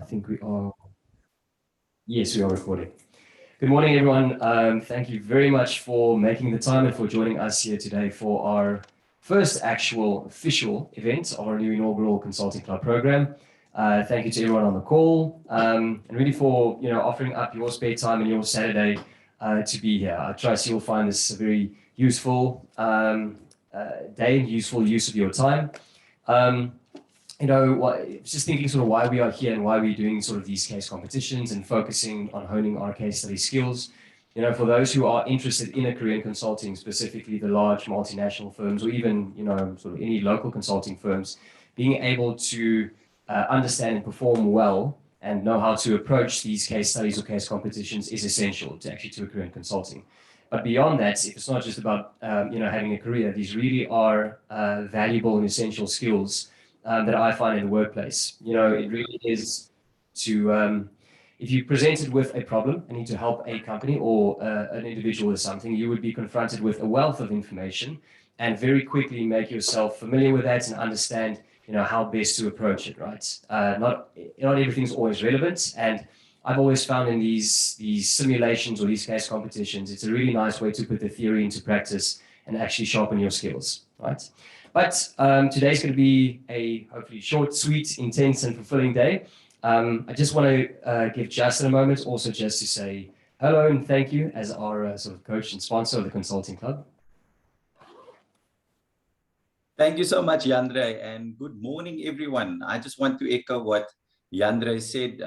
think we are. Yes, we are recording. Good morning, everyone. Thank you very much for making the time and for joining us here today for our first actual official event of our new inaugural Consulting Club program. Thank you to everyone on the call and really for offering up your spare time and your Saturday to be here. I trust you'll find this a very useful day, useful use of your time. Just thinking sort of why we are here and why we're doing sort of these case competitions and focusing on honing our case study skills. For those who are interested in a career in consulting, specifically the large multinational firms or even, sort of any local consulting firms, being able to understand and perform well and know how to approach these case studies or case competitions is essential to actually to a career in consulting. But beyond that, it's not just about, having a career. These really are valuable and essential skills that I find in the workplace. It really is to, if you're presented with a problem and need to help a company or an individual with something, you would be confronted with a wealth of information and very quickly make yourself familiar with that and understand, how best to approach it, right? Not everything's always relevant. And I've always found in these simulations or these case competitions, it's a really nice way to put the theory into practice and actually sharpen your skills, right? But today's going to be a hopefully short, sweet, intense, and fulfilling day. I just want to give Justin a moment also just to say hello and thank you as our sort of coach and sponsor of the Consulting Club. Thank you so much, Yandre, and good morning, everyone. I just want to echo what Yandre said.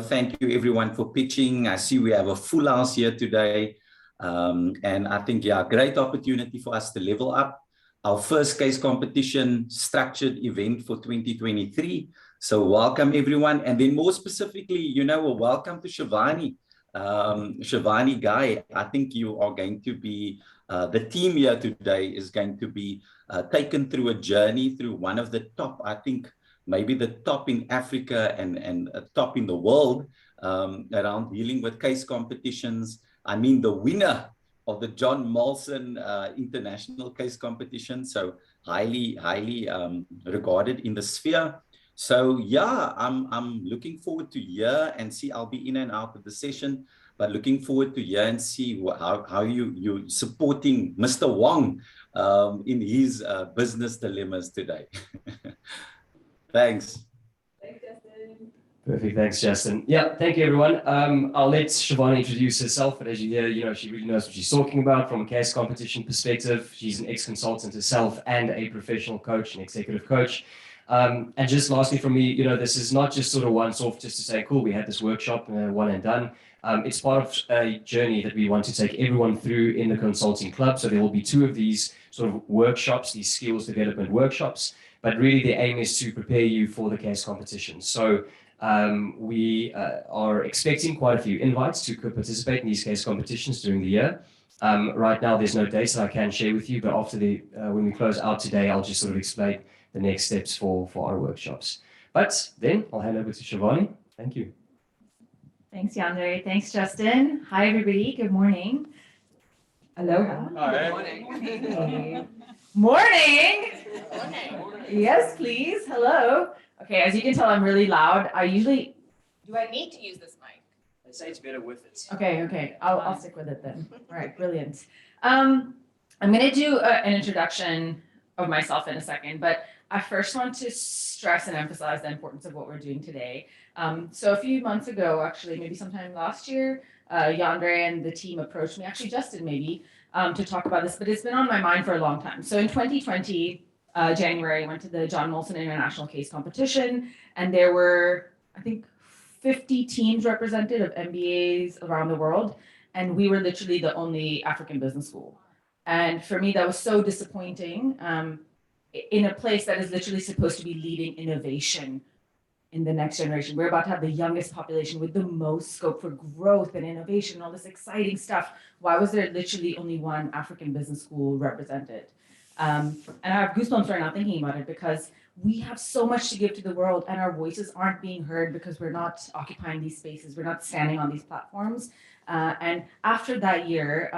Thank you, everyone, for pitching. I see we have a full house here today. And I think, great opportunity for us to level up. Our first case competition structured event for 2023. So welcome everyone. And then more specifically, welcome to Shivani. Shivani Ghai, I think you are going to be, the team here today is going to be taken through a journey through one of the top, I think maybe the top in Africa and top in the world around dealing with case competitions. I mean, the winner of the John Molson International Case Competition, so highly regarded in the sphere. So I'm looking forward to hear and see. I'll be in and out of the session, but looking forward to hear and see how you're supporting Mr. Wong in his business dilemmas today. Thanks. Perfect. Thanks, Justin. Yeah, thank you, everyone. I'll let Shivani introduce herself, but as you hear, she really knows what she's talking about from a case competition perspective. She's an ex-consultant herself and a professional coach, an executive coach. And just lastly from me, this is not just sort of once off just to say, cool, we had this workshop, one and done. It's part of a journey that we want to take everyone through in the Consulting Club. So there will be 2 of these sort of workshops, these skills development workshops, but really the aim is to prepare you for the case competition. So we are expecting quite a few invites to participate in these case competitions during the year. Right now, there's no dates that I can share with you, but after when we close out today, I'll just sort of explain the next steps for our workshops. But then I'll hand over to Shivani. Thank you. Thanks, Yandere. Thanks, Justin. Hi, everybody. Good morning. Aloha. Hi. Morning. Morning. Yes, please. Hello. Okay, as you can tell, I'm really loud. Do I need to use this mic? I'd say it's better with it. Okay. I'll stick with it then. All right, brilliant. I'm going to do an introduction of myself in a second, but I first want to stress and emphasize the importance of what we're doing today. So a few months ago, actually, maybe sometime last year, Yandere and the team approached me, actually Justin maybe, to talk about this, but it's been on my mind for a long time. So in 2020, January, I went to the John Molson International Case Competition, and there were, I think, 50 teams represented of MBAs around the world, and we were literally the only African business school. And for me, that was so disappointing in a place that is literally supposed to be leading innovation in the next generation. We're about to have the youngest population with the most scope for growth and innovation, all this exciting stuff. Why was there literally only one African business school represented? And I have goosebumps right now thinking about it because we have so much to give to the world and our voices aren't being heard because we're not occupying these spaces. We're not standing on these platforms. And after that year,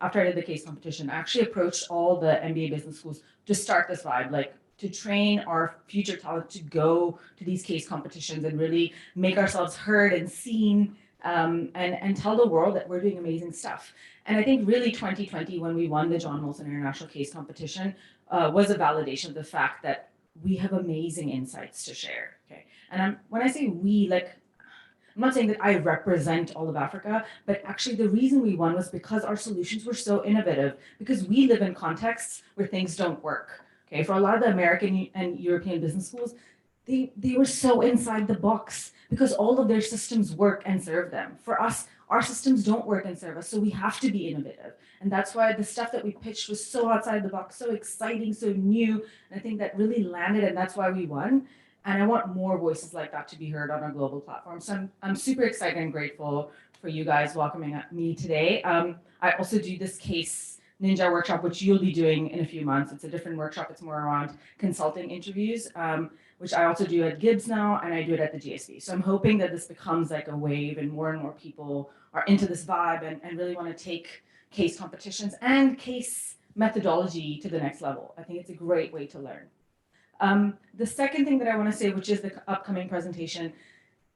after I did the case competition, I actually approached all the MBA business schools to start this vibe, like to train our future talent to go to these case competitions and really make ourselves heard and seen, and tell the world that we're doing amazing stuff. And I think really 2020, when we won the John Molson International Case Competition, was a validation of the fact that we have amazing insights to share. Okay, and when I say we, like, I'm not saying that I represent all of Africa, but actually the reason we won was because our solutions were so innovative, because we live in contexts where things don't work. Okay, for a lot of the American and European business schools, they were so inside the box because all of their systems work and serve them. For us, our systems don't work and serve us, so we have to be innovative. And that's why the stuff that we pitched was so outside the box, so exciting, so new. And I think that really landed, and that's why we won. And I want more voices like that to be heard on our global platform. So I'm super excited and grateful for you guys welcoming me today. I also do this Case Ninja workshop, which you'll be doing in a few months. It's a different workshop. It's more around consulting interviews, which I also do at Gibbs now, and I do it at the GSV. So I'm hoping that this becomes like a wave and more people are into this vibe and really want to take case competitions and case methodology to the next level. I think it's a great way to learn. The second thing that I want to say, which is the upcoming presentation,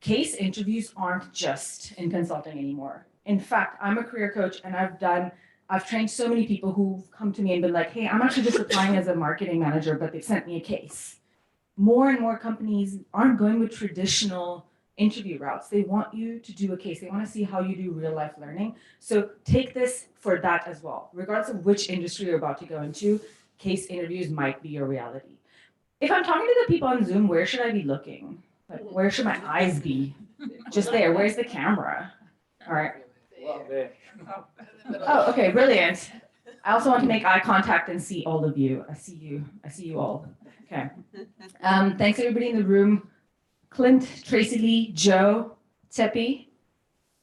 case interviews aren't just in consulting anymore. In fact, I'm a career coach, and I've trained so many people who've come to me and been like, hey, I'm actually just applying as a marketing manager, but they've sent me a case. More and more companies aren't going with traditional interview routes. They want you to do a case. They want to see how you do real life learning. So take this for that as well. Regardless of which industry you're about to go into, case interviews might be your reality. If I'm talking to the people on Zoom, where should I be looking? Like, where should my eyes be? Just there. Where's the camera? All right. Oh, okay, brilliant. I also want to make eye contact and see all of you. I see you. I see you all. Okay. Thanks everybody in the room. Clint, Tracy Lee, Joe, Tepi.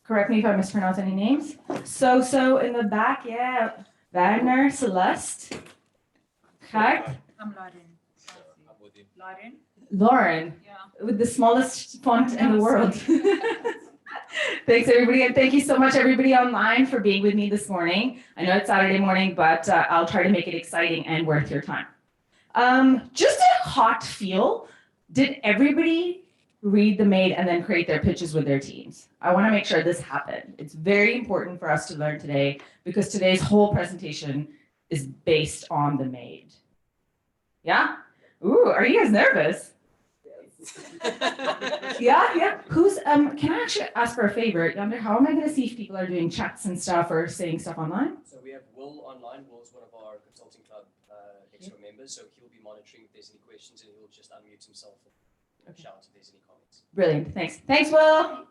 Correct me if I mispronounce any names. So in the back, yeah. Wagner, Celeste. Okay. I'm Lauren. Lauren, Yeah. with the smallest font in the world. Thanks, everybody. And thank you so much, everybody online, for being with me this morning. I know it's Saturday morning, but I'll try to make it exciting and worth your time. Just a hot feel. Did everybody read the MAID and then create their pitches with their teams? I want to make sure this happened. It's very important for us to learn today because today's whole presentation is based on the MAID. Yeah? Ooh, are you guys nervous? Yeah. Who's can I actually ask for a favor? Yonder, how am I gonna see if people are doing chats and stuff or saying stuff online? So we have Will online. Will's one of our consulting club extra members, so he'll be monitoring if there's any questions, and he'll just unmute himself and shout if there's any comments. Brilliant, thanks Will.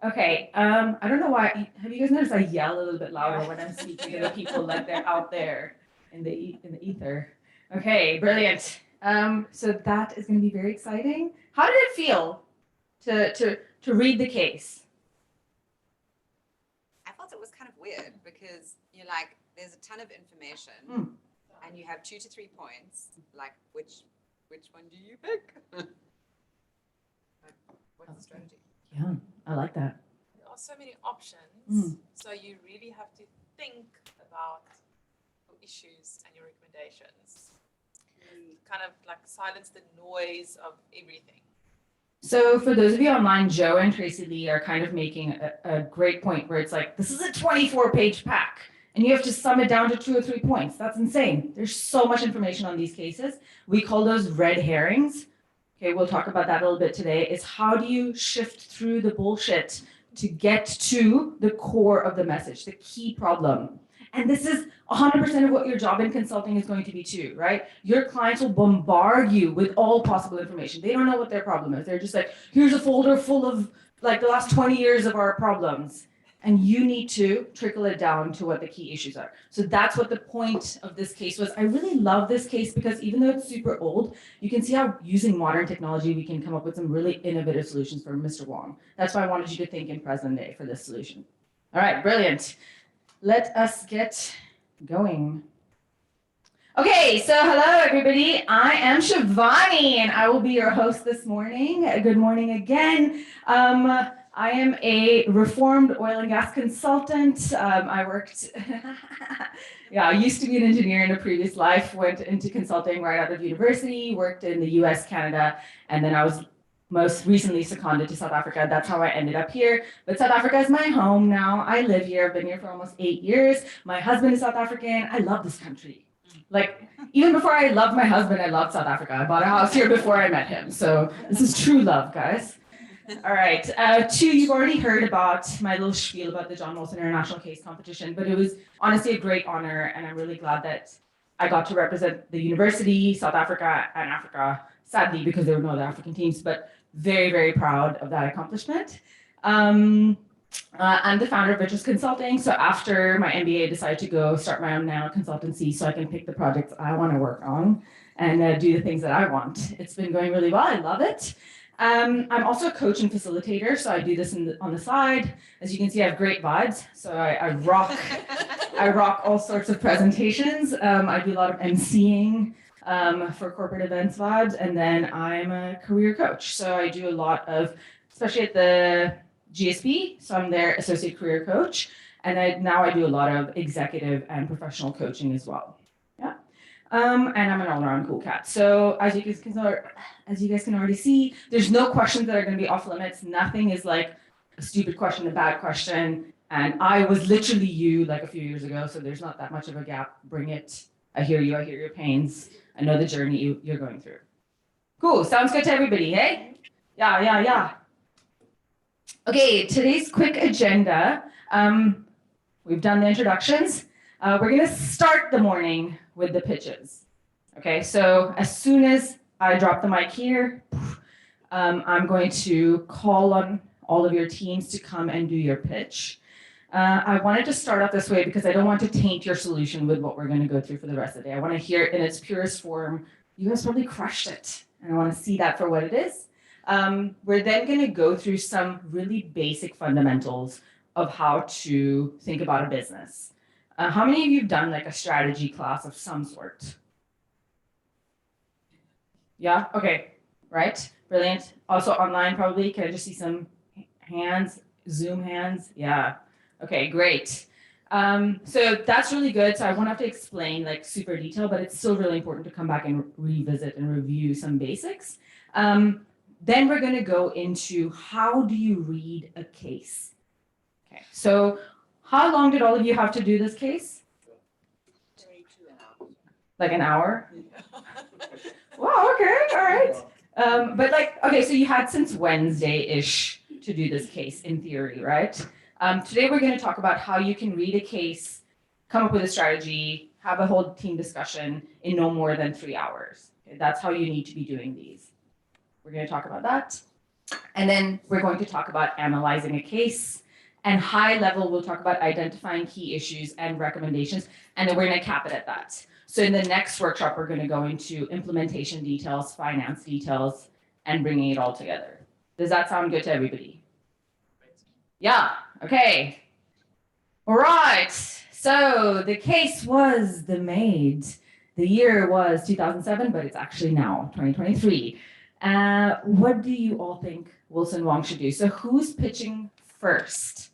Okay, I don't know why, have you guys noticed I yell a little bit louder when I'm speaking to the people like they're out there in the ether? Okay, brilliant. So that is going to be very exciting. How did it feel to read the case? I felt it was kind of weird because you're like, there's a ton of information and you have 2 to 3 points. Like, which one do you pick? What's the strategy? Yeah, I like that. There are so many options, so you really have to think about your issues and your recommendations. Kind of like silence the noise of everything. So for those of you online, Joe and Tracy Lee are kind of making a great point where it's like, this is a 24-page pack and you have to sum it down to 2 or 3 points. That's insane. There's so much information on these cases. We call those red herrings. Okay, we'll talk about that a little bit today. It's how do you shift through the bullshit to get to the core of the message, the key problem. And this is 100% of what your job in consulting is going to be too, right? Your clients will bombard you with all possible information. They don't know what their problem is. They're just like, here's a folder full of like the last 20 years of our problems. And you need to trickle it down to what the key issues are. So that's what the point of this case was. I really love this case because even though it's super old, you can see how using modern technology, we can come up with some really innovative solutions for Mr. Wong. That's why I wanted you to think in present day for this solution. All right, brilliant. Let us get going. Okay, so hello everybody. I am Shivani and I will be your host this morning. Good morning again. I am a reformed oil and gas consultant. I worked, I used to be an engineer in a previous life, went into consulting right out of university, worked in the US, Canada, and then I was most recently seconded to South Africa. That's how I ended up here. But South Africa is my home now. I live here. I've been here for almost 8 years. My husband is South African. I love this country. Like, even before I loved my husband, I loved South Africa. I bought a house here before I met him. So this is true love, guys. All right. Two, you've already heard about my little spiel about the John Molson International Case Competition, but it was honestly a great honor, and I'm really glad that I got to represent the university, South Africa, and Africa, sadly, because there were no other African teams, but very, very proud of that accomplishment. I'm the founder of Virtuous Consulting, so after my MBA, I decided to go start my own nano consultancy so I can pick the projects I want to work on and do the things that I want. It's been going really well. I love it. I'm also a coach and facilitator, so I do this on the side. As you can see, I have great vibes, so I rock all sorts of presentations. I do a lot of emceeing for corporate events vibes, and then I'm a career coach. So I do a lot of, especially at the GSP, so I'm their associate career coach, and now I do a lot of executive and professional coaching as well. Yeah. And I'm an all-around cool cat. So as you guys can already see, there's no questions that are going to be off limits. Nothing is like a stupid question, a bad question. And I was literally you like a few years ago, so there's not that much of a gap. Bring it. I hear you. I hear your pains. I know the journey you're going through. Cool. Sounds good to everybody, hey? Yeah. Okay, today's quick agenda. We've done the introductions. We're going to start the morning with the pitches. Okay, so as soon as I drop the mic here, I'm going to call on all of your teams to come and do your pitch. I wanted to start off this way because I don't want to taint your solution with what we're going to go through for the rest of the day. I want to hear it in its purest form. You guys probably crushed it, and I want to see that for what it is. We're then going to go through some really basic fundamentals of how to think about a business. How many of you have done like a strategy class of some sort? Yeah, okay, right, brilliant. Also online probably, can I just see some hands, Zoom hands? Yeah, okay, great. So that's really good. So I won't have to explain like super detail, but it's still really important to come back and revisit and review some basics. Then we're gonna go into how do you read a case? Okay, so how long did all of you have to do this case? 32 hours. Like an hour? Wow, okay, all right. But like, okay, so you had since Wednesday-ish to do this case in theory, right? Today we're gonna talk about how you can read a case, come up with a strategy, have a whole team discussion in no more than 3 hours. Okay, that's how you need to be doing these. We're gonna talk about that. And then we're going to talk about analyzing a case. And high level, we'll talk about identifying key issues and recommendations, and then we're gonna cap it at that. So in the next workshop, we're gonna go into implementation details, finance details, and bringing it all together. Does that sound good to everybody? Yeah, okay. All right, so the case was the maid. The year was 2007, but it's actually now 2023. What do you all think Wilson Wong should do? So who's pitching first?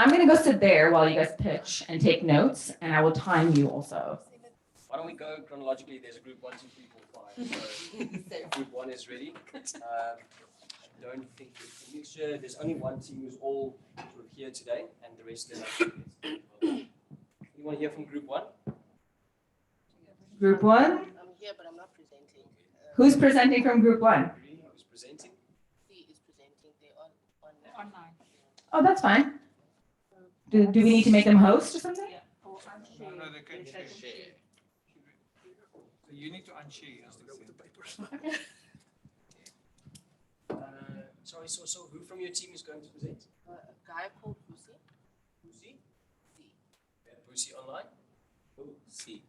I'm gonna go sit there while you guys pitch and take notes, and I will time you also. Why don't we go chronologically? There's a group 1, 2, 3, 4, 5. So group 1 is ready. I don't think there's a mixture. There's only one team who's all sort of here today, and the rest of them are. You want to hear from group 1? Group 1? I'm here, but I'm not presenting. Who's presenting from group 1? Who's presenting? C is presenting. They're online. Oh, that's fine. Do we need to make them host or something? No, they can share. So you need to unshare. Okay. Sorry, so who from your team is going to present? A guy called Lucy. Lucy? C. Yeah, Lucy online? Oh, C.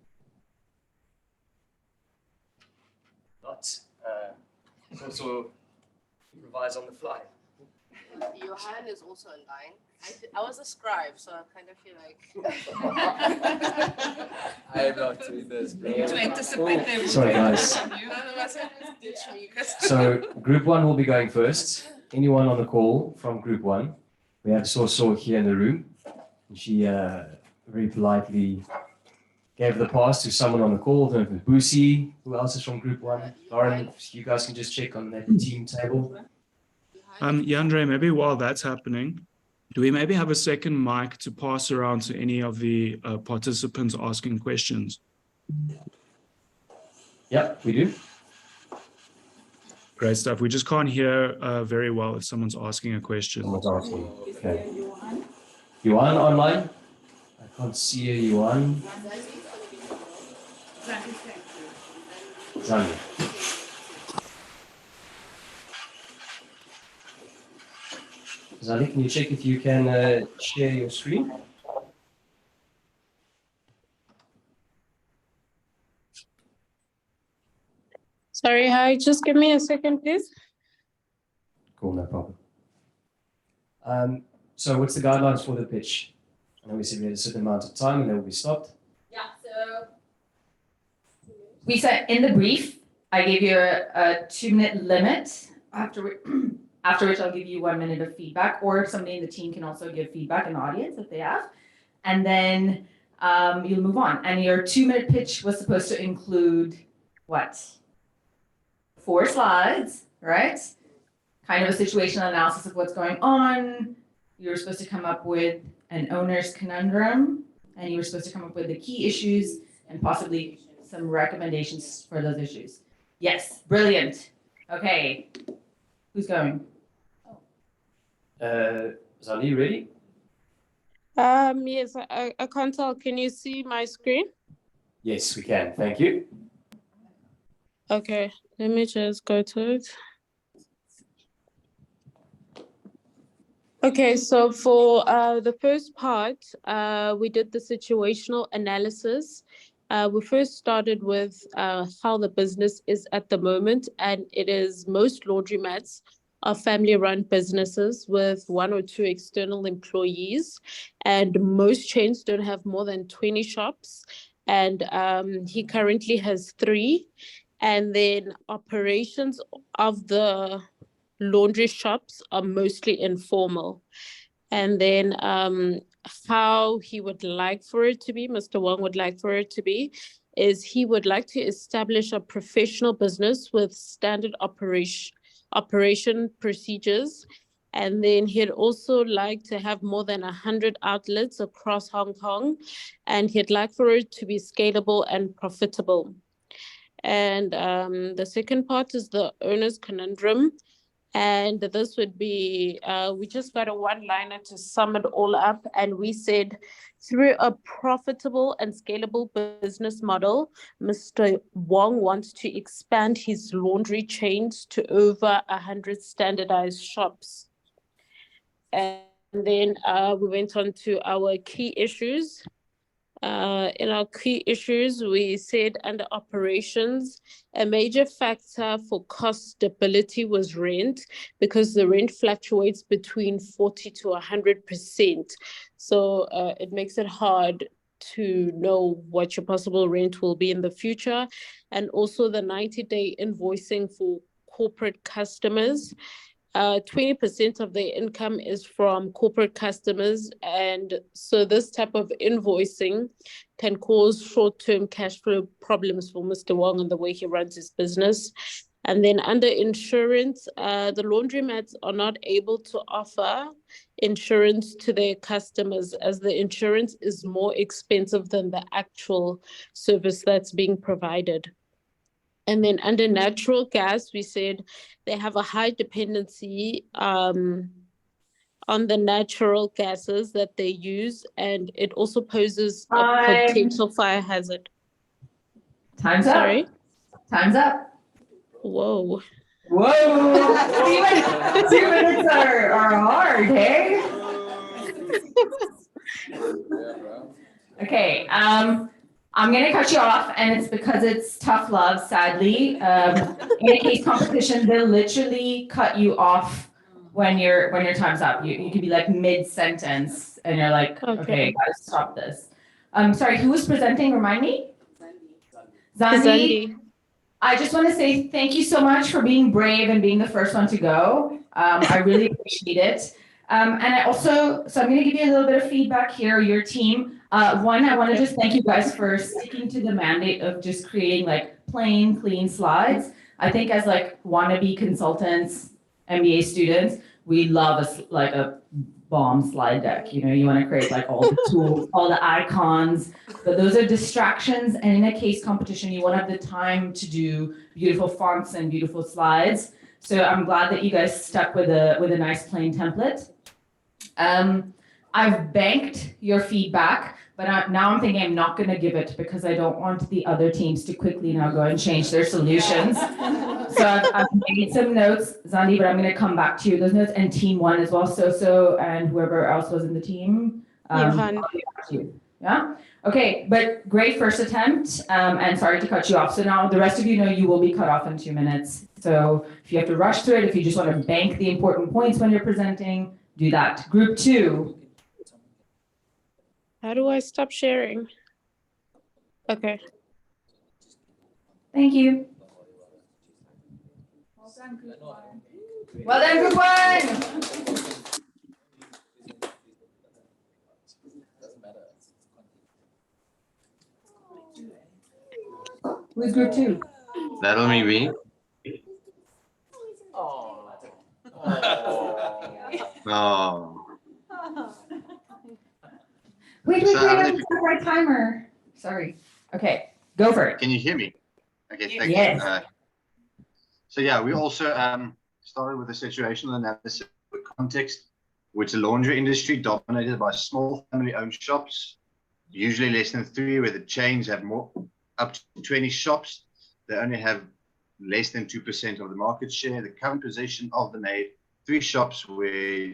Not. Also improvise on the fly. Johan is also online. I was a scribe, so I kind of feel like. I am not doing this. To anticipate them. Sorry, guys. None of us have this ditch me. So group 1 will be going first. anyone on the call from Group 1. We have Saw here in the room. And she very politely gave the pass to someone on the call. I don't know if it's Boosie. Who else is from Group 1? Lauren, if you guys can just check on that team table. Yandre, maybe while that's happening, do we maybe have a second mic to pass around to any of the participants asking questions? Yep, we do. Great stuff. We just can't hear very well if someone's asking a question. Someone's asking. Okay. Yuan online? I can't see you, Yuan. Zani. Zani, can you check if you can share your screen? Sorry, hi, just give me a second, please. Cool, no problem. So what's the guidelines for the pitch? I know we said we had a certain amount of time and then we'll be stopped. Yeah, so we said in the brief, I gave you a 2-minute limit, after which I'll give you 1 minute of feedback, or somebody in the team can also give feedback in the audience if they have. And then you'll move on. And your 2-minute pitch was supposed to include what? 4 slides, right? Kind of a situational analysis of what's going on. You were supposed to come up with an owner's conundrum, and you were supposed to come up with the key issues and possibly some recommendations for those issues. Yes, brilliant. Okay, who's going? Zali, ready? Yes, I can't tell. Can you see my screen? Yes, we can. Thank you. Okay, let me just go to it. Okay, so for the first part, we did the situational analysis. We first started with how the business is at the moment, and it is most laundromats are family-run businesses with 1 or 2 external employees, and most chains don't have more than 20 shops, and he currently has 3. And then operations of the laundry shops are mostly informal. And then how he would like for it to be, Mr. Wong would like for it to be, is he would like to establish a professional business with standard operation procedures. And then he'd also like to have more than 100 outlets across Hong Kong. And he'd like for it to be scalable and profitable. And the second part is the owner's conundrum. And this would be, we just got a 1-liner to sum it all up. And we said, through a profitable and scalable business model, Mr. Wong wants to expand his laundry chains to over 100 standardized shops. And then we went on to our key issues. In our key issues, we said under operations, a major factor for cost stability was rent, because the rent fluctuates between 40 to 100%. So it makes it hard to know what your possible rent will be in the future. And also the 90-day invoicing for corporate customers. 20% of their income is from corporate customers, and so this type of invoicing can cause short-term cash flow problems for Mr. Wong and the way he runs his business. And then under insurance, the laundromats are not able to offer insurance to their customers, as the insurance is more expensive than the actual service that's being provided. And then under natural gas, we said they have a high dependency on the natural gases that they use, and it also poses a potential fire hazard. Time's up. Sorry? Time's up. Whoa. Whoa! 2 minutes are hard, hey? Okay, I'm gonna cut you off, and it's because it's tough love, sadly. In a case competition, they'll literally cut you off when your time's up. You could be like mid-sentence, and you're like, okay, gotta stop this. Sorry, who was presenting? Remind me. Zandi. I just want to say thank you so much for being brave and being the first one to go. I really appreciate it. And I also, so I'm going to give you a little bit of feedback here, your team. One, I want to just thank you guys for sticking to the mandate of just creating like plain, clean slides. I think as like wannabe consultants, MBA students, we love a bomb slide deck. You know, you want to create like all the tools, all the icons, but those are distractions. And in a case competition, you want to have the time to do beautiful fonts and beautiful slides. So I'm glad that you guys stuck with a nice plain template. I've banked your feedback, but now I'm thinking I'm not going to give it because I don't want the other teams to quickly now go and change their solutions. So I've made some notes, Zandi, but I'm going to come back to you. Those notes and team one as well. So and whoever else was in the team. Johan. I'll get back to you. Yeah. Okay. But great first attempt. And sorry to cut you off. So now the rest of you know you will be cut off in 2 minutes. So if you have to rush through it, if you just want to bank the important points when you're presenting, do that. Group 2. How do I stop sharing? Okay. Thank you. Well done, group 1. Who's group 2? That'll be me. Oh. Wait, So I how have many the right timer. Sorry. Okay, go for it. Can you hear me? Okay, thanks. Yes. So yeah, we also started with a situational analysis with context, which the laundry industry dominated by small family-owned shops, usually less than 3, where the chains have more up to 20 shops. They only have less than 2% of the market share. The current position of the maid, 3 shops where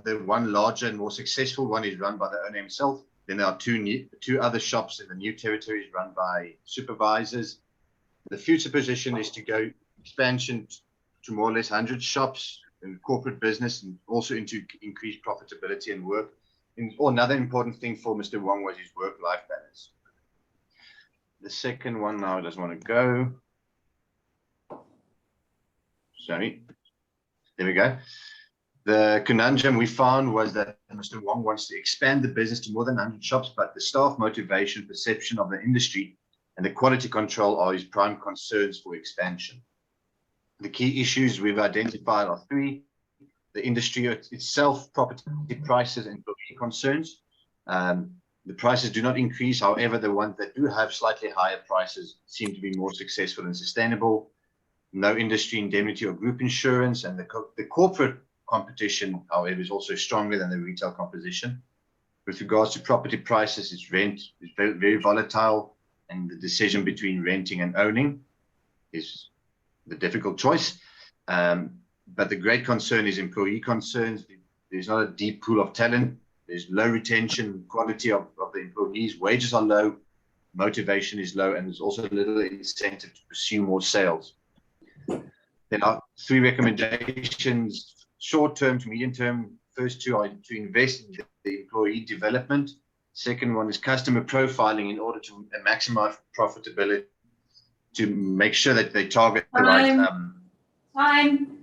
the one larger and more successful one is run by the owner himself. Then there are 2 other shops in the new territories run by supervisors. The future position is to go expansion to more or less 100 shops in corporate business and also into increased profitability and work. Another important thing for Mr. Wong was his work-life balance. The second one now doesn't want to go. Sorry. There we go. The conundrum we found was that Mr. Wong wants to expand the business to more than 100 shops, but the staff motivation, perception of the industry, and the quality control are his prime concerns for expansion. The key issues we've identified are 3. The industry itself, property prices, and employee concerns. The prices do not increase. However, the ones that do have slightly higher prices seem to be more successful and sustainable. No industry indemnity or group insurance, and the corporate competition, however, is also stronger than the retail composition. With regards to property prices, its rent is very, very volatile, and the decision between renting and owning is the difficult choice. But the great concern is employee concerns. There's not a deep pool of talent. There's low retention, quality of the employees. Wages are low, motivation is low, and there's also little incentive to pursue more sales. There are 3 recommendations, short-term to medium-term. First 2 are to invest in the employee development. Second one is customer profiling in order to maximize profitability, to make sure that they target the right. Time.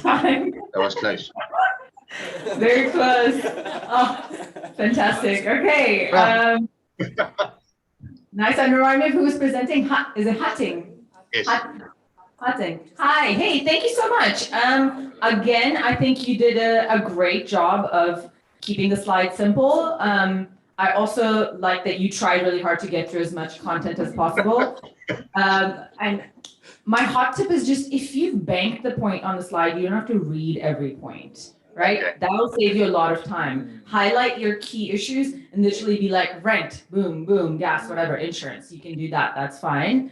That was close. Very close. Oh, fantastic. Okay. Nice. And remind me of who was presenting. Is it Hatting? Yes. Hatting. Hi. Hey, thank you so much. Again, I think you did a great job of keeping the slides simple. I also like that you tried really hard to get through as much content as possible. And my hot tip is just, if you've banked the point on the slide, you don't have to read every point, right? Okay. That will save you a lot of time. Highlight your key issues and literally be like rent, boom, boom, gas, whatever, insurance. You can do that. That's fine.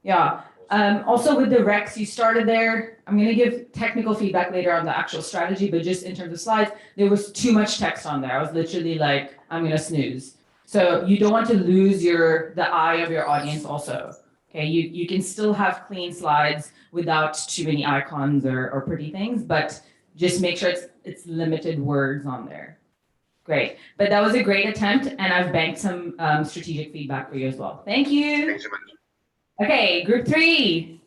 Yeah. Also with the recs, you started there. I'm going to give technical feedback later on the actual strategy, but just in terms of slides, there was too much text on there. I was literally like, I'm going to snooze. So you don't want to lose the eye of your audience also. Okay, you can still have clean slides without too many icons or pretty things, but just make sure it's limited words on there. Great, but that was a great attempt, and I've banked some strategic feedback for you as well. Thank you. Thanks so much. Okay, group 3.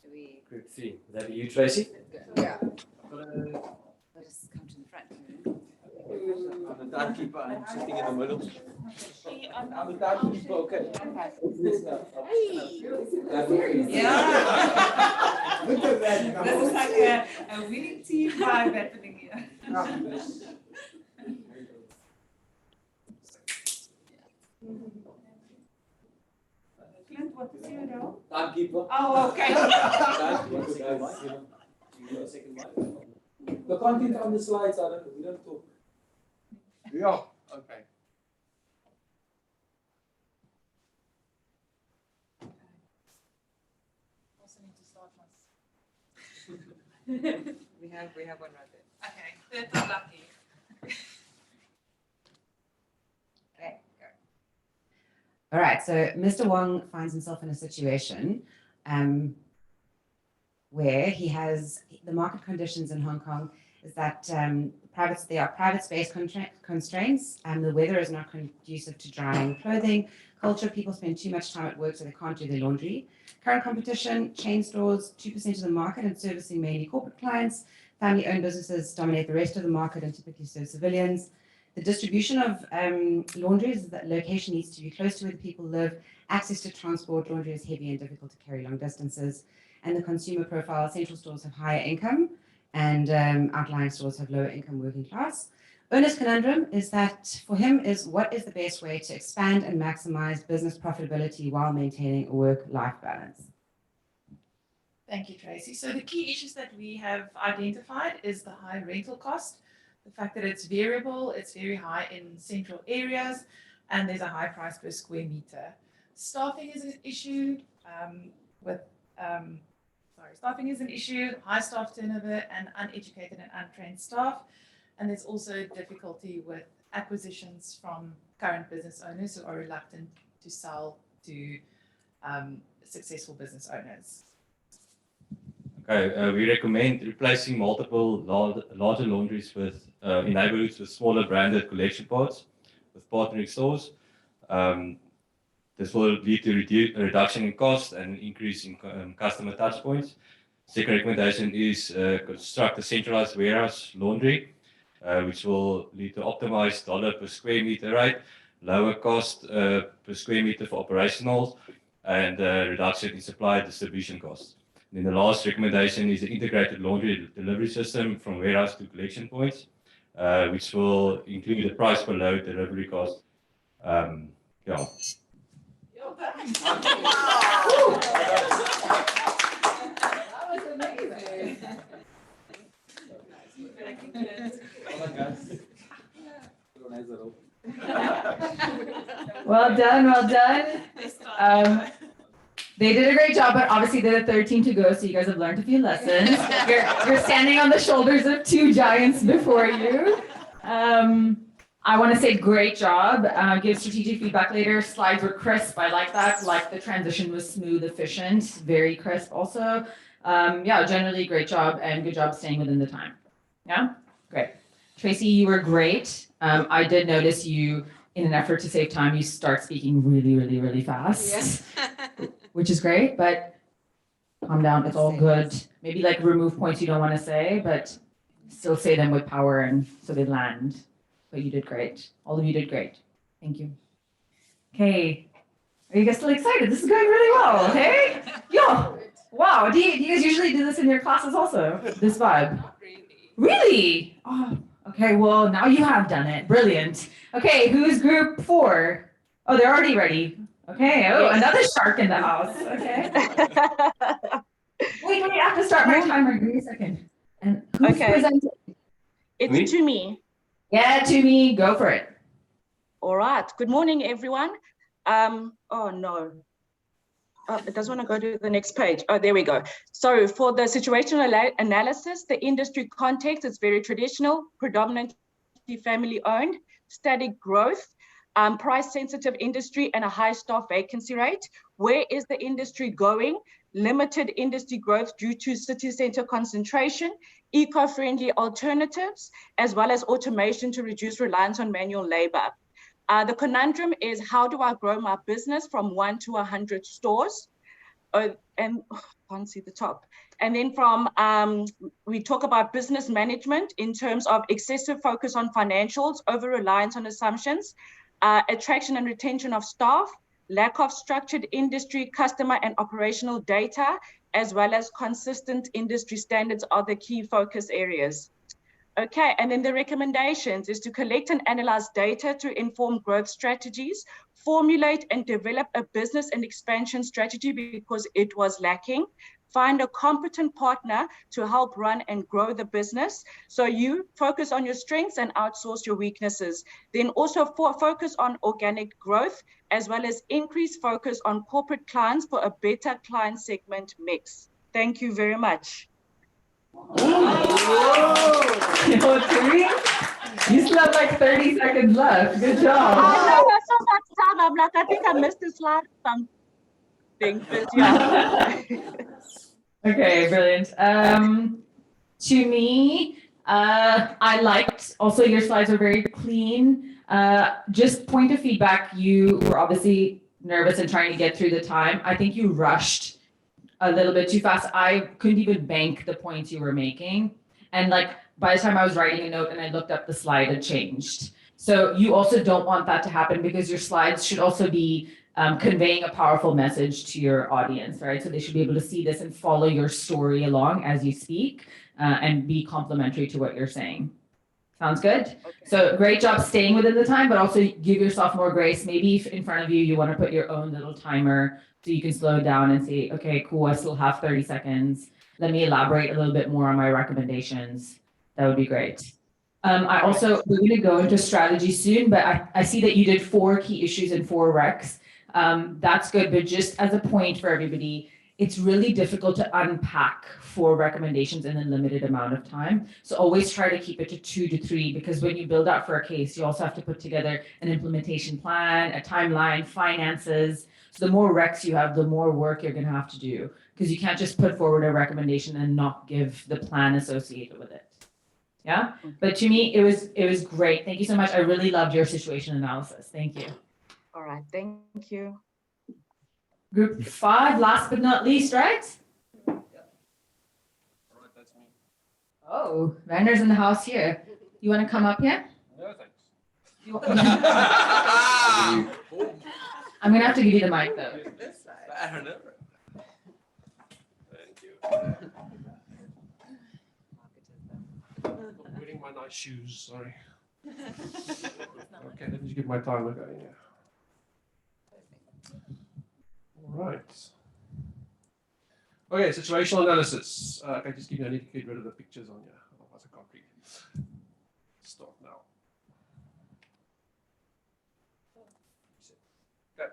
Should we Group 3. Would that be you, Tracy? yeah. Let us come to the front. I'm the timekeeper, I'm sitting in the middle. I'm the timekeeper, okay. Yeah. Look at that. This is like a winning team vibe happening here. Clint, what is your role? Timekeeper. Oh, okay. The content on the slides, we don't talk. Yeah, okay. Also need to start once. We have one right there. Okay, third time lucky. Okay, go. All right, so Mr. Wong finds himself in a situation where he has the market conditions in Hong Kong is that there are private space constraints, and the weather is not conducive to drying clothing. Culture, people spend too much time at work, so they can't do their laundry. Current competition, chain stores, 2% of the market and servicing mainly corporate clients. Family-owned businesses dominate the rest of the market and typically serve civilians. The distribution of laundry is that location needs to be close to where the people live. Access to transport, laundry is heavy and difficult to carry long distances. And the consumer profile, central stores have higher income and outlying stores have lower income working class. Ernest's conundrum is that for him is what is the best way to expand and maximize business profitability while maintaining a work-life balance? Thank you, Tracy. So the key issues that we have identified is the high rental cost, the fact that it's variable, it's very high in central areas, and there's a high price per square meter. Staffing is an issue staffing is an issue, high staff turnover and uneducated and untrained staff. And there's also difficulty with acquisitions from current business owners who are reluctant to sell to successful business owners. Okay, we recommend replacing multiple larger laundries with in neighborhoods with smaller branded collection points with partnering stores. This will lead to a reduction in cost and an increase in customer touch points. Second recommendation is construct a centralized warehouse laundry, which will lead to optimized dollar per square meter rate, lower cost per square meter for operationals, and reduction in supply distribution costs. Then the last recommendation is an integrated laundry delivery system from warehouse to collection points, which will include the price per load delivery cost. Yeah. That was amazing. Well done, well done. They did a great job, but obviously they're the third team to go, so you guys have learned a few lessons. You're standing on the shoulders of two giants before you. I want to say great job. Give strategic feedback later. Slides were crisp. I like that. Like the transition was smooth, efficient, very crisp also. Yeah, generally great job and good job staying within the time. Yeah, great. Tracy, you were great. I did notice you, in an effort to save time, you start speaking really, really, really fast. Yes. Which is great, but calm down. It's all good. Maybe like remove points you don't want to say, but still say them with power and so they land. But you did great. All of you did great. Thank you. Okay. Are you guys still excited? This is going really well, okay? Yo, wow. Do you guys usually do this in your classes also? This vibe? Not really. Really? Oh, okay. Well, now you have done it. Brilliant. Okay, who's group 4? Oh, they're already ready. Okay. Oh, another shark in the house. Okay. Wait, I have to start my timer. Give me a second. And who's presenting? It's to me. Yeah, to me. Go for it. All right. Good morning, everyone. Oh, no. Oh, it doesn't want to go to the next page. Oh, there we go. So for the situational analysis, the industry context is very traditional, predominantly family-owned, static growth, price-sensitive industry, and a high staff vacancy rate. Where is the industry going? Limited industry growth due to city center concentration, eco-friendly alternatives, as well as automation to reduce reliance on manual labor. The conundrum is, how do I grow my business from 1 to 100 stores? Can't see the top. And then we talk about business management in terms of excessive focus on financials, over reliance on assumptions, attraction and retention of staff, lack of structured industry, customer and operational data, as well as consistent industry standards are the key focus areas. Okay, and then the recommendations is to collect and analyze data to inform growth strategies, formulate and develop a business and expansion strategy because it was lacking, find a competent partner to help run and grow the business. So you focus on your strengths and outsource your weaknesses. Then also focus on organic growth, as well as increase focus on corporate clients for a better client segment mix. Thank you very much. You know what, Timmy? You still have like 30 seconds left. Good job. I know, so much time. I'm like, I think I missed a slide or something. But yeah. Okay, brilliant. To me, I liked also your slides are very clean. Just point of feedback, you were obviously nervous and trying to get through the time. I think you rushed a little bit too fast. I couldn't even bank the points you were making. And like by the time I was writing a note and I looked up, the slide had changed. So you also don't want that to happen because your slides should also be conveying a powerful message to your audience, right? So they should be able to see this and follow your story along as you speak and be complimentary to what you're saying. Sounds good? Okay. So great job staying within the time, but also give yourself more grace. Maybe if in front of you, you want to put your own little timer so you can slow down and say, okay, cool, I still have 30 seconds. Let me elaborate a little bit more on my recommendations. That would be great. We're going to go into strategy soon, but I see that you did 4 key issues and 4 recs. That's good, but just as a point for everybody, it's really difficult to unpack 4 recommendations in a limited amount of time. So always try to keep it to 2 to 3, because when you build out for a case, you also have to put together an implementation plan, a timeline, finances. So the more recs you have, the more work you're going to have to do, because you can't just put forward a recommendation and not give the plan associated with it. Yeah, but to me, it was great. Thank you so much. I really loved your situation analysis. Thank you. All right, thank you. Group 5, last but not least, right? Yeah. All right, that's me. Oh, Werner's in the house here. You want to come up here? No, thanks. I'm going to have to give you the mic, though. Thank you. I'm wearing my nice shoes, sorry. Okay, let me just get my timer going here. All right. Okay, situational analysis. Okay, just give me, I need to get rid of the pictures on here. Otherwise I can't read. Start now. Okay.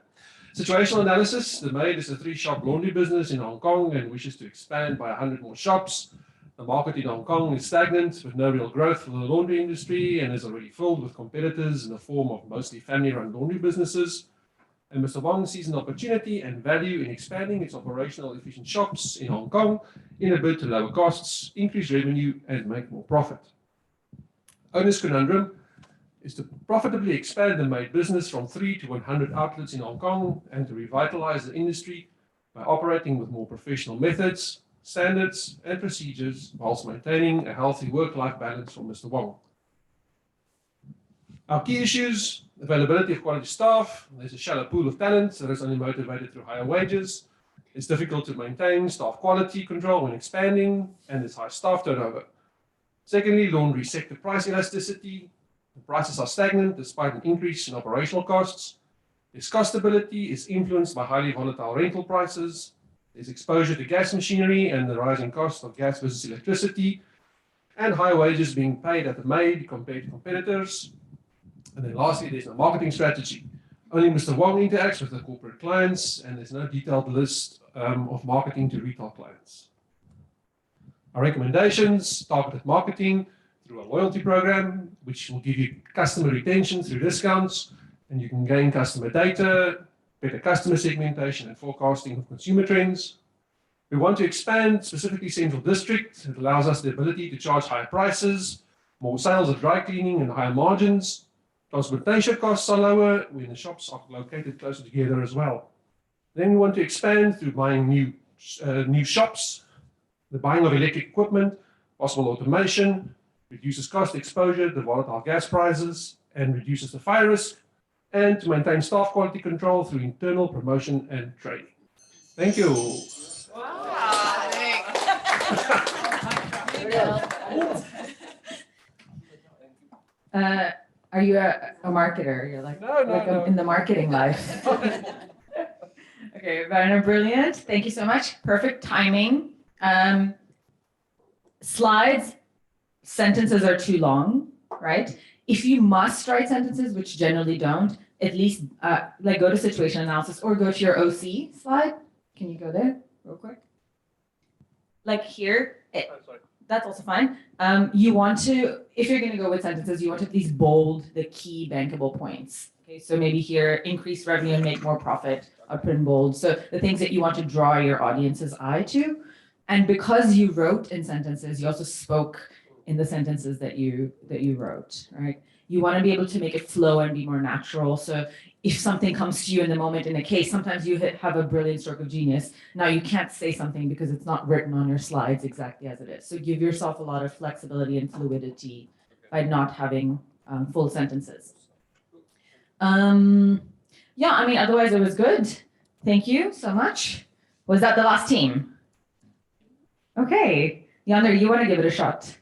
Situational analysis. The maid is a 3-shop laundry business in Hong Kong and wishes to expand by 100 more shops. The market in Hong Kong is stagnant with no real growth for the laundry industry and is already filled with competitors in the form of mostly family-run laundry businesses. And Mr. Wong sees an opportunity and value in expanding its operational efficient shops in Hong Kong in a bid to lower costs, increase revenue, and make more profit. Owner's conundrum is to profitably expand the maid business from 3 to 100 outlets in Hong Kong and to revitalize the industry by operating with more professional methods, standards, and procedures whilst maintaining a healthy work-life balance for Mr. Wong. Our key issues: availability of quality staff. There's a shallow pool of talent that is only motivated through higher wages. It's difficult to maintain staff quality control when expanding, and there's high staff turnover. Secondly, laundry sector price elasticity. The prices are stagnant despite an increase in operational costs. Its cost stability is influenced by highly volatile rental prices. There's exposure to gas machinery and the rising cost of gas versus electricity, and high wages being paid at the maid compared to competitors. And then lastly, there's no marketing strategy. Only Mr. Wong interacts with the corporate clients, and there's no detailed list of marketing to retail clients. Our recommendations: targeted marketing through a loyalty program, which will give you customer retention through discounts, and you can gain customer data, better customer segmentation and forecasting of consumer trends. We want to expand specifically Central District. It allows us the ability to charge higher prices, more sales of dry cleaning and higher margins, Transportation costs are lower when the shops are located closer together as well. Then we want to expand through buying new shops, the buying of electric equipment, possible automation, reduces cost exposure to volatile gas prices, and reduces the fire risk, and to maintain staff quality control through internal promotion and training. Thank you. Wow, Are you a marketer? You're like, No. in the marketing life. Okay, Werner, brilliant. Thank you so much. Perfect timing. Slides, sentences are too long, right? If you must write sentences, which generally don't, at least like go to situation analysis or go to your OC slide. Can you go there real quick? Like here, that's also fine. You want to, if you're going to go with sentences, you want to at least bold the key bankable points. Okay, so maybe here, increase revenue and make more profit. I'll put in bold. So the things that you want to draw your audience's eye to. And because you wrote in sentences, you also spoke in the sentences that you wrote, right? You want to be able to make it flow and be more natural. So if something comes to you in the moment in a case, sometimes you have a brilliant stroke of genius. Now you can't say something because it's not written on your slides exactly as it is. So give yourself a lot of flexibility and fluidity by not having full sentences. Yeah, I mean, otherwise it was good. Thank you so much. Was that the last team? Okay, Yander, you want to give it a shot?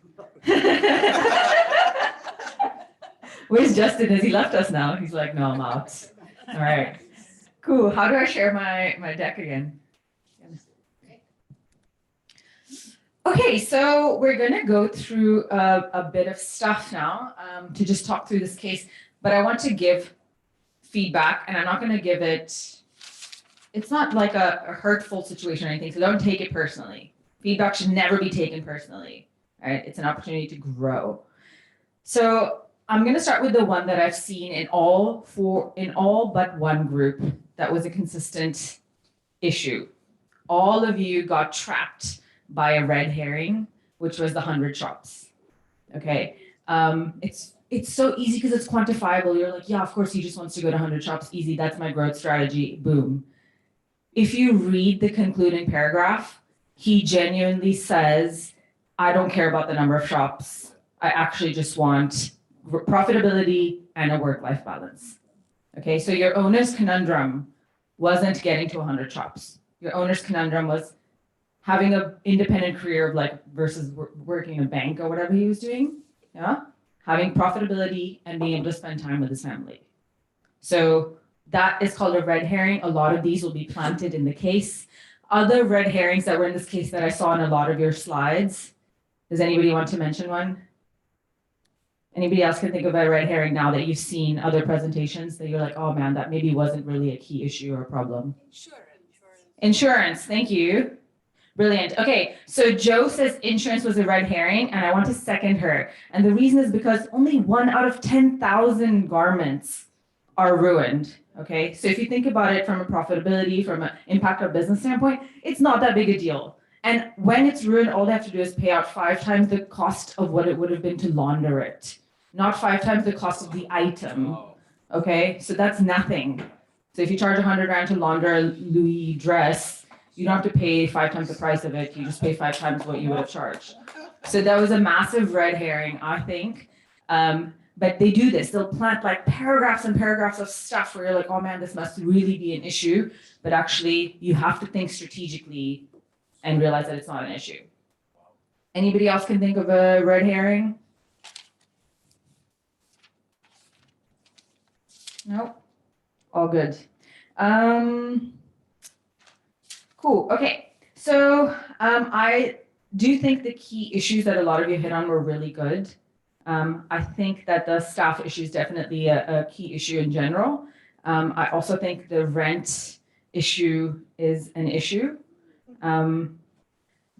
Where's Justin? Has he left us now? He's like, no, I'm out. All right, cool. How do I share my deck again? Okay, so we're gonna go through a bit of stuff now to just talk through this case, but I want to give feedback, and I'm not gonna give it, it's not like a hurtful situation or anything, so don't take it personally. Feedback should never be taken personally, right? It's an opportunity to grow. So I'm going to start with the one that I've seen in all but one group that was a consistent issue. All of you got trapped by a red herring, which was the 100 shops. Okay, it's so easy because it's quantifiable. You're like, yeah, of course he just wants to go to 100 shops. Easy, that's my growth strategy. Boom. If you read the concluding paragraph, he genuinely says, I don't care about the number of shops. I actually just want profitability and a work-life balance. Okay, so your owner's conundrum wasn't getting to 100 shops. Your owner's conundrum was having an independent career of like versus working in a bank or whatever he was doing. Yeah, having profitability and being able to spend time with his family. So that is called a red herring. A lot of these will be planted in the case. Other red herrings that were in this case that I saw in a lot of your slides. Does anybody want to mention one? Anybody else can think of a red herring now that you've seen other presentations that you're like, oh man, that maybe wasn't really a key issue or problem? Insurance, thank you. Brilliant. Okay, so Joe says insurance was a red herring, and I want to second her. And the reason is because only 1 out of 10,000 garments are ruined. Okay, so if you think about it from a profitability, from an impact of business standpoint, it's not that big a deal. And when it's ruined, all they have to do is pay out 5 times the cost of what it would have been to launder it, not 5 times the cost of the item. Okay, so that's nothing. So if you charge 100 rand to launder a Louis dress, you don't have to pay 5 times the price of it. You just pay 5 times what you would have charged. So that was a massive red herring, I think. But they do this. They'll plant like paragraphs and paragraphs of stuff where you're like, oh man, this must really be an issue. But actually, you have to think strategically and realize that it's not an issue. Anybody else can think of a red herring? Nope. All good. Cool. Okay. So I do think the key issues that a lot of you hit on were really good. I think that the staff issue is definitely a key issue in general. I also think the rent issue is an issue.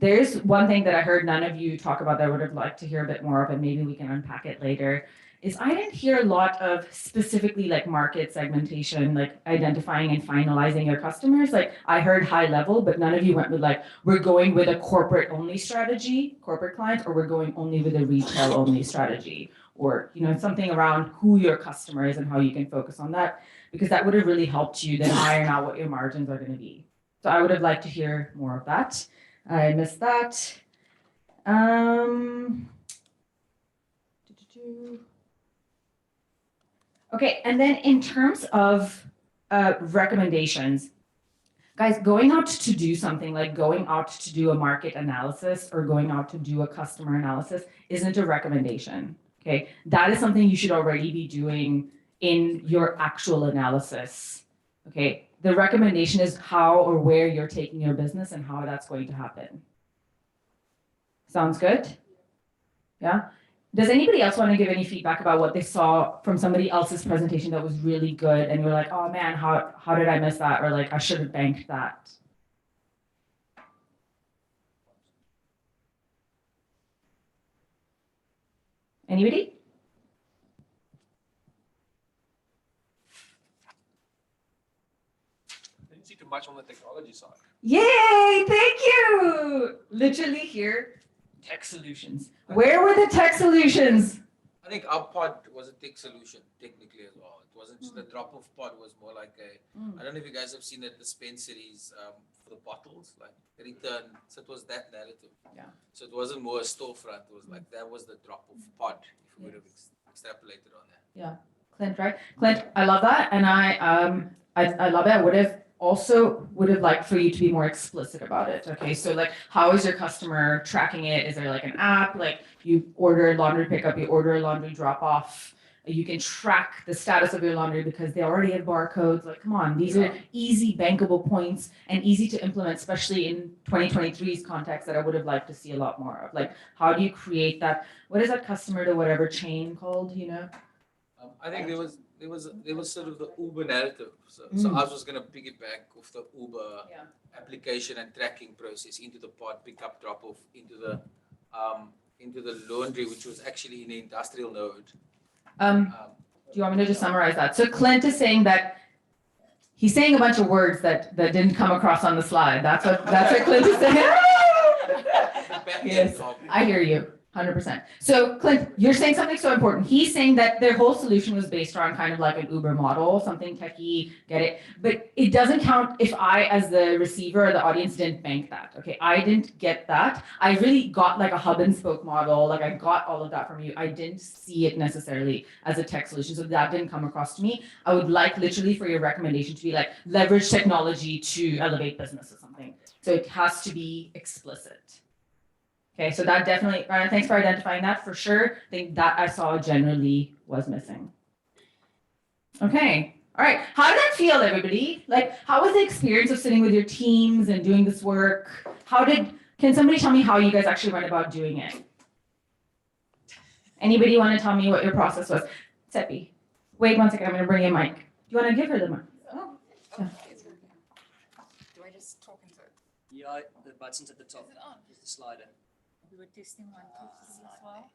there's one thing that I heard none of you talk about that I would have liked to hear a bit more of, and maybe we can unpack it later, is I didn't hear a lot of specifically like market segmentation, like identifying and finalizing your customers. Like I heard high level, but none of you went with like, we're going with a corporate only strategy, corporate clients, or we're going only with a retail only strategy, or something around who your customer is and how you can focus on that, because that would have really helped you then iron out what your margins are going to be. So I would have liked to hear more of that. I missed that. Okay, and then in terms of recommendations, guys, going out to do something like going out to do a market analysis or going out to do a customer analysis isn't a recommendation, okay? That is something you should already be doing in your actual analysis, okay? The recommendation is how or where you're taking your business and how that's going to happen. Sounds good? Yeah? Does anybody else want to give any feedback about what they saw from somebody else's presentation that was really good and you're like, oh man, how did I miss that? Or like, I should have banked that. Anybody? I didn't see too much on the technology side. Yay, thank you. Literally here, tech solutions. Where were the tech solutions? I think our pod was a tech solution technically as well. It wasn't just a drop-off pod, was more like I don't know if you guys have seen the dispensaries for the bottles, like return. So it was that narrative. Yeah. So it wasn't more a storefront. It was like that was the drop-off pod, if we would have extrapolated on that. Yeah, Clint, right? Clint, I love that, and I love it. I would have liked for you to be more explicit about it. Okay, so like, how is your customer tracking it? Is there like an app? Like you order a laundry pickup, you order a laundry drop off. You can track the status of your laundry because they already have barcodes. Like, come on, these are easy bankable points and easy to implement, especially in 2023's context that I would have liked to see a lot more of. Like, how do you create that? What is that customer to whatever chain called, I think there was sort of the Uber narrative. So I was going to piggyback off the Uber application and tracking process into the pod, pick up, drop off, into the laundry, which was actually in the industrial node. Do you want me to just summarize that? So Clint is saying that he's saying a bunch of words that didn't come across on the slide. That's what Clint is saying. Yes, I hear you. 100%. So Clint, you're saying something so important. He's saying that their whole solution was based around kind of like an Uber model, something techie, get it? But it doesn't count if I, as the receiver or the audience, didn't bank that. Okay, I didn't get that. I really got like a hub and spoke model. Like I got all of that from you. I didn't see it necessarily as a tech solution. So that didn't come across to me. I would like literally for your recommendation to be like leverage technology to elevate business or something. So it has to be explicit. Okay, so that definitely, thanks for identifying that for sure. I think that I saw generally was missing. Okay, all right. How did that feel, everybody? Like, how was the experience of sitting with your teams and doing this work? Can somebody tell me how you guys actually went about doing it? Anybody want to tell me what your process was? Seppi, wait 1 second, I'm gonna bring you a mic. Do you want to give her the mic? Oh, Yeah. do I just talk into it? Yeah, the button's at the top. Is it on? There's the slider. We were testing 1, 2, 3 as well.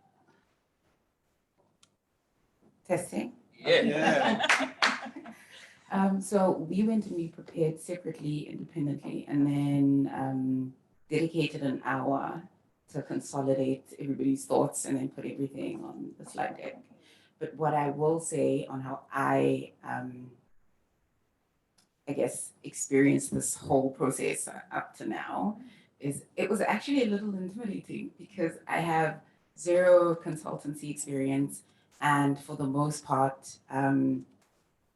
Testing? Yeah. So we went and we prepared separately, independently, and then dedicated an hour to consolidate everybody's thoughts and then put everything on the slide deck. But what I will say on how I guess, experienced this whole process up to now is it was actually a little intimidating because I have zero consultancy experience. And for the most part,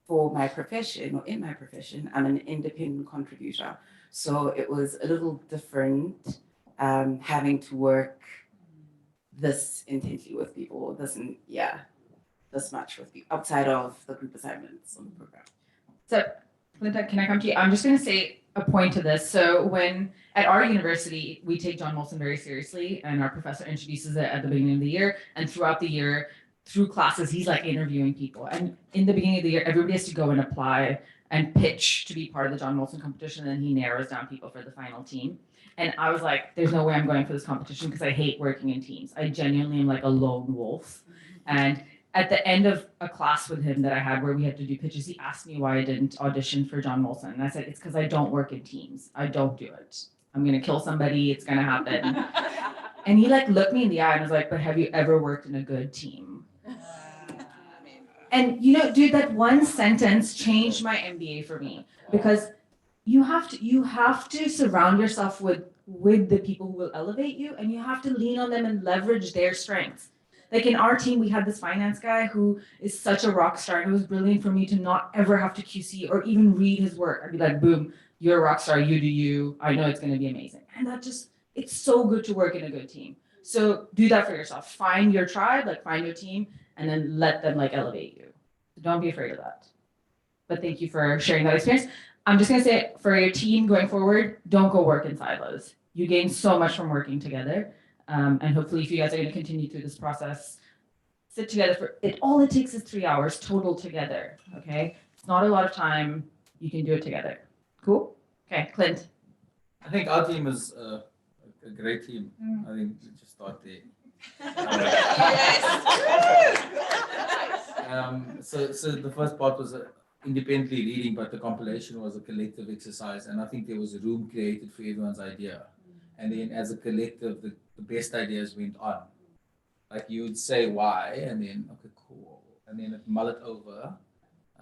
for my profession or in my profession, I'm an independent contributor. So it was a little different having to work this intensely with people, this much with people outside of the group assignments on the program. So, Linda, can I come to you? I'm just going to say a point to this. So when at our university, we take John Molson very seriously, and our professor introduces it at the beginning of the year, and throughout the year, through classes, he's like interviewing people. And in the beginning of the year, everybody has to go and apply and pitch to be part of the John Molson competition, and then he narrows down people for the final team. And I was like, there's no way I'm going for this competition because I hate working in teams. I genuinely am like a lone wolf. And at the end of a class with him that I had where we had to do pitches, he asked me why I didn't audition for John Molson. And I said, it's because I don't work in teams. I don't do it. I'm going to kill somebody. It's going to happen. And he like looked me in the eye and was like, but have you ever worked in a good team? And you know, dude, that one sentence changed my MBA for me, because you have to surround yourself with the people who will elevate you, and you have to lean on them and leverage their strengths. Like in our team, we had this finance guy who is such a rock star. It was brilliant for me to not ever have to QC or even read his work. I'd be like, boom, you're a rock star, you do you. I know it's going to be amazing. And it's so good to work in a good team. So do that for yourself. Find your tribe, like find your team, and then let them like elevate you. So don't be afraid of that. But thank you for sharing that experience. I'm just going to say for your team going forward, don't go work in silos. You gain so much from working together. And hopefully if you guys are going to continue through this process, sit together for it. All it takes is 3 hours total together. Okay. It's not a lot of time. You can do it together. Cool. Okay. Clint. I think our team is a great team. I think we just start there. So the first part was independently reading, but the compilation was a collective exercise, and I think there was a room created for everyone's idea. And then as a collective, the best ideas went on. Like you would say why, and then okay, cool, and then it mull it over.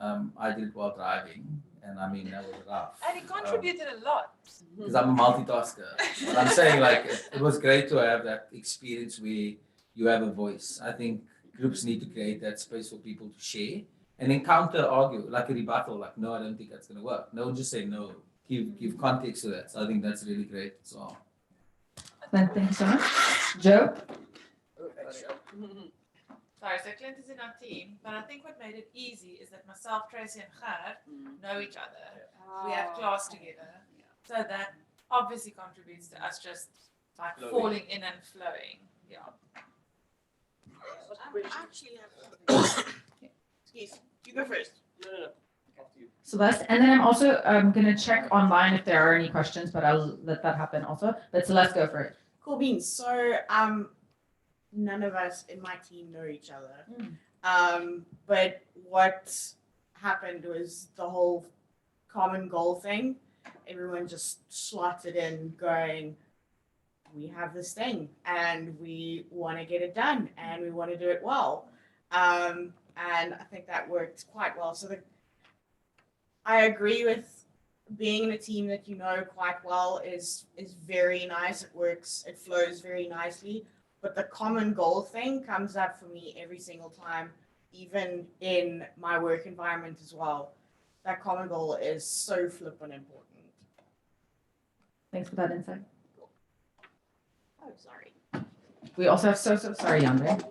I did it while driving, and I mean that was rough. And he contributed a lot. Because I'm a multitasker. But I'm saying like it was great to have that experience where you have a voice. I think groups need to create that space for people to share and then counter argue, like a rebuttal, like no, I don't think that's gonna work. No, just say no. Give context to that. So I think that's really great as well. Thank you so much. Joe? Sorry, so Clint is in our team, but I think what made it easy is that myself, Tracy, and Ger know each other. We have class together. So that obviously contributes to us just like falling in and flowing. Yeah. Excuse, you go first. No. Celeste, and then I'm also going to check online if there are any questions, but I'll let that happen also. But Celeste, go for it. Cool beans. So none of us in my team know each other. But what happened was the whole common goal thing. Everyone just slotted in going, we have this thing and we want to get it done and we want to do it well. And I think that worked quite well. So I agree with being in a team that you know quite well is very nice. It works, it flows very nicely. But the common goal thing comes up for me every single time, even in my work environment as well. That common goal is so flippin' important. Thanks for that insight. Oh, sorry. We also have sorry, Yandre.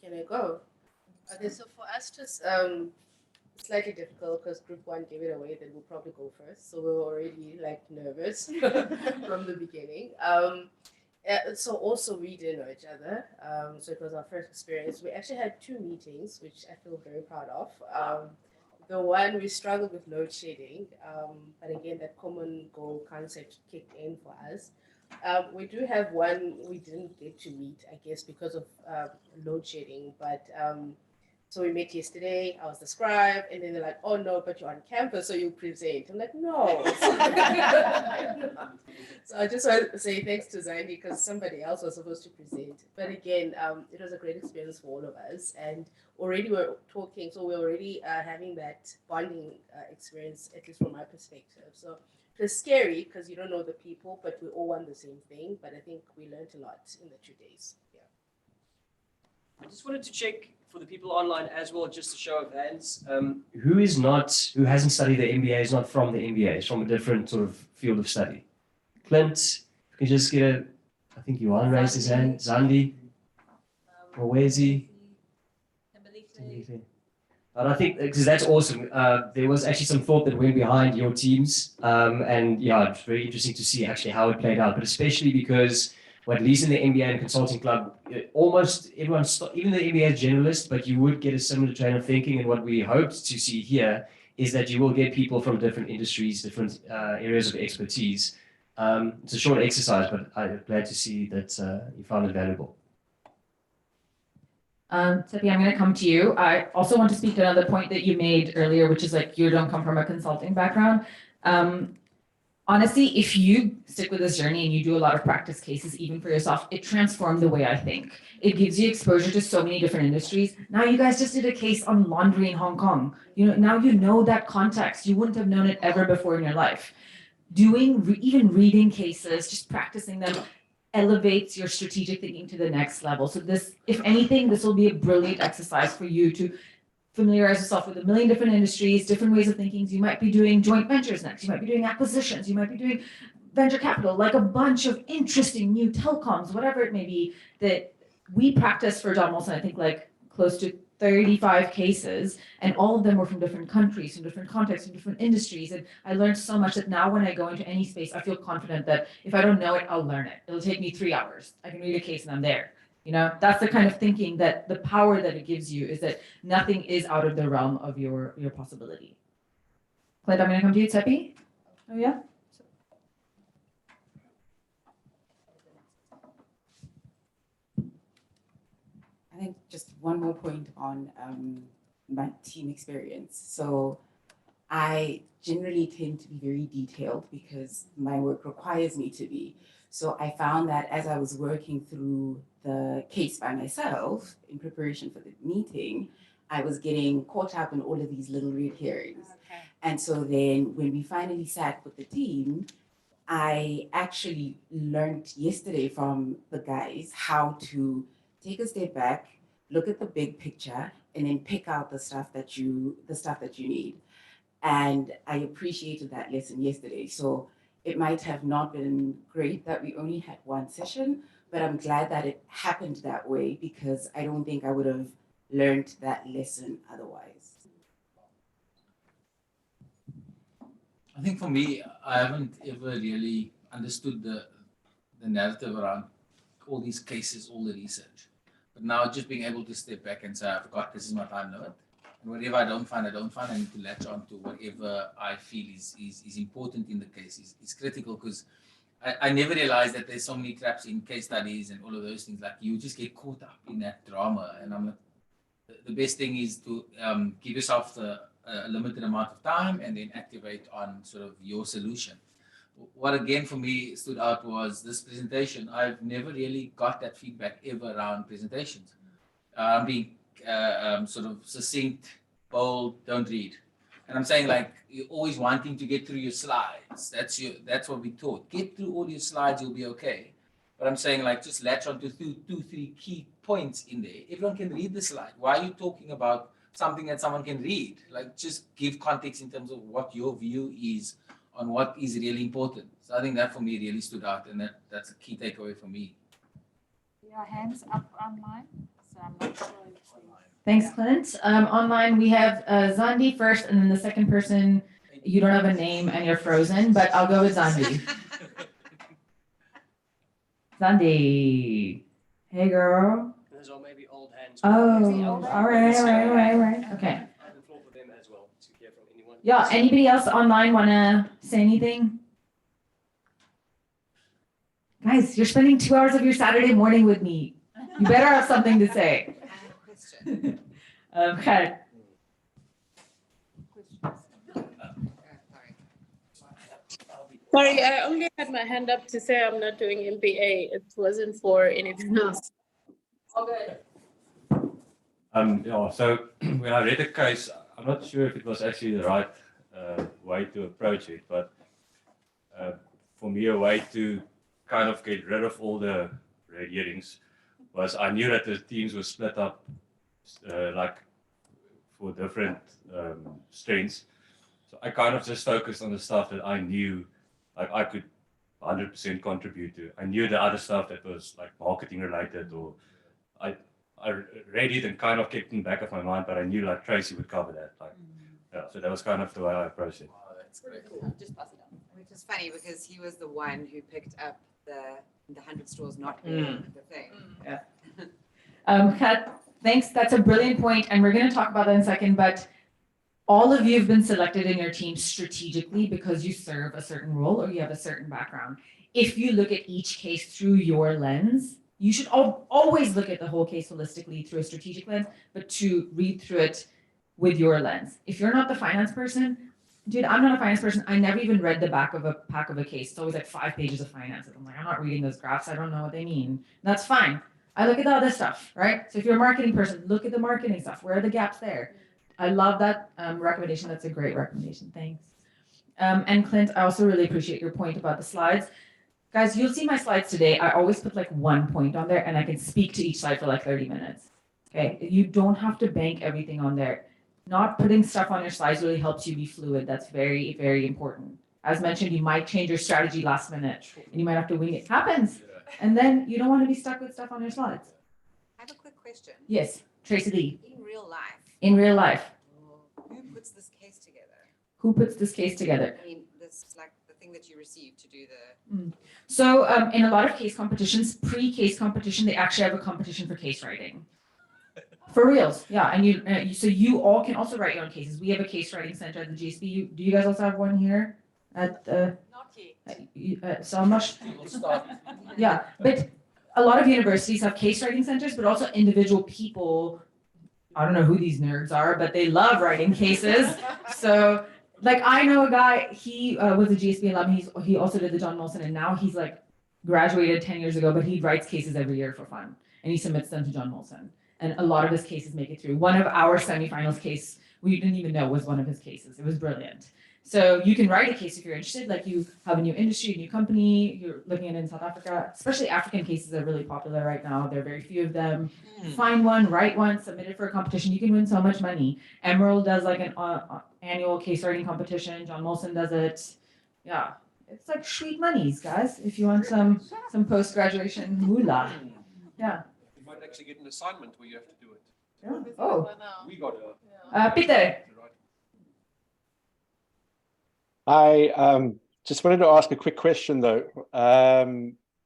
Can I go? Okay, so for us, just slightly difficult because group one gave it away, then we'll probably go first. So we were already like nervous from the beginning. So also we didn't know each other. So it was our first experience. We actually had 2 meetings, which I feel very proud of. The one we struggled with load shedding, but again, that common goal concept kicked in for us. We do have one we didn't get to meet, I guess, because of load shedding. But so we met yesterday. I was the scribe, and then they're like, "Oh no, but you're on campus, so you present." I'm like, "No." So I just want to say thanks to Zandi because somebody else was supposed to present. But again, it was a great experience for all of us, and already we're talking. So we're already having that bonding experience, at least from my perspective. So it was scary because you don't know the people, but we all want the same thing. But I think we learned a lot in the 2 days. Yeah. I just wanted to check for the people online as well, just a show of hands. Who hasn't studied the MBA, is not from the MBA, is from a different sort of field of study? Clint, you can just get I think Johan raised his hand. Zandi, Mwezi. But I think, because that's awesome, there was actually some thought that went behind your teams. And yeah, it's very interesting to see actually how it played out, but especially because or at least in the MBA and consulting club, almost everyone, even the MBA is generalist, but you would get a similar train of thinking. And what we hoped to see here is that you will get people from different industries, different areas of expertise. It's a short exercise, but I'm glad to see that you found it valuable. Tippy, I'm going to come to you. I also want to speak to another point that you made earlier, which is like you don't come from a consulting background. Honestly, if you stick with this journey and you do a lot of practice cases, even for yourself, it transformed the way I think. It gives you exposure to so many different industries. Now you guys just did a case on laundry in Hong Kong. Now you know that context. You wouldn't have known it ever before in your life. Even reading cases, just practicing them, elevates your strategic thinking to the next level. So this, if anything, this will be a brilliant exercise for you to familiarize yourself with a million different industries, different ways of thinking. You might be doing joint ventures next. You might be doing acquisitions. You might be doing venture capital, like a bunch of interesting new telecoms, whatever it may be, that we practiced for John Wilson, I think like close to 35 cases, and all of them were from different countries, from different contexts, from different industries. And I learned so much that now when I go into any space, I feel confident that if I don't know it, I'll learn it. It'll take me 3 hours. I can read a case and I'm there. That's the kind of thinking that the power that it gives you is that nothing is out of the realm of your possibility. Clint, I'm going to come to you, Tepi. Oh, yeah? I think just one more point on my team experience. So I generally tend to be very detailed because my work requires me to be. So I found that as I was working through the case by myself in preparation for the meeting, I was getting caught up in all of these little red herrings. Okay. And so then when we finally sat with the team, I actually learned yesterday from the guys how to take a step back, look at the big picture, and then pick out the stuff that you need. And I appreciated that lesson yesterday. So it might have not been great that we only had one session, but I'm glad that it happened that way because I don't think I would have learned that lesson otherwise. I think for me, I haven't ever really understood the narrative around all these cases, all the research. But now just being able to step back and say, I've got, this is my time limit. And whatever I don't find, I need to latch on to whatever I feel is important in the case, is critical, because I never realized that there's so many traps in case studies and all of those things. Like you just get caught up in that drama. And I'm like, the best thing is to give yourself a limited amount of time and then activate on sort of your solution. What again for me stood out was this presentation. I've never really got that feedback ever around presentations. Being sort of succinct, bold, don't read. And I'm saying like you're always wanting to get through your slides. That's what we taught. Get through all your slides, you'll be okay. But I'm saying like just latch on to two, three key points in there. Everyone can read the slide. Why are you talking about something that someone can read? Like just give context in terms of what your view is on what is really important. So I think that for me really stood out, and that's a key takeaway for me. Your hands up online, so I'm not sure. Thanks, Clint. Online, we have Zandi first, and then the second person, you don't have a name and you're frozen, but I'll go with Zandi. Zandi. Hey, girl. Those are maybe old hands. Oh, all right. Okay. The floor for them as well to hear from anyone. Yeah, anybody else online want to say anything? Guys, you're spending 2 hours of your Saturday morning with me. You better have something to say. Okay. Sorry, I only had my hand up to say I'm not doing MBA. It wasn't for anything else. All good. Yeah, so when I read the case, I'm not sure if it was actually the right way to approach it, but for me, a way to kind of get rid of all the red herrings was I knew that the teams were split up like for different strengths. So I kind of just focused on the stuff that I knew like I could 100% contribute to. I knew the other stuff that was like marketing related, or I read it and kind of kept in the back of my mind, but I knew like Tracy would cover that. Like, yeah, so that was kind of the way I approached it. Oh, that's great. Just pass it on. Which is funny because he was the one who picked up the the 100 stores not being the thing. Yeah. Kat, thanks. That's a brilliant point, and we're going to talk about that in a second. But all of you have been selected in your team strategically because you serve a certain role or you have a certain background. If you look at each case through your lens, you should always look at the whole case holistically through a strategic lens, but to read through it with your lens. If you're not the finance person, dude, I'm not a finance person. I never even read the back of a pack of a case. It's always like 5 pages of finances. I'm like, I'm not reading those graphs. I don't know what they mean. That's fine. I look at the other stuff, right? So if you're a marketing person, look at the marketing stuff. Where are the gaps there? I love that recommendation. That's a great recommendation. Thanks. And Clint, I also really appreciate your point about the slides. Guys, you'll see my slides today. I always put like 1 point on there and I can speak to each slide for like 30 minutes. Okay, you don't have to bank everything on there. Not putting stuff on your slides really helps you be fluid. That's very, very important. As mentioned, you might change your strategy last minute and you might have to wing it. Happens. And then you don't want to be stuck with stuff on your slides. I have a quick question. Yes, Tracy Lee. In real life, In real life, who puts this case together? who puts this case together? I mean, this like the thing that you receive to do the. So in a lot of case competitions, pre-case competition, they actually have a competition for case writing. For reals, yeah. And so you all can also write your own cases. We have a case writing center at the GSB. Do you guys also have one here at Stellenbosch? Yeah, but a lot of universities have case writing centers, but also individual people. I don't know who these nerds are, but they love writing cases. So like I know a guy, he was a GSB alum. He also did the John Molson, and now he's like graduated 10 years ago, but he writes cases every year for fun, and he submits them to John Molson. And a lot of his cases make it through. One of our semifinals case, we didn't even know was one of his cases. It was brilliant. So you can write a case if you're interested, like you have a new industry, a new company, you're looking at it in South Africa, especially African cases are really popular right now. There are very few of them. Find one, write one, submit it for a competition. You can win so much money. Emerald does like an annual case writing competition. John Molson does it. Yeah, it's like sweet monies, guys, if you want some post-graduation moolah. Yeah. You might actually get an assignment where you have to do it. Yeah. Oh. We got it. Peter. I just wanted to ask a quick question though,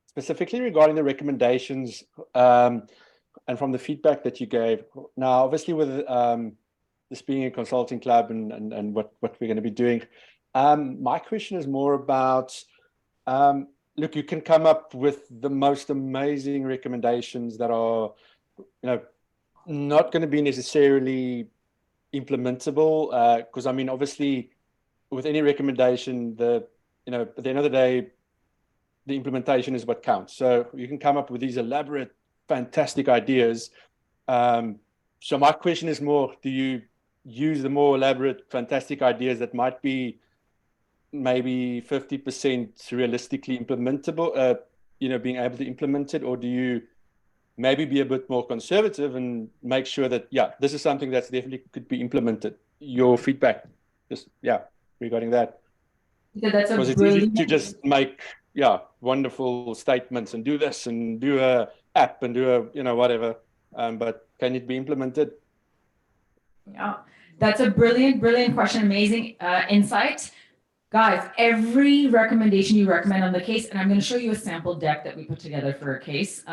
specifically regarding the recommendations and from the feedback that you gave. Now, obviously with this being a consulting club and what we're going to be doing, my question is more about, look, you can come up with the most amazing recommendations that are, not going to be necessarily implementable, because I mean, obviously, with any recommendation, at the end of the day, the implementation is what counts. So you can come up with these elaborate, fantastic ideas. So my question is more, do you use the more elaborate, fantastic ideas that might be maybe 50% realistically implementable, being able to implement it, or do you maybe be a bit more conservative and make sure that, this is something that's definitely could be implemented? Your feedback, regarding that. Yeah, that's because it's easy to just make wonderful statements and do this and do a app and do a whatever, but can it be implemented? Yeah, that's a brilliant question. Amazing insight. Guys, every recommendation you recommend on the case, and I'm going to show you a sample deck that we put together for a case,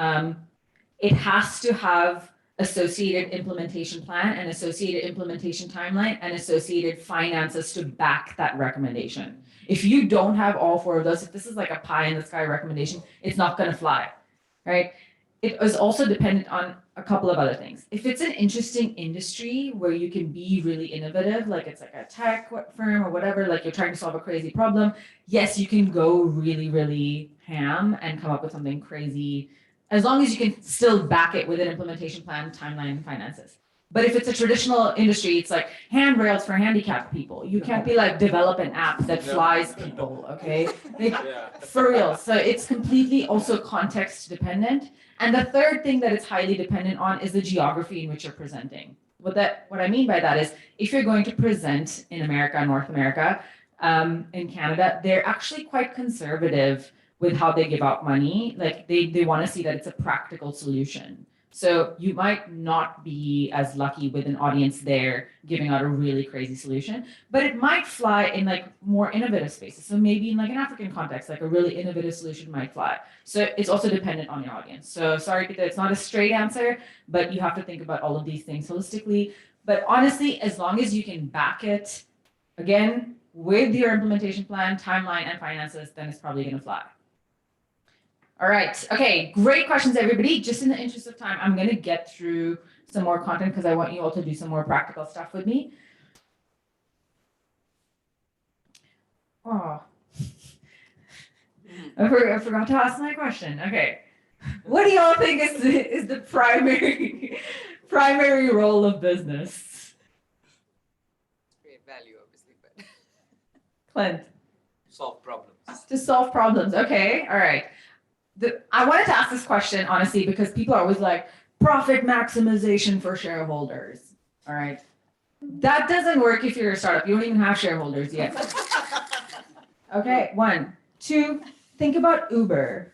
it has to have associated implementation plan and associated implementation timeline and associated finances to back that recommendation. If you don't have all 4 of those, if this is like a pie in the sky recommendation, it's not going to fly, right? It is also dependent on a couple of other things. If it's an interesting industry where you can be really innovative, like it's like a tech firm or whatever, like you're trying to solve a crazy problem, yes, you can go really, really ham and come up with something crazy, as long as you can still back it with an implementation plan, timeline, and finances. But if it's a traditional industry, it's like handrails for handicapped people. You can't be like, develop an app that flies people, okay? For real. So it's completely also context dependent. And the third thing that it's highly dependent on is the geography in which you're presenting. What I mean by that is, if you're going to present in America, North America, in Canada, they're actually quite conservative with how they give out money. Like they want to see that it's a practical solution. So you might not be as lucky with an audience there giving out a really crazy solution, but it might fly in like more innovative spaces. So maybe in like an African context, like a really innovative solution might fly. So it's also dependent on your audience. So sorry, Peter, it's not a straight answer, but you have to think about all of these things holistically. But honestly, as long as you can back it, again, with your implementation plan, timeline, and finances, then it's probably going to fly. All right. Okay. Great questions, everybody. Just in the interest of time, I'm going to get through some more content because I want you all to do some more practical stuff with me. Oh, I forgot to ask my question. Okay. What do y'all think is the primary role of business? Create value, obviously, but Clint. Solve problems. To solve problems. Okay. All right. I wanted to ask this question, honestly, because people are always like, profit maximization for shareholders. All right. That doesn't work if you're a startup. You don't even have shareholders yet. Okay. 1, 2, think about Uber.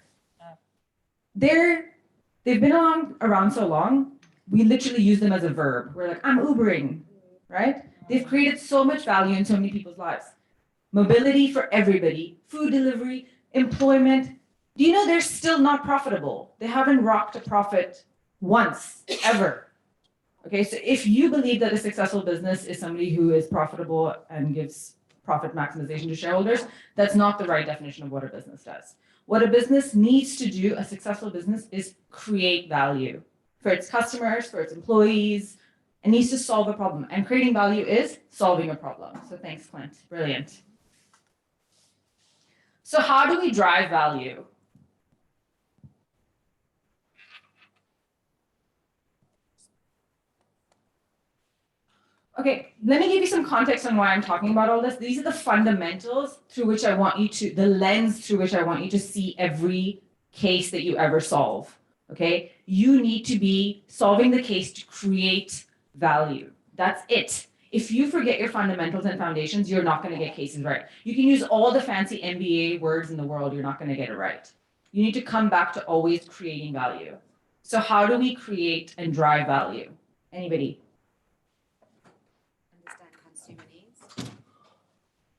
They've been around so long, we literally use them as a verb. We're like, I'm Ubering, right? They've created so much value in so many people's lives. Mobility for everybody, food delivery, employment. Do you know they're still not profitable? They haven't rocked a profit once, ever. Okay, so if you believe that a successful business is somebody who is profitable and gives profit maximization to shareholders, that's not the right definition of what a business does. What a business needs to do, a successful business, is create value for its customers, for its employees. It needs to solve a problem. And creating value is solving a problem. So thanks, Clint. Brilliant. So how do we drive value? Okay, let me give you some context on why I'm talking about all this. These are the fundamentals through which I want you to, the lens through which I want you to see every case that you ever solve, okay? You need to be solving the case to create value. That's it. If you forget your fundamentals and foundations, you're not gonna get cases right. You can use all the fancy MBA words in the world, you're not gonna get it right. You need to come back to always creating value. So how do we create and drive value? Anybody?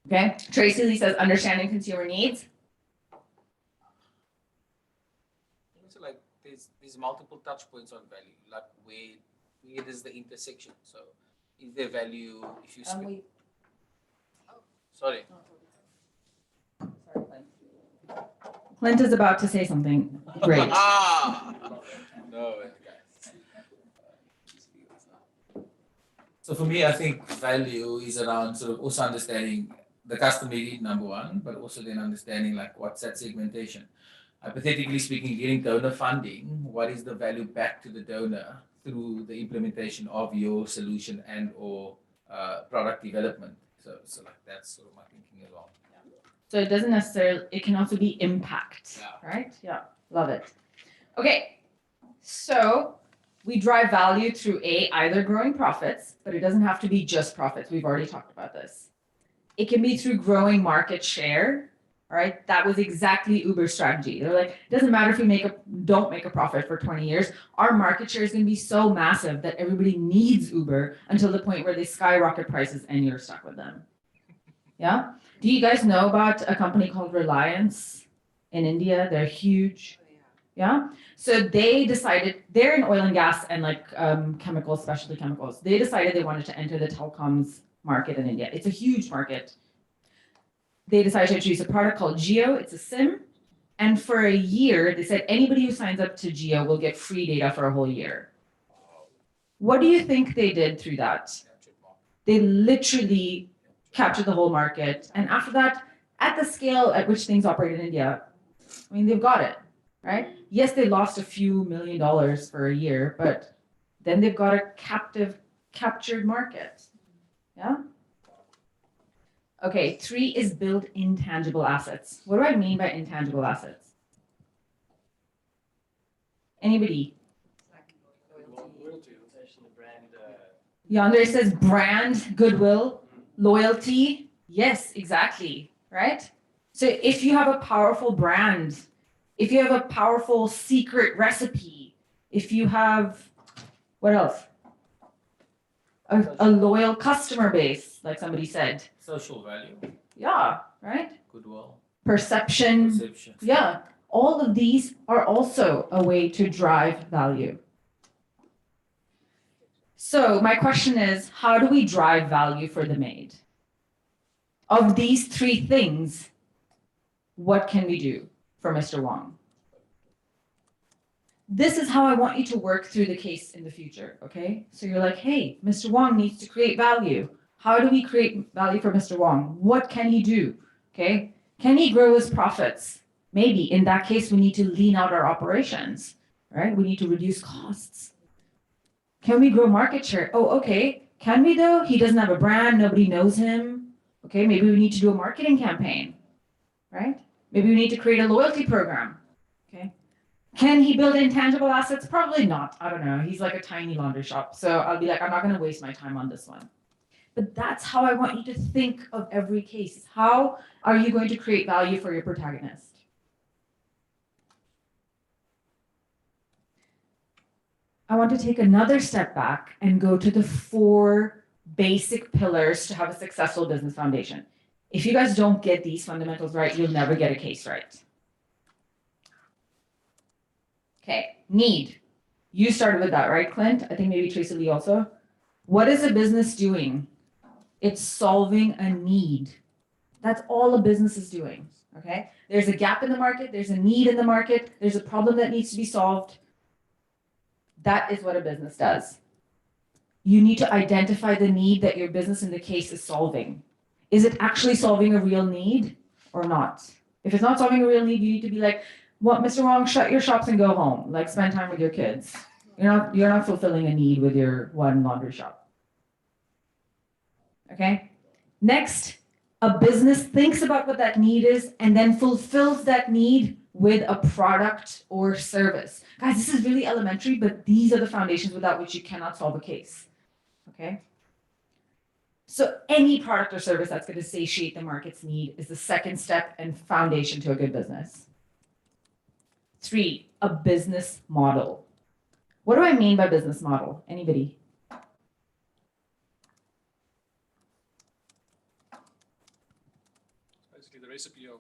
Okay, Tracy Lee says understanding consumer needs. So like there's multiple touch points on value, like where there's the intersection. So is there value if you speak? Sorry. Clint is about to say something great. No, so for me, I think value is around sort of also understanding the customer need, number one, but also then understanding like what's that segmentation. Hypothetically speaking, getting donor funding, what is the value back to the donor through the implementation of your solution and or product development? So like that's sort of my thinking as well. So it doesn't necessarily, it can also be impact, right? Yeah, love it. Okay, so we drive value through either growing profits, but it doesn't have to be just profits. We've already talked about this. It can be through growing market share, all right? That was exactly Uber's strategy. They're like, it doesn't matter if we don't make a profit for 20 years. Our market share is going to be so massive that everybody needs Uber until the point where they skyrocket prices and you're stuck with them. Yeah? Do you guys know about a company called Reliance in India? They're huge. Yeah. So they decided, they're in oil and gas and like chemicals, specialty chemicals. They decided they wanted to enter the telecoms market in India. It's a huge market. They decided to introduce a product called Jio. It's a SIM. And for a year, they said anybody who signs up to Jio will get free data for a whole year. What do you think they did through that? They literally captured the whole market. And after that, at the scale at which things operate in India, I mean, they've got it. Right? Yes, they lost a few $1 million for a year, but then they've got a captured market. Yeah? Okay, 3 is build intangible assets. What do I mean by intangible assets? Anybody? Yonder says brand, goodwill, loyalty. Yes, exactly. Right? So if you have a powerful brand, if you have a powerful secret recipe, if you have, what else? A loyal customer base, like somebody said. Social value, Yeah, right? goodwill, Perception. perception. Yeah, all of these are also a way to drive value. So my question is, how do we drive value for the maid? Of these three things, what can we do for Mr. Wong? This is how I want you to work through the case in the future, okay? So you're like, hey, Mr. Wong needs to create value. How do we create value for Mr. Wong? What can he do, okay? Can he grow his profits? Maybe in that case, we need to lean out our operations, right? We need to reduce costs. Can we grow market share? Oh, okay. Can we though? He doesn't have a brand, nobody knows him. Okay, maybe we need to do a marketing campaign, right? Maybe we need to create a loyalty program, okay? Can he build intangible assets? Probably not, I don't know. He's like a tiny laundry shop. So I'll be like, I'm not gonna waste my time on this one. But that's how I want you to think of every case. How are you going to create value for your protagonist? I want to take another step back and go to the 4 basic pillars to have a successful business foundation. If you guys don't get these fundamentals right, you'll never get a case right. Okay, need. You started with that, right, Clint? I think maybe Tracy Lee also. What is a business doing? It's solving a need. That's all a business is doing, okay? There's a gap in the market, there's a need in the market, there's a problem that needs to be solved. That is what a business does. You need to identify the need that your business in the case is solving. Is it actually solving a real need or not? If it's not solving a real need, you need to be like, what, Mr. Wong, shut your shops and go home. Like, spend time with your kids. You're not fulfilling a need with your one laundry shop. Okay? Next, a business thinks about what that need is and then fulfills that need with a product or service. Guys, this is really elementary, but these are the foundations without which you cannot solve a case, okay? So any product or service that's going to satiate the market's need is the second step and foundation to a good business. 3, a business model. What do I mean by business model? Anybody? Basically the recipe of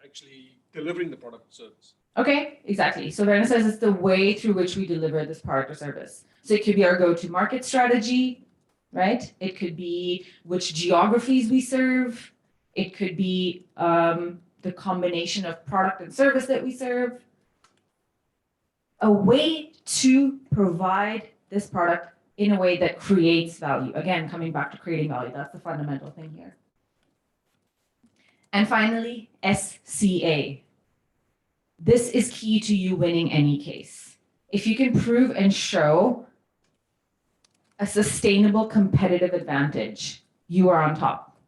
actually delivering the product or service. Okay, exactly. So Verna says it's the way through which we deliver this product or service. So it could be our go-to-market strategy, right? It could be which geographies we serve. It could be the combination of product and service that we serve. A way to provide this product in a way that creates value. Again, coming back to creating value, that's the fundamental thing here. And finally, SCA. This is key to you winning any case. If you can prove and show a sustainable competitive advantage, you are on top.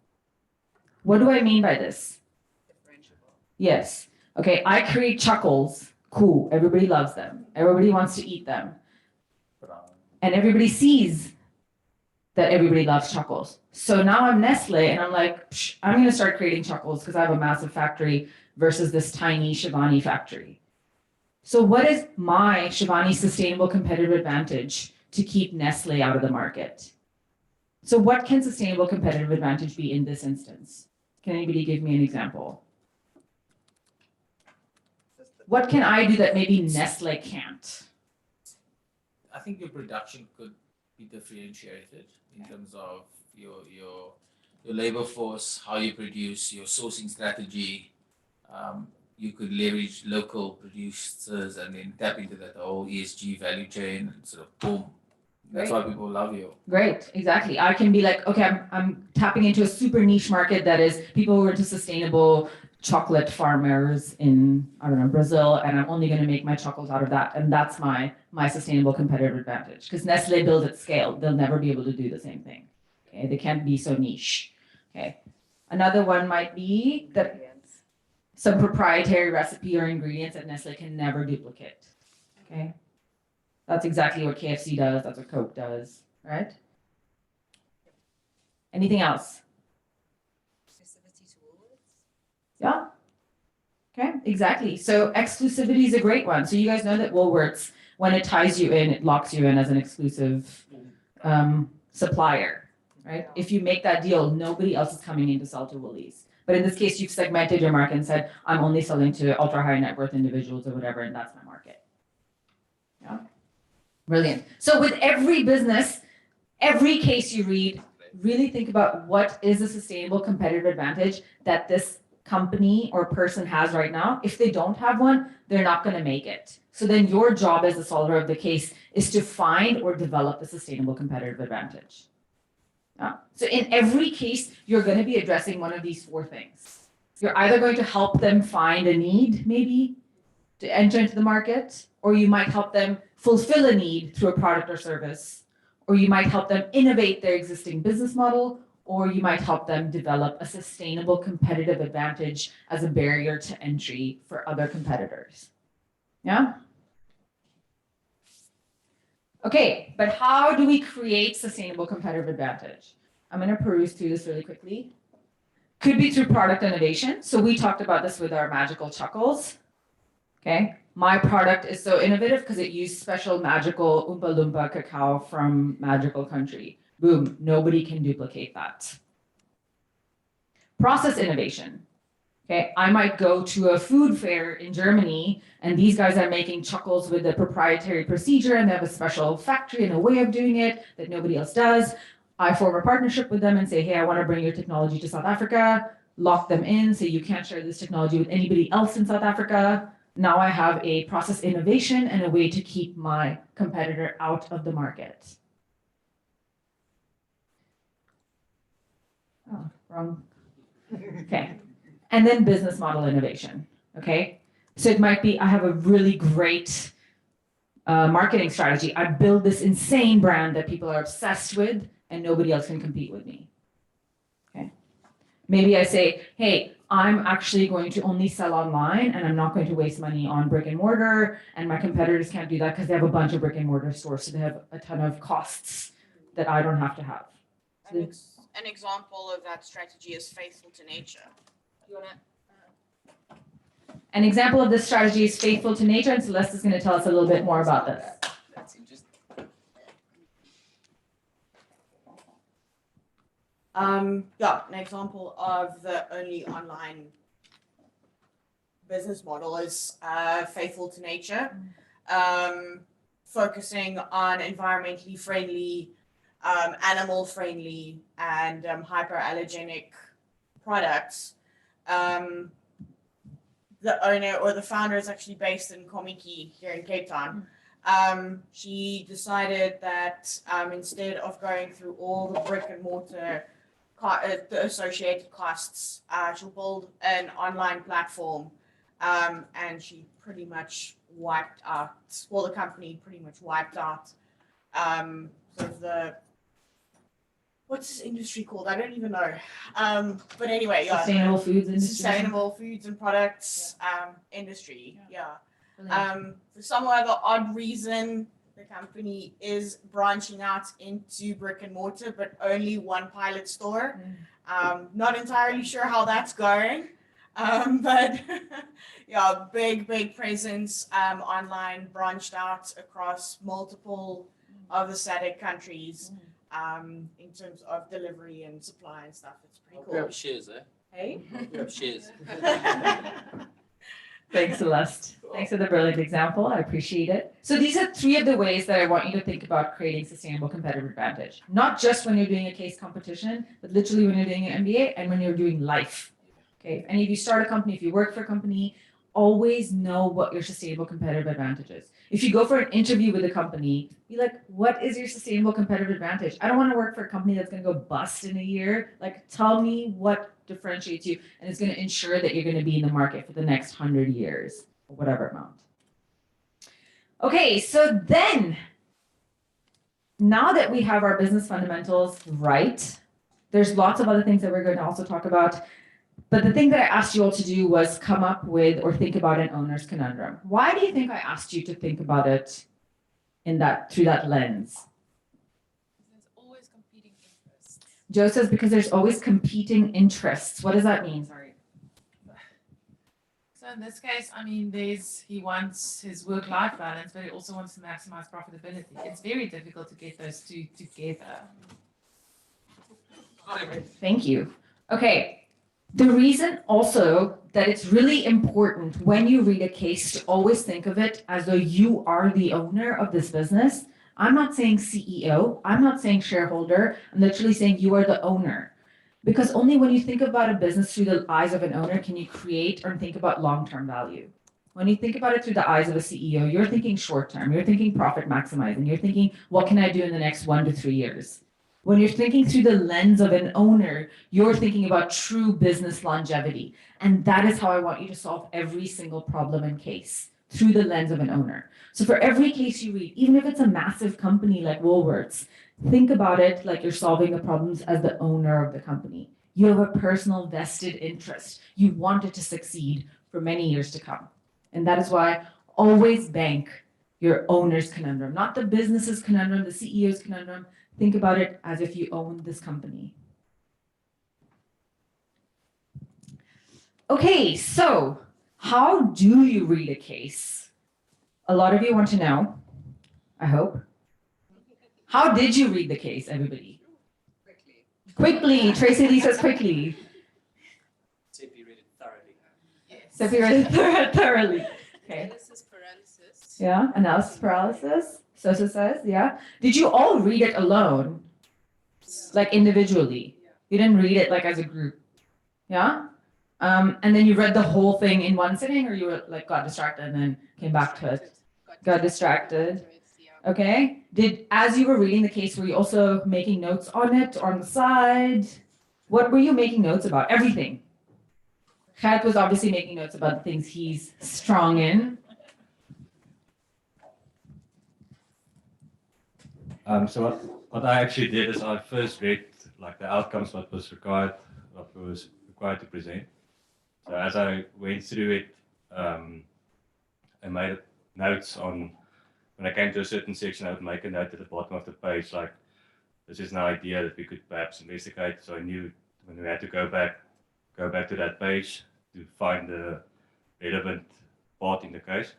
What do I mean by this? Yes. Okay, I create chuckles. Cool, everybody loves them. Everybody wants to eat them. And everybody sees that everybody loves chuckles. So now I'm Nestle and I'm like, I'm gonna start creating chuckles because I have a massive factory versus this tiny Shivani factory. So what is my Shivani sustainable competitive advantage to keep Nestle out of the market? So what can sustainable competitive advantage be in this instance? Can anybody give me an example? What can I do that maybe Nestle can't? I think your production could be differentiated in terms of your labor force, how you produce, your sourcing strategy. You could leverage local producers and then tap into that whole ESG value chain and sort of boom. That's why people love you. Great, exactly. I can be like, okay, I'm tapping into a super niche market that is people who are into sustainable chocolate farmers in, I don't know, Brazil, and I'm only going to make my chocolates out of that. And that's my sustainable competitive advantage. Because Nestle builds at scale. They'll never be able to do the same thing. Okay, they can't be so niche. Okay. Another one might be that some proprietary recipe or ingredients that Nestle can never duplicate. Okay. That's exactly what KFC does. That's what Coke does, right? Anything else? Yeah? Okay, exactly. So exclusivity is a great one. So you guys know that Woolworths, when it ties you in, it locks you in as an exclusive supplier, right? If you make that deal, nobody else is coming in to sell to Woolies. But in this case, you've segmented your market and said, I'm only selling to ultra high net worth individuals or whatever, and that's my market. Yeah, brilliant. So with every business, every case you read, really think about what is a sustainable competitive advantage that this company or person has right now. If they don't have one, they're not going to make it. So then your job as the solver of the case is to find or develop a sustainable competitive advantage. Yeah. So in every case, you're going to be addressing one of these four things. You're either going to help them find a need, maybe, to enter into the market, or you might help them fulfill a need through a product or service, or you might help them innovate their existing business model, or you might help them develop a sustainable competitive advantage as a barrier to entry for other competitors. Yeah? Okay, but how do we create sustainable competitive advantage? I'm going to peruse through this really quickly. Could be through product innovation. So we talked about this with our magical chuckles. Okay, my product is so innovative because it used special magical Oompa Loompa cacao from magical country. Boom, nobody can duplicate that. Process innovation. Okay, I might go to a food fair in Germany and these guys are making chuckles with a proprietary procedure and they have a special factory and a way of doing it that nobody else does. I form a partnership with them and say, hey, I want to bring your technology to South Africa, lock them in, so you can't share this technology with anybody else in South Africa. Now I have a process innovation and a way to keep my competitor out of the market. Oh, wrong. Okay. And then business model innovation. Okay. So it might be, I have a really great marketing strategy. I build this insane brand that people are obsessed with and nobody else can compete with me. Okay. Maybe I say, hey, I'm actually going to only sell online and I'm not going to waste money on brick and mortar, and my competitors can't do that because they have a bunch of brick and mortar stores, so they have a ton of costs that I don't have to have. An example of that strategy is faithful to nature. Do you want to? An example of this strategy is faithful to nature, and Celeste is going to tell us a little bit more about this. That's interesting. Yeah, an example of the only online business model is faithful to nature, focusing on environmentally friendly, animal friendly, and hyperallergenic products. The owner or the founder is actually based in Komiki here in Cape Town. She decided that instead of going through all the brick and mortar the associated costs, she'll build an online platform, and she pretty much wiped out, well, the company pretty much wiped out sort of the, what's this industry called? I don't even know. But anyway, yeah. Sustainable foods industry. Sustainable foods and products industry, yeah. For some other odd reason, the company is branching out into brick and mortar, but only one pilot store. Not entirely sure how that's going, but yeah, big presence online, branched out across multiple of the SADC countries in terms of delivery and supply and stuff. It's pretty cool. We have shares, eh? Hey? We have shares. Thanks, Celeste. Thanks for the brilliant example. I appreciate it. So these are three of the ways that I want you to think about creating sustainable competitive advantage. Not just when you're doing a case competition, but literally when you're doing an MBA and when you're doing life. Okay. If any of you start a company, if you work for a company, always know what your sustainable competitive advantage is. If you go for an interview with a company, be like, what is your sustainable competitive advantage? I don't want to work for a company that's going to go bust in a year. Like, tell me what differentiates you and it's going to ensure that you're going to be in the market for the next 100 years or whatever amount. Okay, so then now that we have our business fundamentals right, there's lots of other things that we're going to also talk about. But the thing that I asked you all to do was come up with or think about an owner's conundrum. Why do you think I asked you to think about it in that through that lens? There's always competing interests. Joe says because there's always competing interests. What does that mean? Sorry. So in this case, I mean, he wants his work-life balance, but he also wants to maximize profitability. It's very difficult to get those two together. Thank you. Okay. The reason also that it's really important when you read a case to always think of it as though you are the owner of this business. I'm not saying CEO, I'm not saying shareholder, I'm literally saying you are the owner. Because only when you think about a business through the eyes of an owner can you create or think about long-term value. When you think about it through the eyes of a CEO, you're thinking short-term, you're thinking profit maximizing, you're thinking, what can I do in the next 1 to 3 years? When you're thinking through the lens of an owner, you're thinking about true business longevity. And that is how I want you to solve every single problem and case, through the lens of an owner. So for every case you read, even if it's a massive company like Woolworths, think about it like you're solving the problems as the owner of the company. You have a personal vested interest. You want it to succeed for many years to come. And that is why always bank your owner's conundrum, not the business's conundrum, the CEO's conundrum. Think about it as if you own this company. Okay, so how do you read a case? A lot of you want to know, I hope. How did you read the case, everybody? Quickly. Tracy Lee says quickly. Seppi read it thoroughly. Yes. Seppi read it thoroughly. Okay. Analysis paralysis. Yeah, analysis paralysis. Sosa says, yeah. Did you all read it alone? Like individually? You didn't read it like as a group? Yeah? And then you read the whole thing in one sitting, or you were like got distracted and then came back to it? Got distracted. Okay. As you were reading the case, were you also making notes on it or on the side? What were you making notes about? Everything. Gert was obviously making notes about the things he's strong in. So what I actually did is I first read like the outcomes, what was required to present. So as I went through it, I made notes on, when I came to a certain section, I would make a note at the bottom of the page, like, this is an idea that we could perhaps investigate. So I knew when we had to go back to that page to find the relevant part in the case.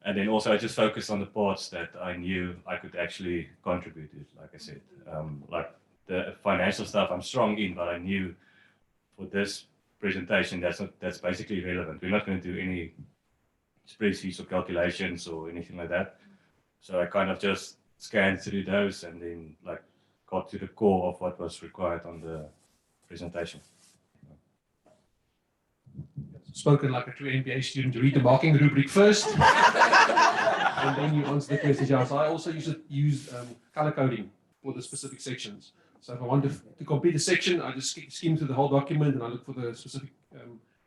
And then also I just focused on the parts that I knew I could actually contribute to, like I said. Like the financial stuff I'm strong in, but I knew for this presentation, that's basically relevant. We're not going to do any spreadsheets or calculations or anything like that. So I kind of just scanned through those and then like got to the core of what was required on the presentation. Spoken like a true MBA student, read the marking rubric first, and then you answer the questions. Yeah, so I also use color coding for the specific sections. So if I want to complete a section, I just skim through the whole document and I look for the specific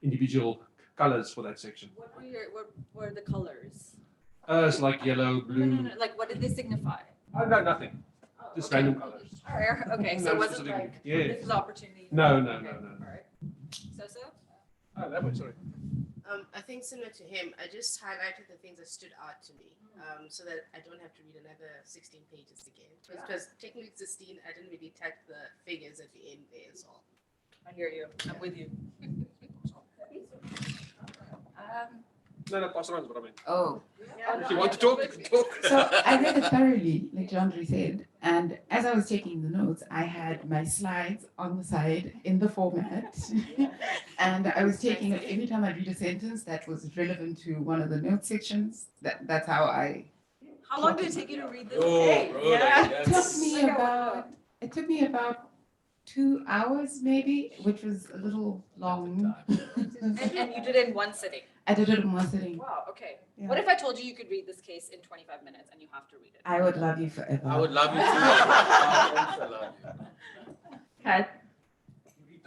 individual colors for that section. What were the colors? It's like yellow, blue. No. Like, what did they signify? Oh, no, nothing. Just okay. random colors. All right. Okay, so it wasn't like, this is opportunity. No. All right. So? Oh, that way, sorry. I think similar to him, I just highlighted the things that stood out to me, so that I don't have to read another 16 pages again. Because technically 16, I didn't really touch the figures at the end there as well. I hear you. I'm with you. No, pass around is what I mean. Oh. If you want to talk, you can talk. So I read it thoroughly, like Andre said, and as I was taking the notes, I had my slides on the side in the format, and I was taking it every time I read a sentence that was relevant to one of the note sections. That's how I. How long did it take you to read this? It took me about 2 hours maybe, which was a little long. And you did it in one sitting? I did it in one sitting. Wow, okay. Yeah. What if I told you you could read this case in 25 minutes and you have to read it? I would love you forever. I would love you too. I also love you. Kat?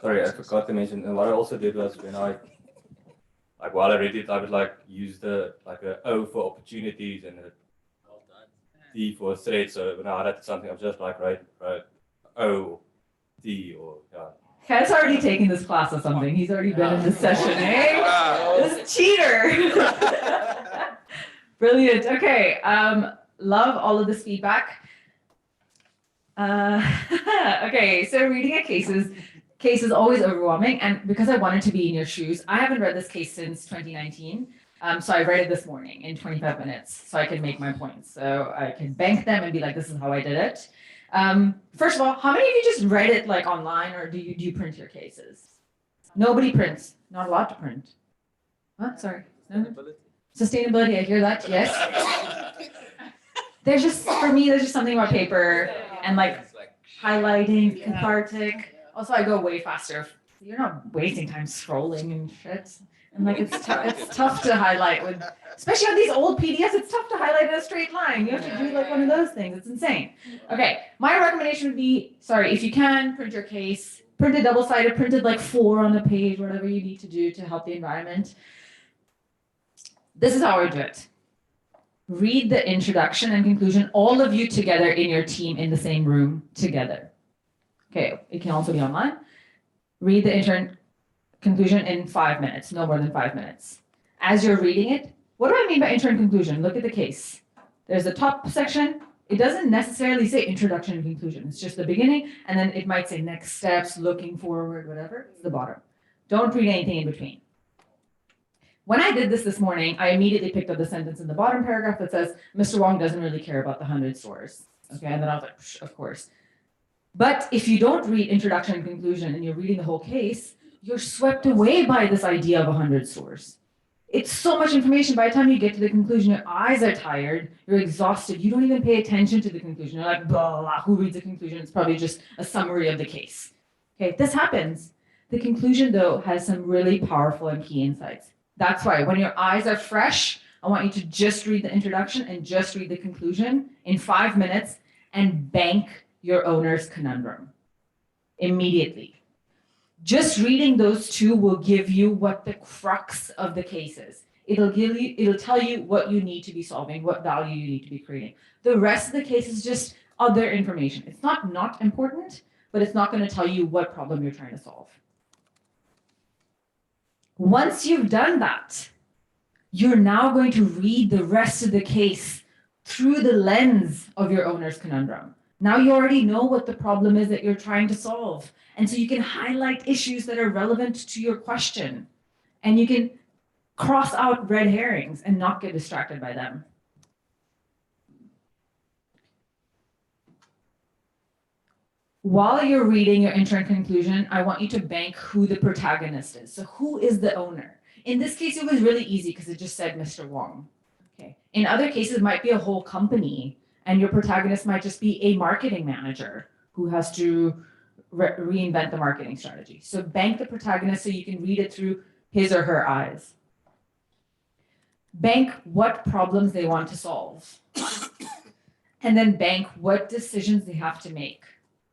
Sorry, I forgot to mention. And what I also did was when while I read it, I would like use a O for opportunities and a D for a threat. So when I highlighted something, I was just like write O, D, or yeah. Kat's already taken this class or something. He's already been in this session, eh? This cheater. Brilliant. Okay. Love all of this feedback. Okay, so reading a case is case is always overwhelming. And because I wanted to be in your shoes, I haven't read this case since 2019. So I read it this morning in 25 minutes so I can make my points. So I can bank them and be like, this is how I did it. First of all, how many of you just read it like online, or do you print your cases? Nobody prints. Not allowed to print. Huh? Sorry. No? Sustainability, I hear that, yes. There's just, for me, there's just something about paper and like highlighting, cathartic. Also, I go way faster. You're not wasting time scrolling and shit. And like, it's tough to highlight with, especially on these old PDFs, it's tough to highlight in a straight line. You have to do like one of those things. It's insane. Okay, my recommendation would be, sorry, if you can, print your case, print it double-sided, printed like 4 on the page, whatever you need to do to help the environment. This is how I do it. Read the introduction and conclusion, all of you together in your team in the same room together. Okay, it can also be online. Read the conclusion in 5 minutes, no more than 5 minutes. As you're reading it, what do I mean by intro and conclusion? Look at the case. There's a top section. It doesn't necessarily say introduction and conclusion. It's just the beginning, and then it might say next steps, looking forward, whatever. It's the bottom. Don't read anything in between. When I did this morning, I immediately picked up the sentence in the bottom paragraph that says, Mr. Wong doesn't really care about the 100 stores. Okay, and then I was like, of course. But if you don't read introduction and conclusion and you're reading the whole case, you're swept away by this idea of 100 stores. It's so much information. By the time you get to the conclusion, your eyes are tired, you're exhausted, you don't even pay attention to the conclusion. You're like, blah, blah, who reads the conclusion? It's probably just a summary of the case. Okay, this happens. The conclusion, though, has some really powerful and key insights. That's why when your eyes are fresh, I want you to just read the introduction and just read the conclusion in 5 minutes and bank your owner's conundrum immediately. Just reading those 2 will give you what the crux of the case is. It'll tell you what you need to be solving, what value you need to be creating. The rest of the case is just other information. It's not important, but it's not going to tell you what problem you're trying to solve. Once you've done that, you're now going to read the rest of the case through the lens of your owner's conundrum. Now you already know what the problem is that you're trying to solve. And so you can highlight issues that are relevant to your question. And you can cross out red herrings and not get distracted by them. While you're reading your intro and conclusion, I want you to bank who the protagonist is. So who is the owner? In this case, it was really easy because it just said Mr. Wong. Okay. In other cases, it might be a whole company, and your protagonist might just be a marketing manager who has to reinvent the marketing strategy. So bank the protagonist so you can read it through his or her eyes. Bank what problems they want to solve. And then bank what decisions they have to make.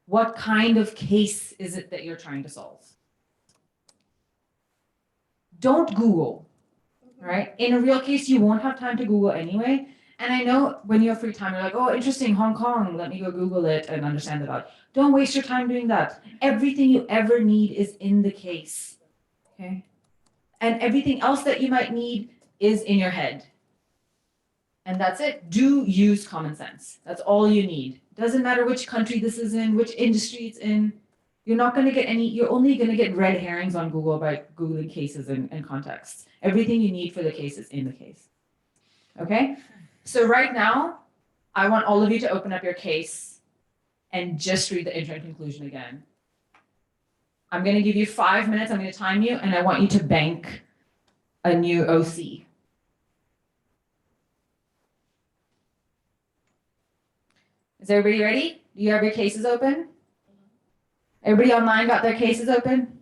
What kind of case is it that you're trying to solve? Don't Google, right? In a real case, you won't have time to Google anyway. And I know when you have free time, you're like, oh, interesting, Hong Kong, let me go Google it and understand about it. Don't waste your time doing that. Everything you ever need is in the case, okay? And everything else that you might need is in your head. And that's it. Do use common sense. That's all you need. Doesn't matter which country this is in, which industry it's in. You're not going to get you're only going to get red herrings on Google by Googling cases and contexts. Everything you need for the case is in the case. Okay? So right now, I want all of you to open up your case and just read the intro and conclusion again. I'm going to give you 5 minutes. I'm going to time you, and I want you to bank a new OC. Is everybody ready? Do you have your cases open? Everybody online got their cases open?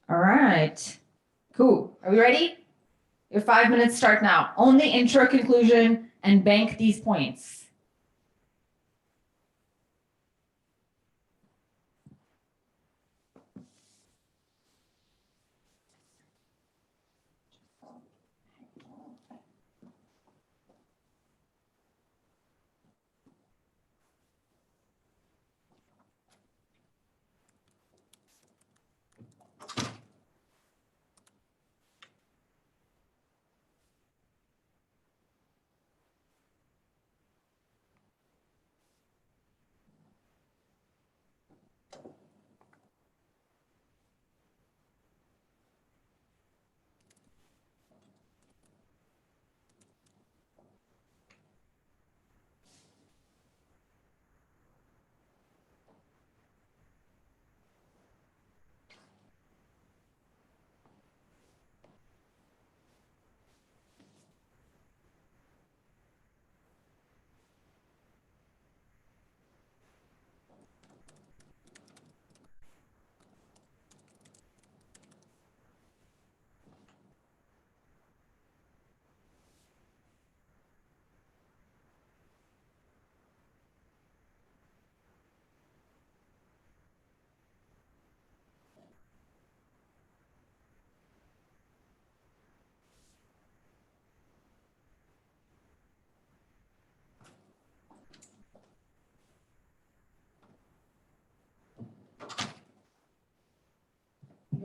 All right. Cool. Are we ready? Your 5 minutes start now. Only intro, conclusion, and bank these points.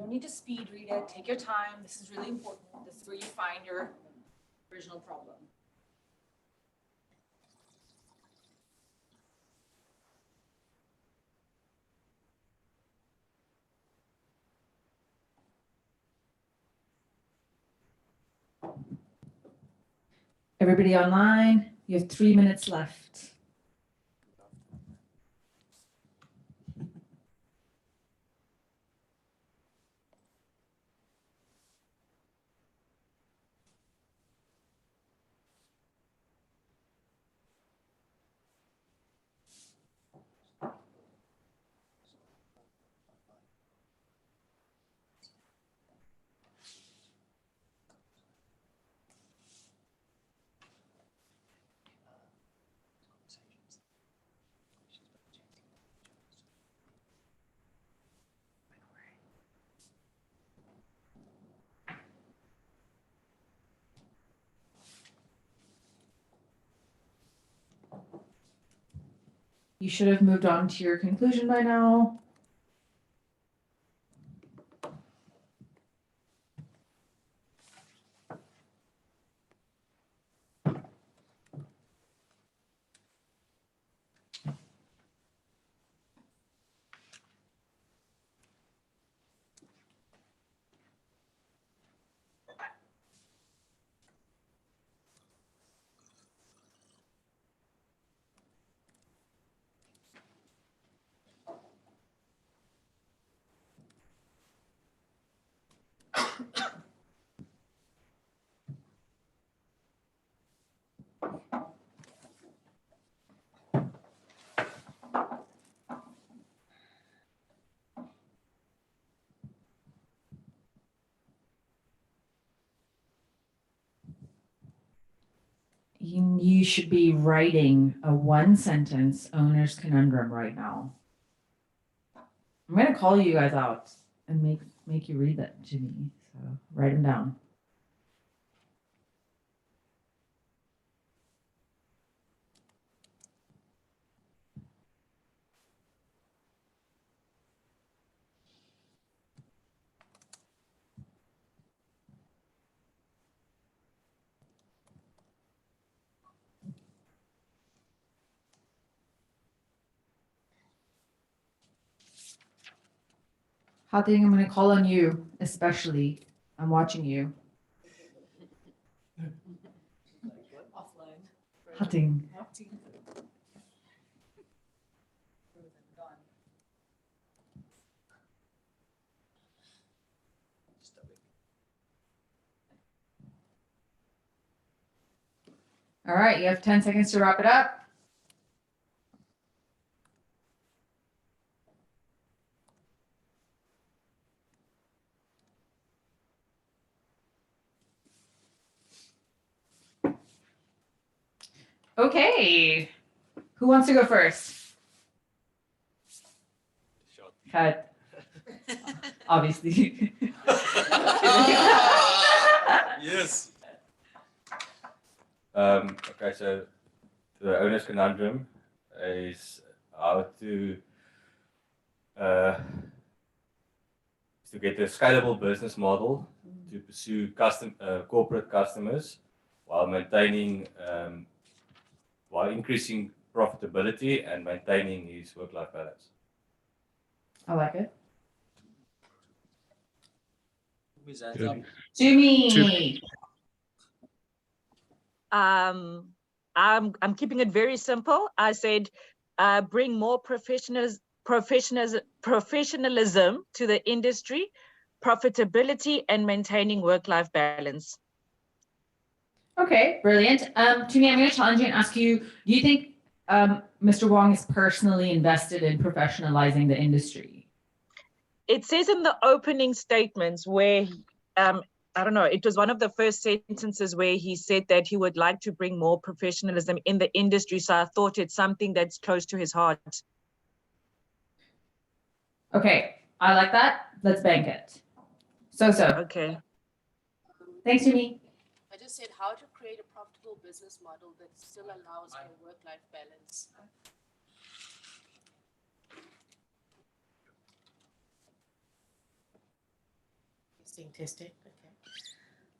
don't need to speed read it. Take your time. This is really important. This is where you find your original problem. Everybody online, you have 3 minutes left. You should have moved on to your conclusion by now. You should be writing a 1-sentence owner's conundrum right now. I'm going to call you guys out and make you read that to me. So write them down. Hating, I'm going to call on you, especially. I'm watching you. Offline. Hating. All right, you have 10 seconds to wrap it up. Okay. Who wants to go first? Cut. Obviously. Yes. Okay, so the owner's conundrum is how to get a scalable business model to pursue corporate customers while maintaining while increasing profitability and maintaining his work-life balance. I like it. Good. Jimmy. I'm keeping it very simple. I said, bring more professionalism to the industry, profitability, and maintaining work-life balance. Okay, brilliant. Jimmy, I'm going to challenge you and ask you, do you think Mr. Wong is personally invested in professionalizing the industry? It says in the opening statements where, I don't know, it was one of the first sentences where he said that he would like to bring more professionalism in the industry. So I thought it's something that's close to his heart. Okay, I like that. Let's bank it. So. Okay. Thanks, Jimmy. I just said how to create a profitable business model that still allows for work-life balance. Testing. Okay.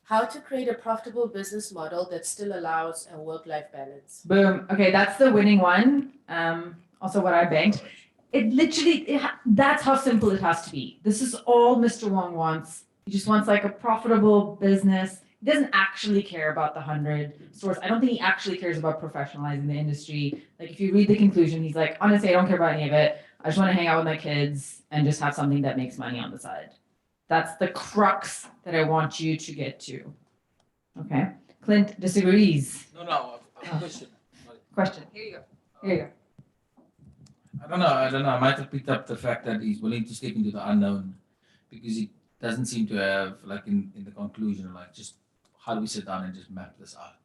How to create a profitable business model that still allows a work-life balance. Boom. Okay, that's the winning one. Also what I banked. It literally, that's how simple it has to be. This is all Mr. Wong wants. He just wants like a profitable business. He doesn't actually care about the 100 stores. I don't think he actually cares about professionalizing the industry. Like if you read the conclusion, he's like, honestly, I don't care about any of it. I just want to hang out with my kids and just have something that makes money on the side. That's the crux that I want you to get to. Okay. Clint disagrees. No, I have a question. Question. Here you go. Here you go. I don't know. I might have picked up the fact that he's willing to step into the unknown because he doesn't seem to have, like in the conclusion, like just how do we sit down and just map this out?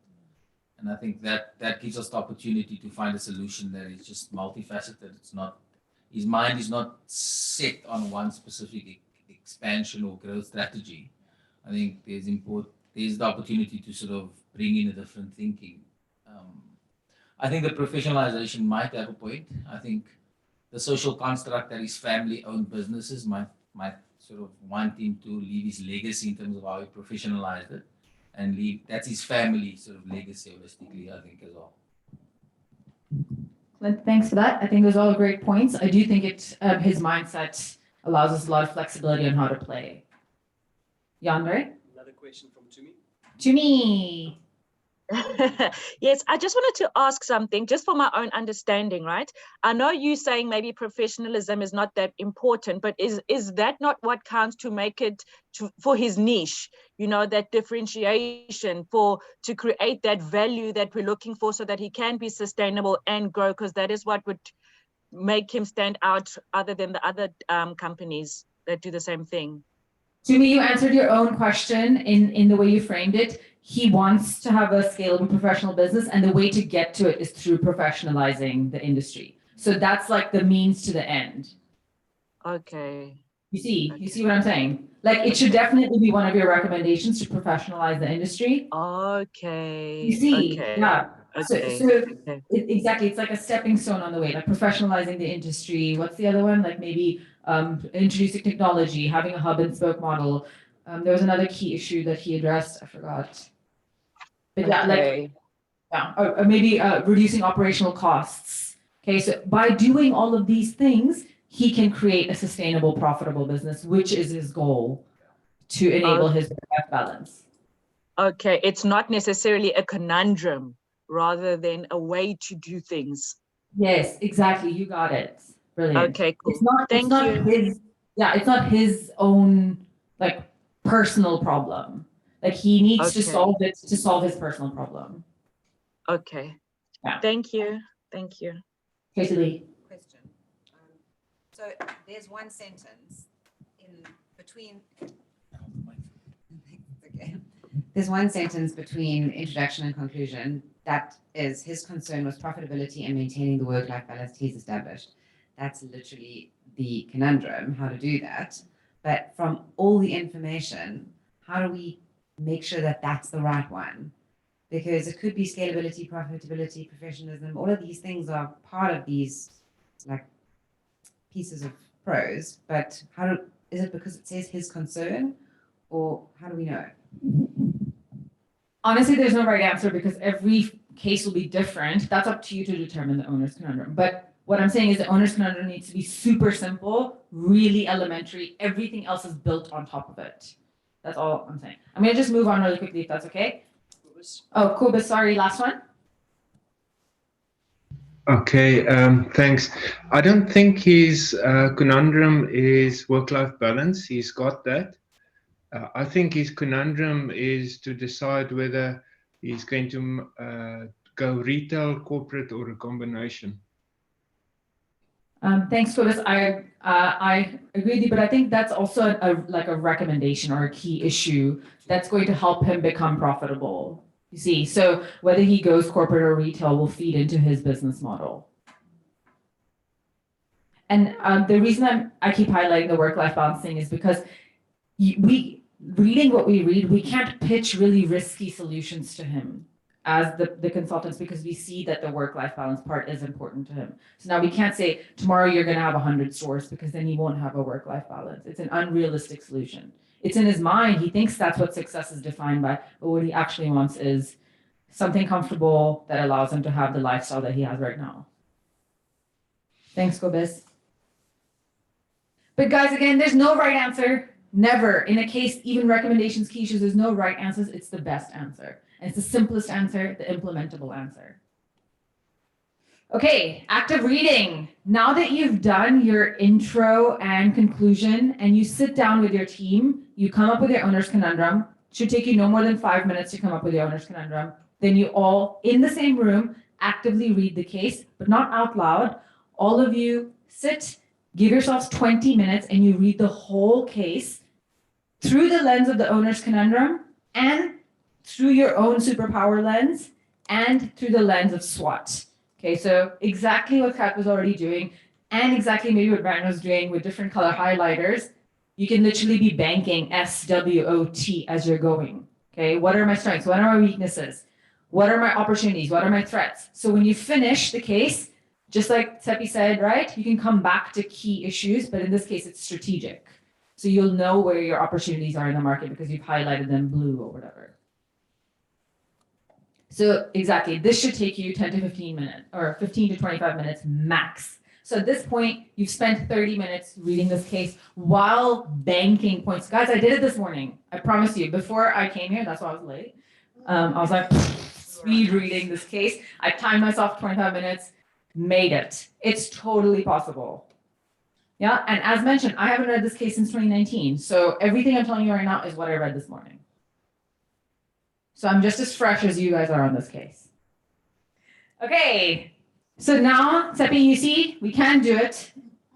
And I think that gives us the opportunity to find a solution that is just multifaceted. It's not, his mind is not set on one specific expansion or growth strategy. I think there's the opportunity to sort of bring in a different thinking. I think the professionalization might have a point. I think the social construct that his family-owned businesses might sort of want him to leave his legacy in terms of how he professionalized it, and that's his family sort of legacy holistically, I think, as well. Clint, thanks for that. I think those are all great points. I do think his mindset allows us a lot of flexibility on how to play. Jan-Marie? Another question from Tumi. Tumi. Yes, I just wanted to ask something just for my own understanding, right? I know you saying maybe professionalism is not that important, but is that not what counts to make it for his niche, you know, that differentiation to create that value that we're looking for so that he can be sustainable and grow, because that is what would make him stand out other than the other companies that do the same thing. Tumi, you answered your own question in the way you framed it. He wants to have a scalable professional business, and the way to get to it is through professionalizing the industry. So that's like the means to the end. Okay. You see what I'm saying? Like it should definitely be one of your recommendations to professionalize the industry. Okay. You see, okay. yeah. Okay. Exactly, it's like a stepping stone on the way, like professionalizing the industry. What's the other one? Like maybe introducing technology, having a hub and spoke model. There was another key issue that he addressed. I forgot. But yeah, or maybe reducing operational costs. Okay, so by doing all of these things, he can create a sustainable, profitable business, which is his goal to enable his work-life balance. Okay, it's not necessarily a conundrum, rather than a way to do things. Yes, exactly. You got it. Brilliant. Okay, cool. It's not his own like personal problem. Like he needs to solve it to solve his personal problem. Okay. Yeah. Thank you. Thank you. Tracy Lee. Question. So there's one sentence in between. Okay. There's one sentence between introduction and conclusion that is his concern was profitability and maintaining the work-life balance he's established. That's literally the conundrum, how to do that. But from all the information, how do we make sure that that's the right one? Because it could be scalability, profitability, professionalism. All of these things are part of these like pieces of prose. But is it because it says his concern, or how do we know? Honestly, there's no right answer because every case will be different. That's up to you to determine the owner's conundrum. But what I'm saying is the owner's conundrum needs to be super simple, really elementary. Everything else is built on top of it. That's all I'm saying. I'm going to just move on really quickly if that's okay. Oh, Kobus, sorry, last one. Okay, thanks. I don't think his conundrum is work-life balance. He's got that. I think his conundrum is to decide whether he's going to go retail, corporate, or a combination. Thanks, Kobus. I agree with you, but I think that's also a recommendation or a key issue that's going to help him become profitable. You see, so whether he goes corporate or retail will feed into his business model. And the reason I keep highlighting the work-life balance thing is because reading what we read, we can't pitch really risky solutions to him. as the consultants because we see that the work-life balance part is important to him. So now we can't say tomorrow you're going to have 100 stores because then he won't have a work-life balance. It's an unrealistic solution. It's in his mind. He thinks that's what success is defined by, but what he actually wants is something comfortable that allows him to have the lifestyle that he has right now. Thanks, Gobis. But guys, again, there's no right answer. Never. In a case, even recommendations, key issues, there's no right answers. It's the best answer. And it's the simplest answer, the implementable answer. Okay, active reading. Now that you've done your intro and conclusion and you sit down with your team, you come up with your owner's conundrum. It should take you no more than 5 minutes to come up with your owner's conundrum. Then you all, in the same room, actively read the case, but not out loud. All of you sit, give yourselves 20 minutes, and you read the whole case through the lens of the owner's conundrum and through your own superpower lens and through the lens of SWOT. Okay, so exactly what Kat was already doing and exactly maybe what Brandon was doing with different color highlighters. You can literally be banking SWOT as you're going. Okay, what are my strengths? What are my weaknesses? What are my opportunities? What are my threats? So when you finish the case, just like Seppi said, right, you can come back to key issues, but in this case, it's strategic. So you'll know where your opportunities are in the market because you've highlighted them blue or whatever. So exactly, this should take you 10 to 15 minutes or 15 to 25 minutes max. So at this point, you've spent 30 minutes reading this case while banking points. Guys, I did it this morning. I promise you, before I came here, that's why I was late. I was like, speed reading this case. I timed myself 25 minutes, made it. It's totally possible. Yeah, and as mentioned, I haven't read this case since 2019. So everything I'm telling you right now is what I read this morning. So I'm just as fresh as you guys are on this case. Okay, so now, Seppi, you see, we can do it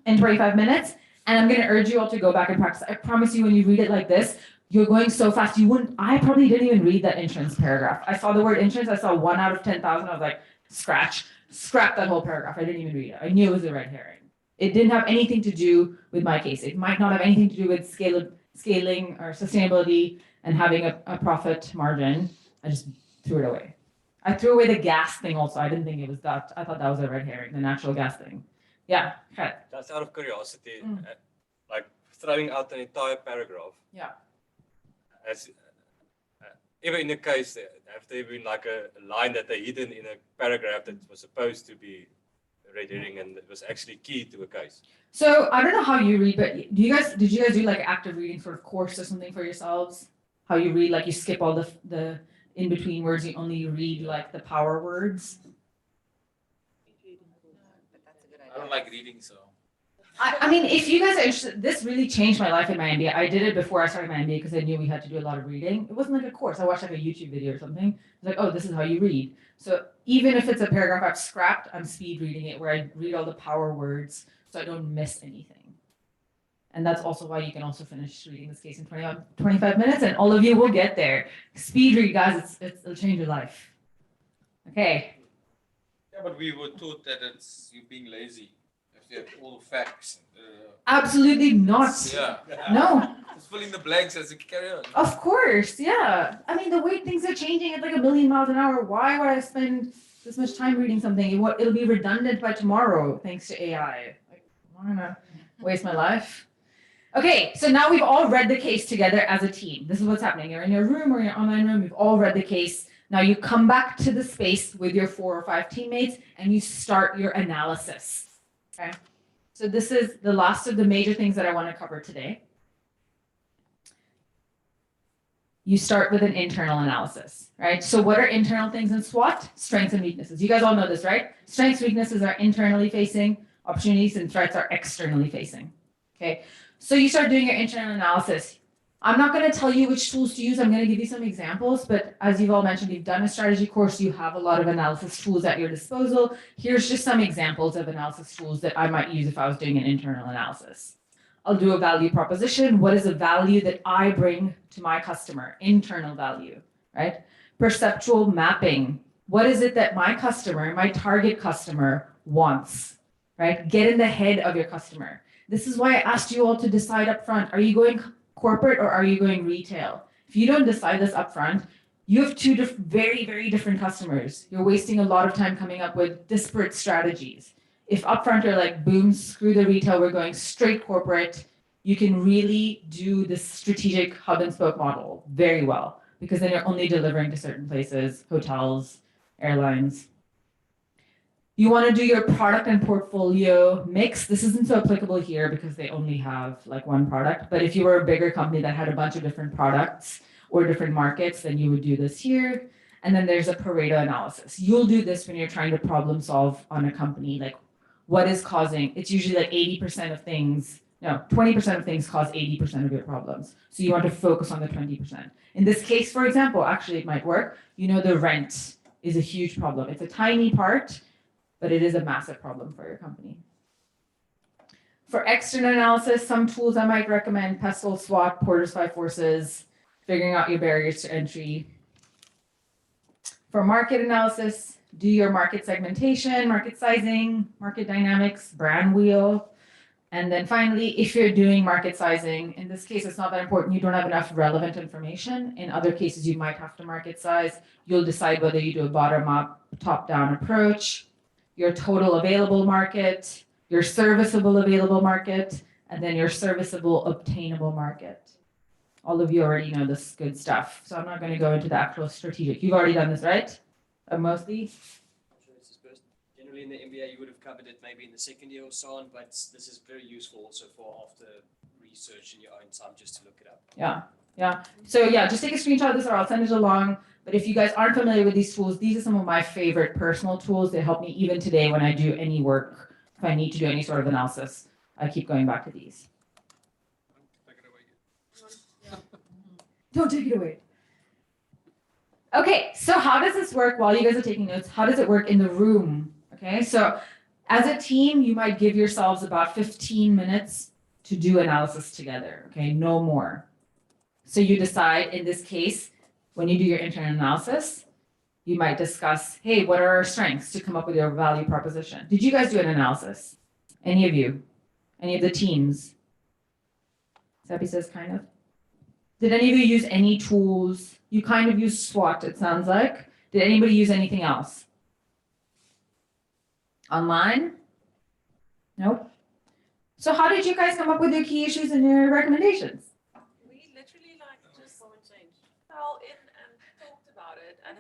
in 25 minutes. And I'm going to urge you all to go back and practice. I promise you, when you read it like this, you're going so fast. You wouldn't, I probably didn't even read that insurance paragraph. I saw the word insurance. I saw 1 out of 10,000. I was like, scrap that whole paragraph. I didn't even read it. I knew it was a red herring. It didn't have anything to do with my case. It might not have anything to do with scaling or sustainability and having a profit margin. I just threw it away. I threw away the gas thing also. I didn't think it was that. I thought that was a red herring, the natural gas thing. Yeah, okay. Just out of curiosity, like throwing out an entire paragraph. Yeah. As even in the case, have there been like a line that they hidden in a paragraph that was supposed to be red herring and it was actually key to a case? So I don't know how you read, but did you guys do like active reading sort of course or something for yourselves? How you read, like you skip all the in between words, you only read like the power words. I don't like reading, so. I mean, if you guys are interested, this really changed my life in my MBA. I did it before I started my MBA because I knew we had to do a lot of reading. It wasn't like a course. I watched like a YouTube video or something. It's like, oh, this is how you read. So even if it's a paragraph I've scrapped, I'm speed reading it where I read all the power words so I don't miss anything. And that's also why you can also finish reading this case in 25 minutes, and all of you will get there. Speed read, guys, it'll change your life. Okay. Yeah, but we were taught that it's you being lazy. If you have all the facts. Absolutely not. Yeah. No. Just filling the blanks as you carry on. Of course, yeah. I mean, the way things are changing at like 1,000,000 miles an hour, why would I spend this much time reading something? It'll be redundant by tomorrow, thanks to AI. Like, I'm not gonna waste my life. Okay, so now we've all read the case together as a team. This is what's happening. You're in your room or your online room, you've all read the case. Now you come back to the space with your 4 or 5 teammates and you start your analysis. Okay, so this is the last of the major things that I want to cover today. You start with an internal analysis, right? So what are internal things in SWOT? Strengths and weaknesses. You guys all know this, right? Strengths, weaknesses are internally facing, opportunities and threats are externally facing. Okay, so you start doing your internal analysis. I'm not going to tell you which tools to use. I'm going to give you some examples, but as you've all mentioned, you've done a strategy course. You have a lot of analysis tools at your disposal. Here's just some examples of analysis tools that I might use if I was doing an internal analysis. I'll do a value proposition. What is the value that I bring to my customer? Internal value, right? Perceptual mapping. What is it that my customer, my target customer wants, right? Get in the head of your customer. This is why I asked you all to decide up front. Are you going corporate or are you going retail? If you don't decide this up front, You have two very, very different customers. You're wasting a lot of time coming up with disparate strategies. If upfront you're like, boom, screw the retail, we're going straight corporate, you can really do this strategic hub and spoke model very well, because then you're only delivering to certain places, hotels, airlines. You want to do your product and portfolio mix. This isn't so applicable here because they only have like one product, but if you were a bigger company that had a bunch of different products or different markets, then you would do this here. And then there's a Pareto analysis. You'll do this when you're trying to problem solve on a company, like what is causing, it's usually like 80% of things, no, 20% of things cause 80% of your problems. So you want to focus on the 20%. In this case, for example, actually it might work. You know, the rent is a huge problem. It's a tiny part, but it is a massive problem for your company. For external analysis, some tools I might recommend: Pestle, SWOT, Porter's 5 Forces, figuring out your barriers to entry. For market analysis, do your market segmentation, market sizing, market dynamics, brand wheel. And then finally, if you're doing market sizing, in this case, it's not that important. You don't have enough relevant information. In other cases, you might have to market size. You'll decide whether you do a bottom-up, top-down approach, your total available market, your serviceable available market, and then your serviceable obtainable market. All of you already know this good stuff, so I'm not going to go into the actual strategic. You've already done this, right? Mostly? Generally in the MBA, you would have covered it maybe in the second year or so on, but this is very useful also for after research in your own time, just to look it up. Yeah, yeah. So yeah, just take a screenshot of this or I'll send it along. But if you guys aren't familiar with these tools, these are some of my favorite personal tools. They help me even today when I do any work. If I need to do any sort of analysis, I keep going back to these. Don't take it away. Okay, so how does this work while you guys are taking notes? How does it work in the room? Okay, so as a team, you might give yourselves about 15 minutes to do analysis together, okay, no more. So you decide, in this case, when you do your internal analysis, you might discuss, hey, what are our strengths to come up with your value proposition? Did you guys do an analysis? Any of you? Any of the teams? Seppi says kind of. Did any of you use any tools? You kind of use SWOT, it sounds like. Did anybody use anything else? Online? Nope. So how did you guys come up with your key issues and your recommendations? We literally like just fell in and talked about it, and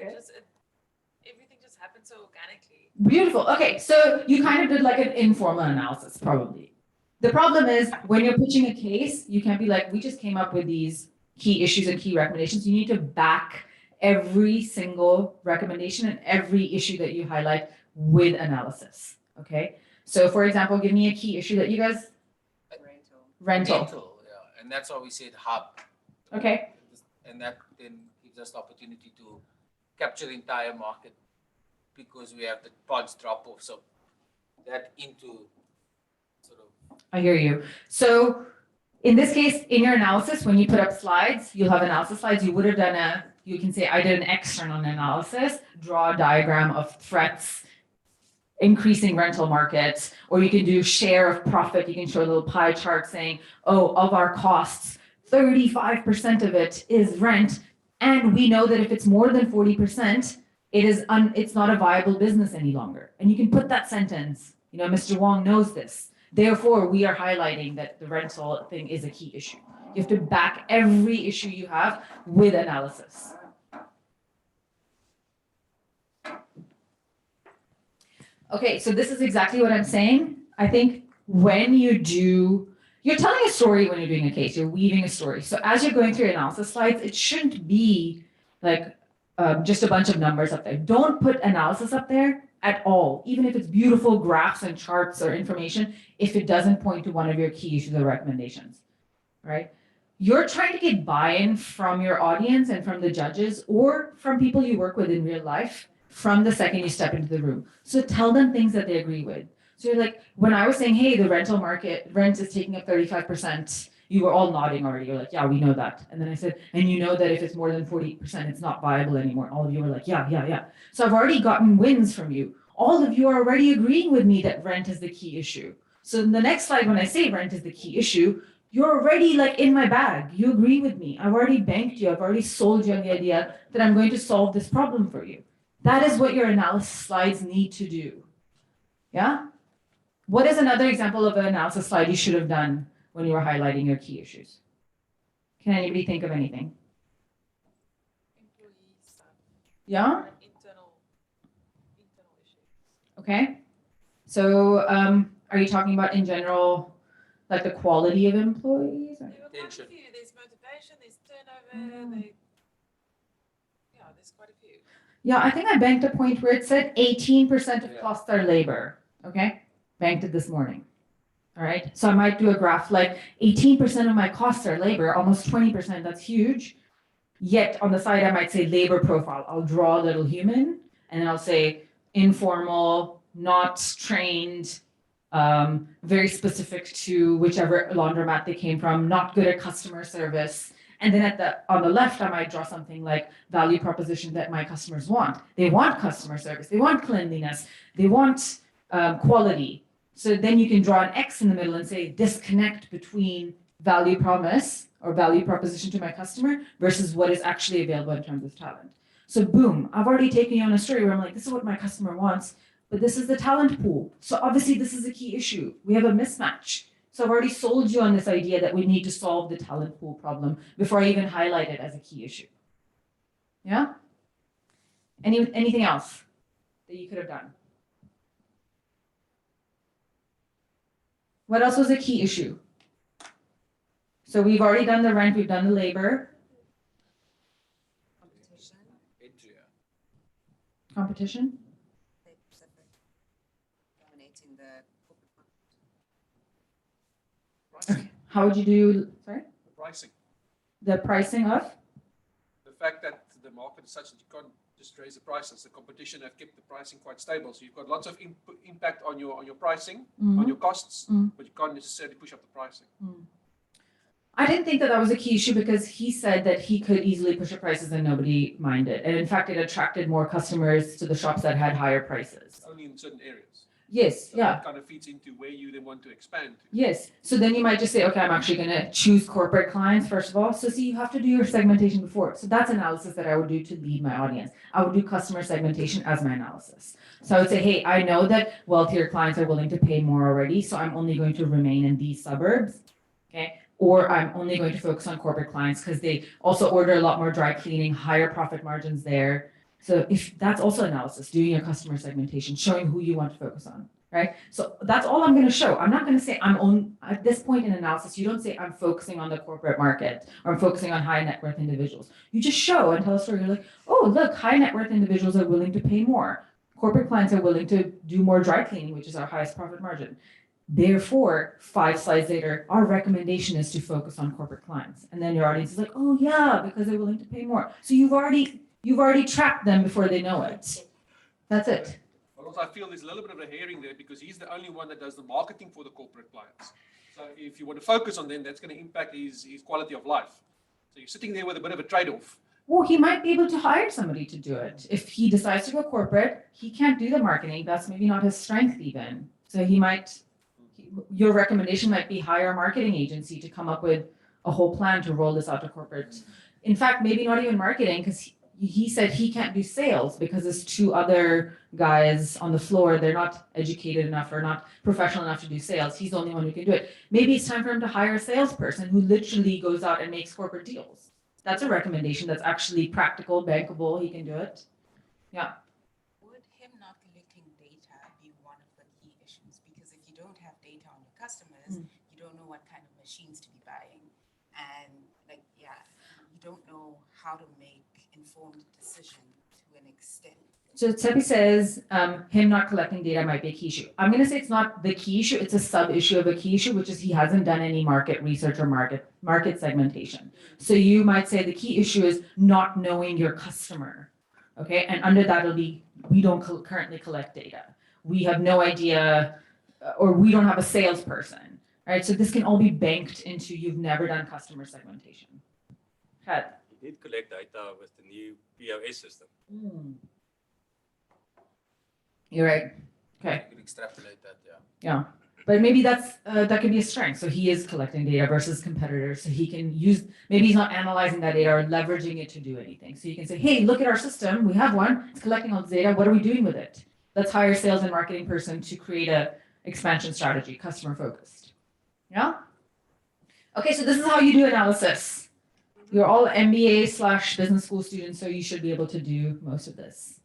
everything just happened so organically. Beautiful. Okay, so you kind of did like an informal analysis, probably. The problem is when you're pitching a case, you can't be like, we just came up with these key issues and key recommendations. You need to back every single recommendation and every issue that you highlight with analysis. Okay. So for example, give me a key issue that you guys. Rental. Yeah, and that's why we said hub. Okay. And that then gives us the opportunity to capture the entire market because we have the pods drop off. So that into sort of. I hear you. So in this case, in your analysis, when you put up slides, you'll have analysis slides. You would have done you can say, I did an external analysis, draw a diagram of threats, increasing rental markets, or you can do share of profit. You can show a little pie chart saying, oh, of our costs, 35% of it is rent. And we know that if it's more than 40%, it's not a viable business any longer. And you can put that sentence, you know, Mr. Wong knows this. Therefore, we are highlighting that the rental thing is a key issue. You have to back every issue you have with analysis. Okay, so this is exactly what I'm saying. I think when you're telling a story when you're doing a case, you're weaving a story. So as you're going through your analysis slides, it shouldn't be like just a bunch of numbers up there. Don't put analysis up there at all, even if it's beautiful graphs and charts or information, if it doesn't point to one of your key issues or recommendations, right? You're trying to get buy-in from your audience and from the judges or from people you work with in real life from the second you step into the room. So tell them things that they agree with. So you're like, when I was saying, hey, the rental market, rent is taking up 35%, you were all nodding already. You're like, yeah, we know that. And then I said, and you know that if it's more than 40%, it's not viable anymore. All of you were like, yeah. So I've already gotten wins from you. All of you are already agreeing with me that rent is the key issue. So in the next slide, when I say rent is the key issue, You're already like in my bag. You agree with me. I've already banked you. I've already sold you on the idea that I'm going to solve this problem for you. That is what your analysis slides need to do. Yeah? What is another example of an analysis slide you should have done when you were highlighting your key issues? Can anybody think of anything? Yeah? Internal issues. Okay. So are you talking about in general, like the quality of employees? Or? There were quite a few. There's motivation, there's turnover, there's quite a few. Yeah, I think I banked a point where it said 18% of costs are labor. Okay. Banked it this morning. All right. So I might do a graph like 18% of my costs are labor, almost 20%. That's huge. Yet on the side, I might say labor profile. I'll draw a little human and I'll say informal, not trained, very specific to whichever laundromat they came from, not good at customer service. And then on the left, I might draw something like value proposition that my customers want. They want customer service. They want cleanliness. They want quality. So then you can draw an X in the middle and say disconnect between value promise or value proposition to my customer versus what is actually available in terms of talent. So boom, I've already taken you on a story where I'm like, this is what my customer wants, but this is the talent pool. So obviously this is a key issue. We have a mismatch. So I've already sold you on this idea that we need to solve the talent pool problem before I even highlight it as a key issue. Yeah? Anything else that you could have done? What else was a key issue? So we've already done the rent, we've done the labor. Competition? Dominating the Pricing. How would you do, sorry? The pricing. The pricing of? The fact that the market is such that you can't just raise the prices. The competition have kept the pricing quite stable. So you've got lots of impact on your pricing, on your costs, but you can't necessarily push up the pricing. I didn't think that was a key issue because he said that he could easily push up prices and nobody minded. And in fact, it attracted more customers to the shops that had higher prices. Only in certain areas. Yes, So yeah. that kind of feeds into where you then want to expand. Yes. So then you might just say, okay, I'm actually going to choose corporate clients first of all. So see, you have to do your segmentation before. So that's analysis that I would do to lead my audience. I would do customer segmentation as my analysis. So I would say, hey, I know that wealthier clients are willing to pay more already. So I'm only going to remain in these suburbs. Okay. Or I'm only going to focus on corporate clients because they also order a lot more dry cleaning, higher profit margins there. So if that's also analysis, doing your customer segmentation, showing who you want to focus on, right? So that's all I'm going to show. I'm not going to say at this point in analysis, you don't say I'm focusing on the corporate market or I'm focusing on high net worth individuals. You just show and tell a story. You're like, oh, look, high net worth individuals are willing to pay more. Corporate clients are willing to do more dry cleaning, which is our highest profit margin. Therefore, 5 slides later, our recommendation is to focus on corporate clients. And then your audience is like, oh yeah, because they're willing to pay more. So you've already trapped them before they know it. That's it. But also I feel there's a little bit of a herring there because he's the only one that does the marketing for the corporate clients. So if you want to focus on them, that's going to impact his quality of life. So you're sitting there with a bit of a trade-off. Well, he might be able to hire somebody to do it. If he decides to go corporate, he can't do the marketing. That's maybe not his strength even. So your recommendation might be hire a marketing agency to come up with a whole plan to roll this out to corporate. In fact, maybe not even marketing because he said he can't do sales because there's 2 other guys on the floor. They're not educated enough or not professional enough to do sales. He's the only one who can do it. Maybe it's time for him to hire a salesperson who literally goes out and makes corporate deals. That's a recommendation that's actually practical, bankable. He can do it. Yeah. Would him not collecting data be one of the key issues? Because if you don't have data on your customers, you don't know what kind of machines to be buying. And you don't know how to make informed decision to an extent. So Tsepi says him not collecting data might be a key issue. I'm going to say it's not the key issue. It's a sub-issue of a key issue, which is he hasn't done any market research or market segmentation. So you might say the key issue is not knowing your customer. Okay, and under that it'll be we don't currently collect data. We have no idea, or we don't have a salesperson. Right, so this can all be banked into you've never done customer segmentation. Had. You did collect data with the new POS system. You're right. Okay. You can extrapolate that, yeah. Yeah. But maybe that could be a strength. So he is collecting data versus competitors. So he can use, maybe he's not analyzing that data or leveraging it to do anything. So you can say, hey, look at our system. We have one. It's collecting all this data. What are we doing with it? Let's hire a sales and marketing person to create a expansion strategy, customer focused. Yeah? Okay, so this is how you do analysis. You're all MBA/business school students, so you should be able to do most of this.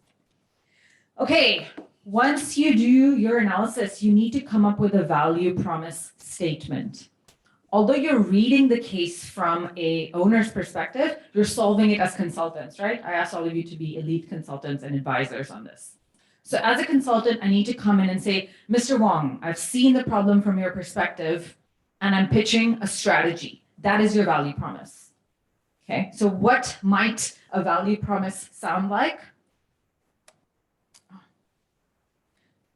Okay, once you do your analysis, you need to come up with a value promise statement. Although you're reading the case from a owner's perspective, you're solving it as consultants, right? I asked all of you to be elite consultants and advisors on this. So as a consultant, I need to come in and say, Mr. Wong, I've seen the problem from your perspective, and I'm pitching a strategy. That is your value promise. Okay, so what might a value promise sound like?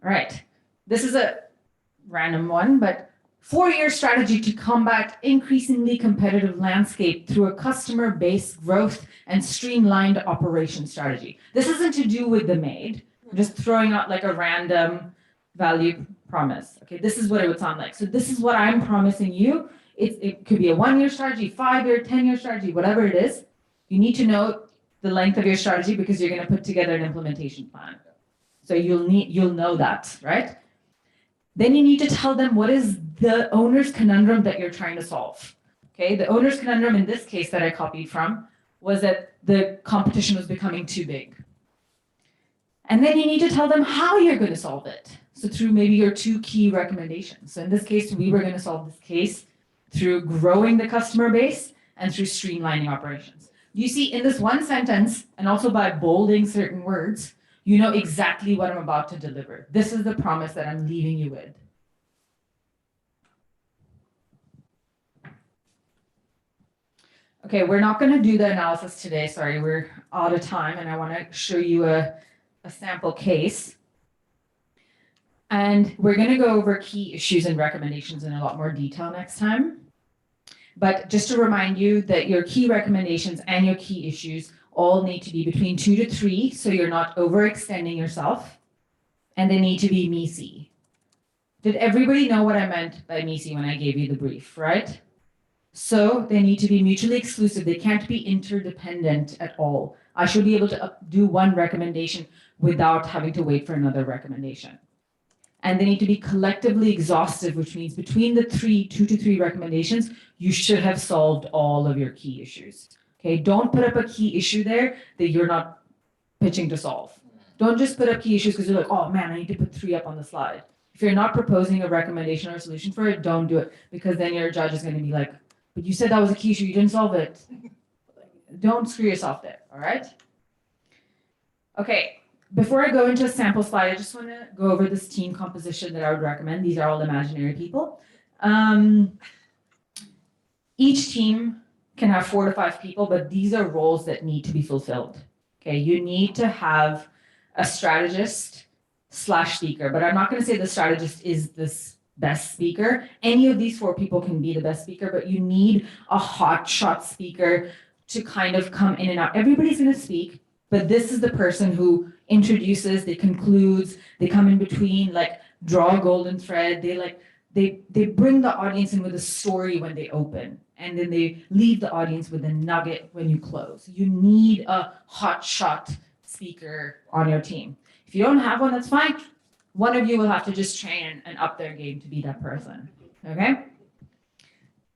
All right, this is a random one, but 4-year strategy to combat increasingly competitive landscape through a customer-based growth and streamlined operation strategy. This isn't to do with the maid. I'm just throwing out like a random value promise. Okay, this is what it would sound like. So this is what I'm promising you. It could be a 1-year strategy, 5-year, 10-year strategy, whatever it is. You need to know the length of your strategy because you're going to put together an implementation plan. So you'll know that, right? Then you need to tell them what is the owner's conundrum that you're trying to solve. Okay, the owner's conundrum in this case that I copied from was that the competition was becoming too big. And then you need to tell them how you're going to solve it. So through maybe your 2 key recommendations. So in this case, we were going to solve this case through growing the customer base and through streamlining operations. You see in this one sentence, and also by bolding certain words, you know exactly what I'm about to deliver. This is the promise that I'm leaving you with. Okay, we're not going to do the analysis today. Sorry, we're out of time, and I want to show you a sample case. And we're going to go over key issues and recommendations in a lot more detail next time. But just to remind you that your key recommendations and your key issues all need to be between 2 to 3, so you're not overextending yourself. And they need to be MECE. Did everybody know what I meant by MECE when I gave you the brief, right? So they need to be mutually exclusive. They can't be interdependent at all. I should be able to do one recommendation without having to wait for another recommendation. And they need to be collectively exhaustive, which means between the 2 to 3 recommendations, you should have solved all of your key issues. Okay, don't put up a key issue there that you're not pitching to solve. Don't just put up key issues because you're like, oh man, I need to put 3 up on the slide. If you're not proposing a recommendation or a solution for it, don't do it, because then your judge is going to be like, but you said that was a key issue, you didn't solve it. Don't screw yourself there, all right? Okay. Before I go into a sample slide, I just want to go over this team composition that I would recommend. These are all imaginary people. Each team can have 4 to 5 people, but these are roles that need to be fulfilled. Okay, you need to have a strategist/speaker, but I'm not going to say the strategist is this best speaker. Any of these 4 people can be the best speaker, but you need a hotshot speaker to kind of come in and out. Everybody's going to speak, but this is the person who introduces, they concludes, they come in between, like draw a golden thread. They bring the audience in with a story when they open, and then they leave the audience with a nugget when you close. You need a hotshot speaker on your team. If you don't have one, that's fine. One of you will have to just train and up their game to be that person, okay?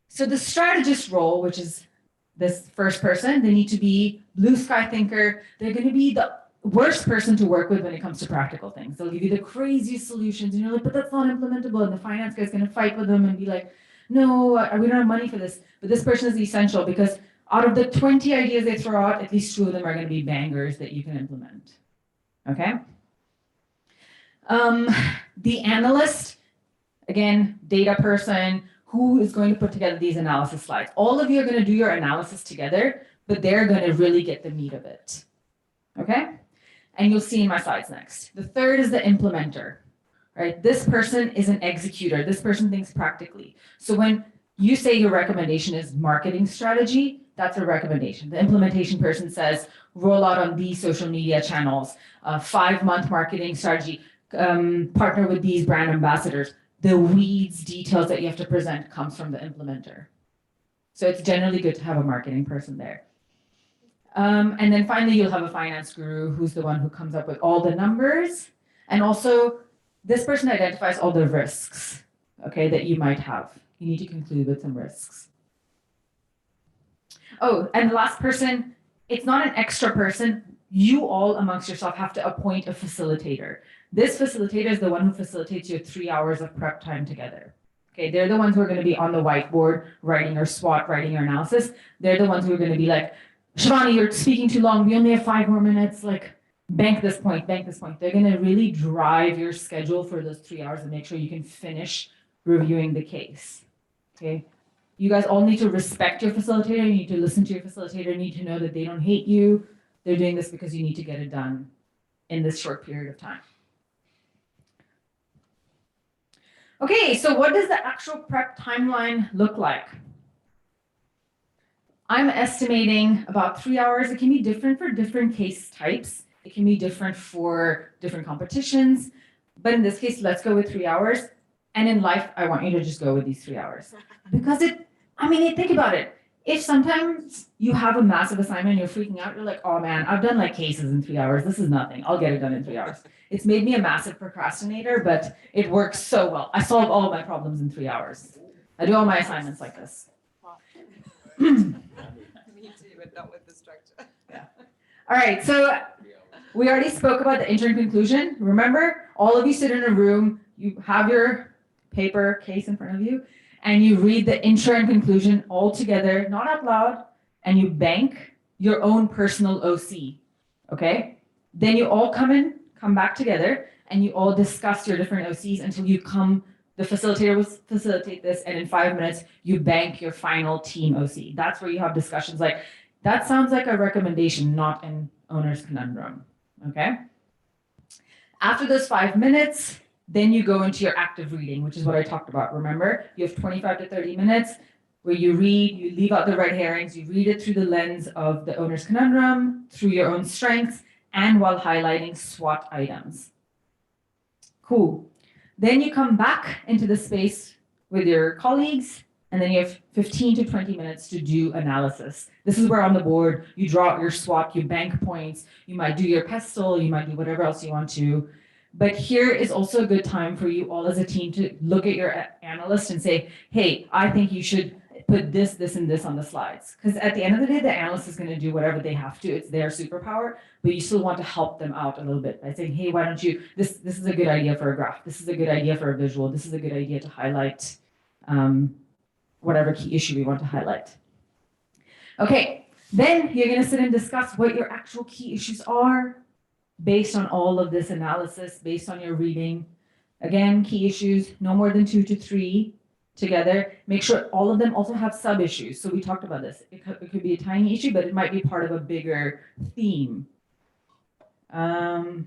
So the strategist role, which is this first person, they need to be blue sky thinker. They're going to be the worst person to work with when it comes to practical things. They'll give you the craziest solutions, and you're like, but that's not implementable. And the finance guy's going to fight with them and be like, no, we don't have money for this. But this person is essential because out of the 20 ideas they throw out, at least 2 of them are going to be bangers that you can implement. Okay? The analyst, again, data person, who is going to put together these analysis slides. All of you are going to do your analysis together, but they're going to really get the meat of it. Okay? And you'll see in my slides next. The third is the implementer, right? This person is an executor. This person thinks practically. So when you say your recommendation is marketing strategy, that's a recommendation. The implementation person says, roll out on these social media channels, 5-month marketing strategy, partner with these brand ambassadors. the weeds details that you have to present comes from the implementer. So it's generally good to have a marketing person there. And then finally, you'll have a finance guru who's the one who comes up with all the numbers. And also, this person identifies all the risks, okay, that you might have. You need to conclude with some risks. Oh, and the last person, it's not an extra person. You all amongst yourself have to appoint a facilitator. This facilitator is the one who facilitates your 3 hours of prep time together. Okay, they're the ones who are going to be on the whiteboard writing your SWOT, writing your analysis. They're the ones who are going to be like, Shivani, you're speaking too long. We only have 5 more minutes. Like, bank this point, bank this point. They're going to really drive your schedule for those 3 hours and make sure you can finish reviewing the case. Okay, you guys all need to respect your facilitator. You need to listen to your facilitator. You need to know that they don't hate you. They're doing this because you need to get it done in this short period of time. Okay, so what does the actual prep timeline look like? I'm estimating about 3 hours. It can be different for different case types. It can be different for different competitions. But in this case, let's go with 3 hours. And in life, I want you to just go with these 3 hours. Because think about it. If sometimes you have a massive assignment and you're freaking out, you're like, oh man, I've done like cases in 3 hours. This is nothing. I'll get it done in 3 hours. It's made me a massive procrastinator, but it works so well. I solve all of my problems in 3 hours. I do all my assignments like this. Me too, but not with the structure. Yeah. All right, so we already spoke about the intro and conclusion. Remember, all of you sit in a room, you have your paper case in front of you, and you read the intro and conclusion all together, not out loud, and you bank your own personal OC, okay? Then you all come back together, and you all discuss your different OCs until you the facilitator will facilitate this, and in 5 minutes, you bank your final team OC. That's where you have discussions like, that sounds like a recommendation, not an owner's conundrum, okay? After those 5 minutes, then you go into your active reading, which is what I talked about. Remember, you have 25 to 30 minutes where you read, you leave out the red herrings, you read it through the lens of the owner's conundrum, through your own strengths, and while highlighting SWOT items. Cool. Then you come back into the space with your colleagues, and then you have 15 to 20 minutes to do analysis. This is where on the board, you draw out your SWOT, you bank points, you might do your pestle, you might do whatever else you want to. But here is also a good time for you all as a team to look at your analyst and say, hey, I think you should put this, this, and this on the slides. Because at the end of the day, the analyst is going to do whatever they have to. It's their superpower, but you still want to help them out a little bit by saying, hey, why don't you, this is a good idea for a graph. This is a good idea for a visual. This is a good idea to highlight whatever key issue we want to highlight. Okay, then you're going to sit and discuss what your actual key issues are based on all of this analysis, based on your reading. Again, key issues, no more than 2 to 3 together. Make sure all of them also have sub-issues. So we talked about this. It could be a tiny issue, but it might be part of a bigger theme. All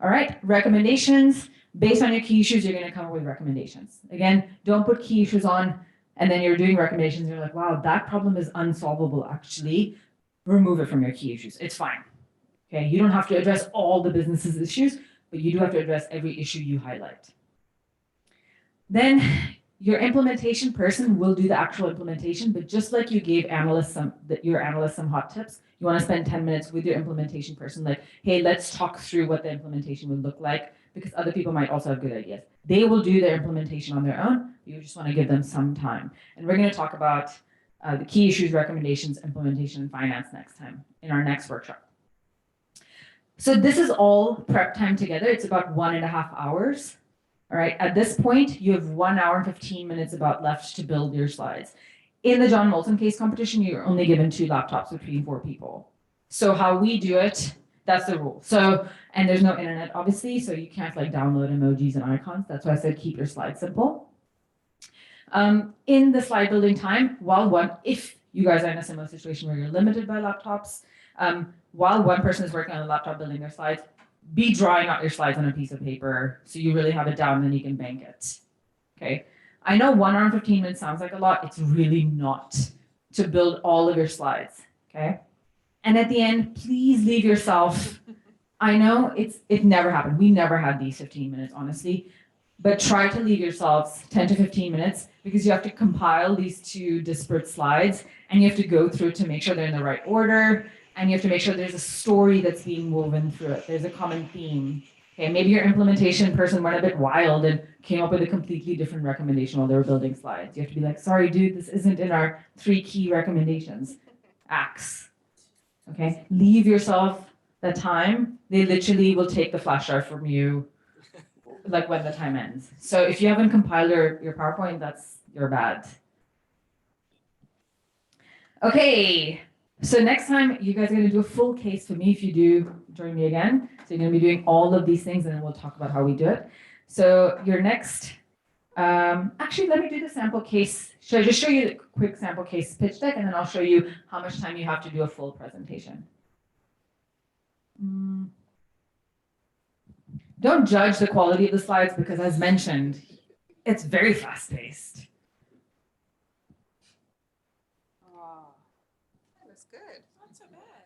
right, recommendations. Based on your key issues, you're going to come up with recommendations. Again, don't put key issues on and then you're doing recommendations. And you're like, wow, that problem is unsolvable, actually. Remove it from your key issues. It's fine. Okay, you don't have to address all the business's issues, but you do have to address every issue you highlight. Then your implementation person will do the actual implementation, but just like you gave your analysts some hot tips, you want to spend 10 minutes with your implementation person, like, hey, let's talk through what the implementation would look like, because other people might also have good ideas. They will do their implementation on their own, but you just want to give them some time. And we're going to talk about the key issues, recommendations, implementation, and finance next time in our next workshop. So this is all prep time together. It's about 1.5 hours. All right, at this point, you have 1 hour and 15 minutes about left to build your slides. In the John Moulton case competition, you're only given 2 laptops between 4 people. So how we do it, that's the rule. So, and there's no internet, obviously, so you can't like download emojis and icons. That's why I said keep your slides simple. In the slide building time, if you guys are in a similar situation where you're limited by laptops, while one person is working on the laptop building their slides, be drawing out your slides on a piece of paper so you really have it down and then you can bank it. Okay. I know 1 hour and 15 minutes sounds like a lot. It's really not to build all of your slides. Okay. And at the end, please leave yourself. I know it never happened. We never had these 15 minutes, honestly. but try to leave yourselves 10 to 15 minutes because you have to compile these two disparate slides and you have to go through to make sure they're in the right order, and you have to make sure there's a story that's being woven through it. There's a common theme. Okay, maybe your implementation person went a bit wild and came up with a completely different recommendation while they were building slides. You have to be like, sorry, dude, this isn't in our 3 key recommendations. Axe. Okay, leave yourself the time. They literally will take the flash drive from you like when the time ends. So if you haven't compiled your PowerPoint, you're bad. Okay, so next time you guys are gonna do a full case for me if you do join me again. So you're gonna be doing all of these things and then we'll talk about how we do it. So your next, actually let me do the sample case. Should I just show you the quick sample case pitch deck and then I'll show you how much time you have to do a full presentation. Don't judge the quality of the slides because as mentioned, it's very fast paced. That's good. Not so bad.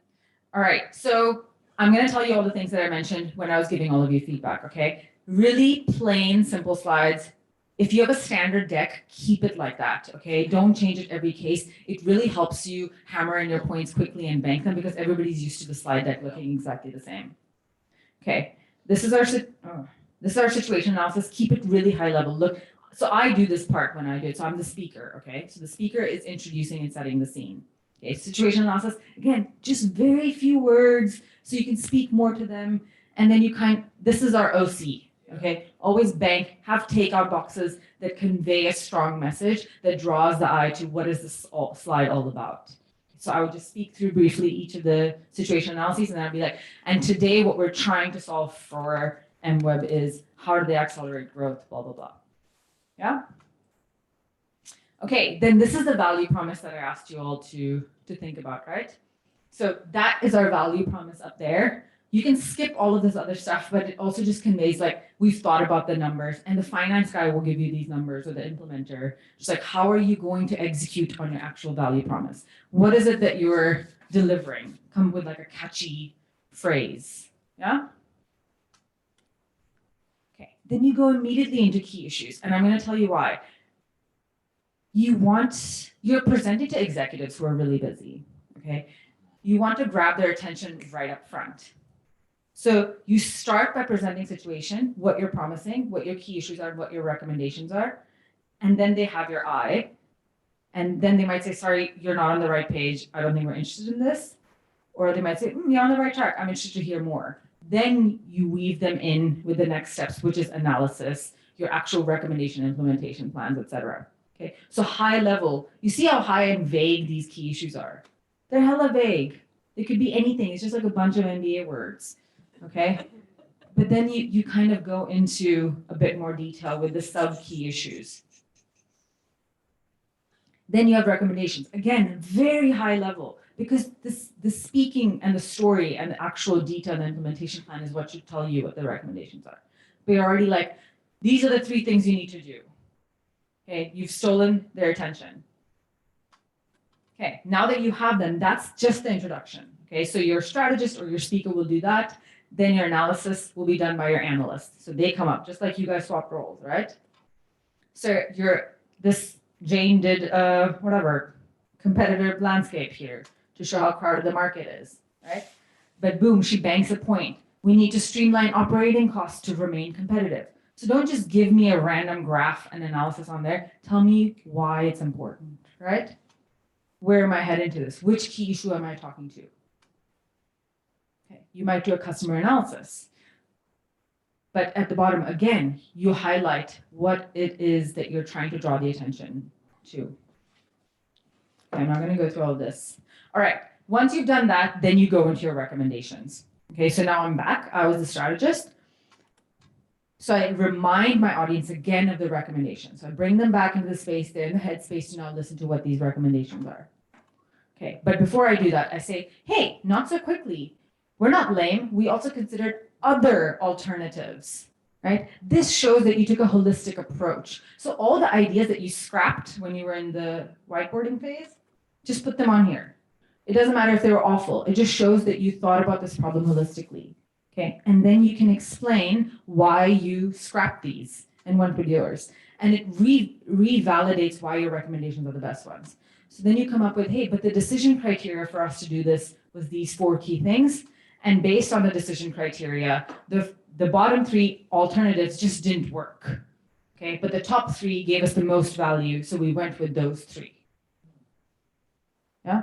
All right, so I'm going to tell you all the things that I mentioned when I was giving all of you feedback, okay? Really plain, simple slides. If you have a standard deck, keep it like that, okay? Don't change it every case. It really helps you hammer in your points quickly and bank them because everybody's used to the slide deck looking exactly the same. Okay, this is our situation analysis. Keep it really high level. Look, so I do this part when I do it. So I'm the speaker, okay? So the speaker is introducing and setting the scene. Okay, situation analysis, again, just very few words so you can speak more to them. And then this is our OC, okay? Always bank, have takeout boxes that convey a strong message that draws the eye to what is this slide all about. So I would just speak through briefly each of the situation analyses and then I'd be like, and today what we're trying to solve for MWeb is how do they accelerate growth, blah, blah, blah. Yeah? Okay, then this is the value promise that I asked you all to think about, right? So that is our value promise up there. You can skip all of this other stuff, but it also just conveys like, we've thought about the numbers and the finance guy will give you these numbers or the implementer. Just like, how are you going to execute on your actual value promise? What is it that you're delivering? Come with like a catchy phrase, yeah? Okay, then you go immediately into key issues and I'm gonna tell you why. You're presenting to executives who are really busy, okay? You want to grab their attention right up front. So you start by presenting situation, what you're promising, what your key issues are, what your recommendations are, and then they have your eye. And then they might say, sorry, you're not on the right page. I don't think we're interested in this. Or they might say, you're on the right track. I'm interested to hear more. Then you weave them in with the next steps, which is analysis, your actual recommendation, implementation plans, etc. Okay, so high level, you see how high and vague these key issues are. They're hella vague. They could be anything. It's just like a bunch of MBA words. Okay, but then you kind of go into a bit more detail with the sub key issues. Then you have recommendations. Again, very high level because the speaking and the story and the actual detailed implementation plan is what should tell you what the recommendations are. But you're already like, these are the 3 things you need to do. Okay, you've stolen their attention. Okay, now that you have them, that's just the introduction. Okay, so your strategist or your speaker will do that. Then your analysis will be done by your analyst. So they come up, just like you guys swapped roles, right? So Jane did whatever, competitive landscape here to show how crowded the market is, right? But boom, she banks a point. We need to streamline operating costs to remain competitive. So don't just give me a random graph and analysis on there. Tell me why it's important, right? Where am I heading to this? Which key issue am I talking to? Okay, you might do a customer analysis. But at the bottom, again, you highlight what it is that you're trying to draw the attention to. Okay, I'm not going to go through all of this. All right, once you've done that, then you go into your recommendations. Okay, so now I'm back. I was the strategist. So I remind my audience again of the recommendations. So I bring them back into the space. They're in the headspace to now listen to what these recommendations are. Okay, but before I do that, I say, hey, not so quickly. We're not lame. We also considered other alternatives, right? This shows that you took a holistic approach. So all the ideas that you scrapped when you were in the whiteboarding phase, just put them on here. It doesn't matter if they were awful. It just shows that you thought about this problem holistically. Okay, and then you can explain why you scrapped these. and one put yours. And it revalidates why your recommendations are the best ones. So then you come up with, hey, but the decision criteria for us to do this was these 4 key things. And based on the decision criteria, the bottom 3 alternatives just didn't work. Okay, but the top 3 gave us the most value, so we went with those 3. Yeah?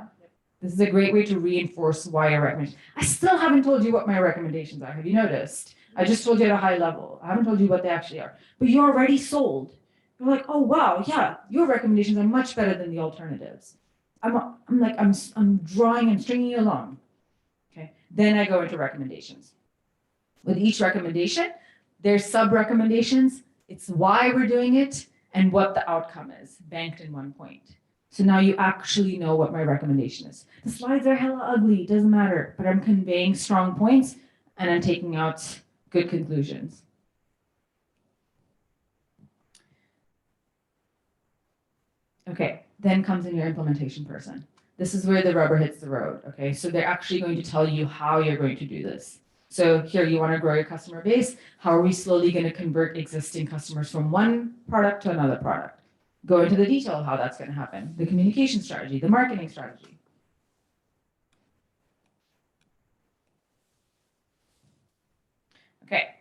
This is a great way to reinforce why your recommendation. I still haven't told you what my recommendations are. Have you noticed? I just told you at a high level. I haven't told you what they actually are. But you're already sold. You're like, oh wow, yeah, your recommendations are much better than the alternatives. I'm drawing and stringing you along. Okay. Then I go into recommendations. With each recommendation, there's sub-recommendations. It's why we're doing it and what the outcome is, banked in one point. So now you actually know what my recommendation is. The slides are hella ugly, doesn't matter, but I'm conveying strong points and I'm taking out good conclusions. Okay, then comes in your implementation person. This is where the rubber hits the road, okay? So they're actually going to tell you how you're going to do this. So here, you want to grow your customer base. How are we slowly going to convert existing customers from one product to another product? Go into the detail of how that's going to happen. The communication strategy, the marketing strategy. Okay,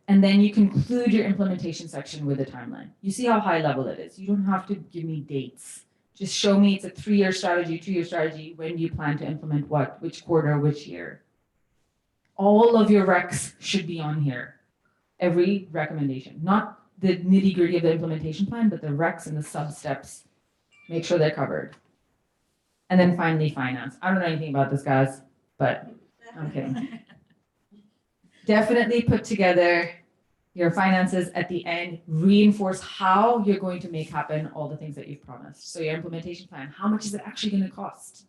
and then you conclude your implementation section with a timeline. You see how high level it is. You don't have to give me dates. Just show me it's a 3-year strategy, 2-year strategy. When do you plan to implement what, which quarter, which year? All of your recs should be on here. Every recommendation, not the nitty gritty of the implementation plan, but the recs and the sub steps. Make sure they're covered. And then finally, finance. I don't know anything about this, guys, but I'm kidding. Definitely put together your finances at the end, reinforce how you're going to make happen all the things that you've promised. So your implementation plan, how much is it actually going to cost?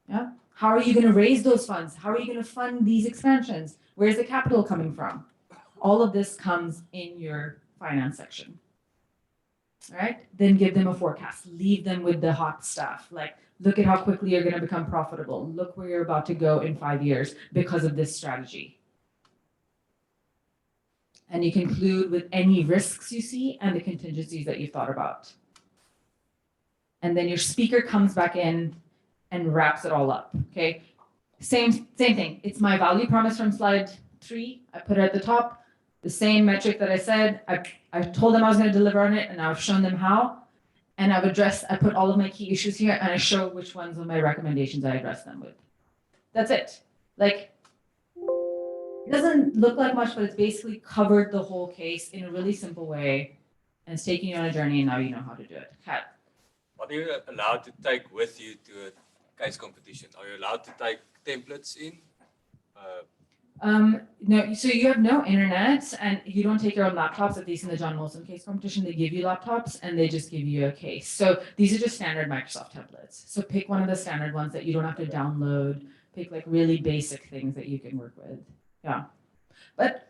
Yeah. How are you going to raise those funds? How are you going to fund these expansions? Where's the capital coming from? All of this comes in your finance section. All right. Then give them a forecast. Leave them with the hot stuff. Like, look at how quickly you're going to become profitable. Look where you're about to go in 5 years because of this strategy. And you conclude with any risks you see and the contingencies that you've thought about. And then your speaker comes back in and wraps it all up, okay? Same thing. It's my value promise from slide 3. I put it at the top. The same metric that I said. I told them I was going to deliver on it, and I've shown them how. And I put all of my key issues here, and I show which ones of my recommendations I address them with. That's it. Like, it doesn't look like much, but it's basically covered the whole case in a really simple way, and it's taking you on a journey, and now you know how to do it. Kat. What are you allowed to take with you to a case competition? Are you allowed to take templates in? No, so you have no internet and you don't take your own laptops, at least in the John Molson case competition. They give you laptops and they just give you a case. So these are just standard Microsoft templates. So pick one of the standard ones that you don't have to download. Pick like really basic things that you can work with. Yeah. But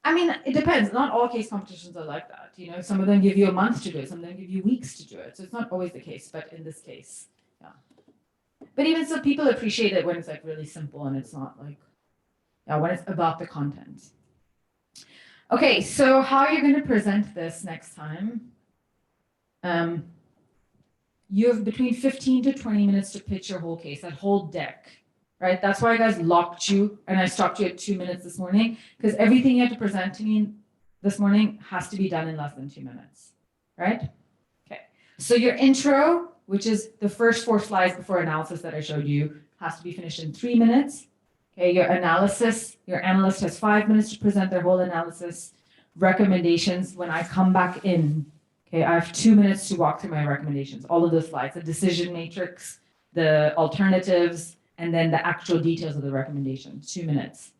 I mean, it depends. Not all case competitions are like that. You know, some of them give you a month to do it. Some of them give you weeks to do it. So it's not always the case, but in this case, yeah. But even so, people appreciate it when it's like really simple and it's not like, yeah, when it's about the content. Okay, so how are you going to present this next time? You have between 15 to 20 minutes to pitch your whole case, that whole deck, right? That's why I guys locked you and I stopped you at 2 minutes this morning, because everything you have to present to me this morning has to be done in less than 2 minutes, right? Okay, so your intro, which is the first 4 slides before analysis that I showed you, has to be finished in 3 minutes. Okay, your analysis, your analyst has 5 minutes to present their whole analysis. Recommendations, when I come back in, okay, I have 2 minutes to walk through my recommendations, all of the slides, the decision matrix, the alternatives, and then the actual details of the recommendation, 2 minutes.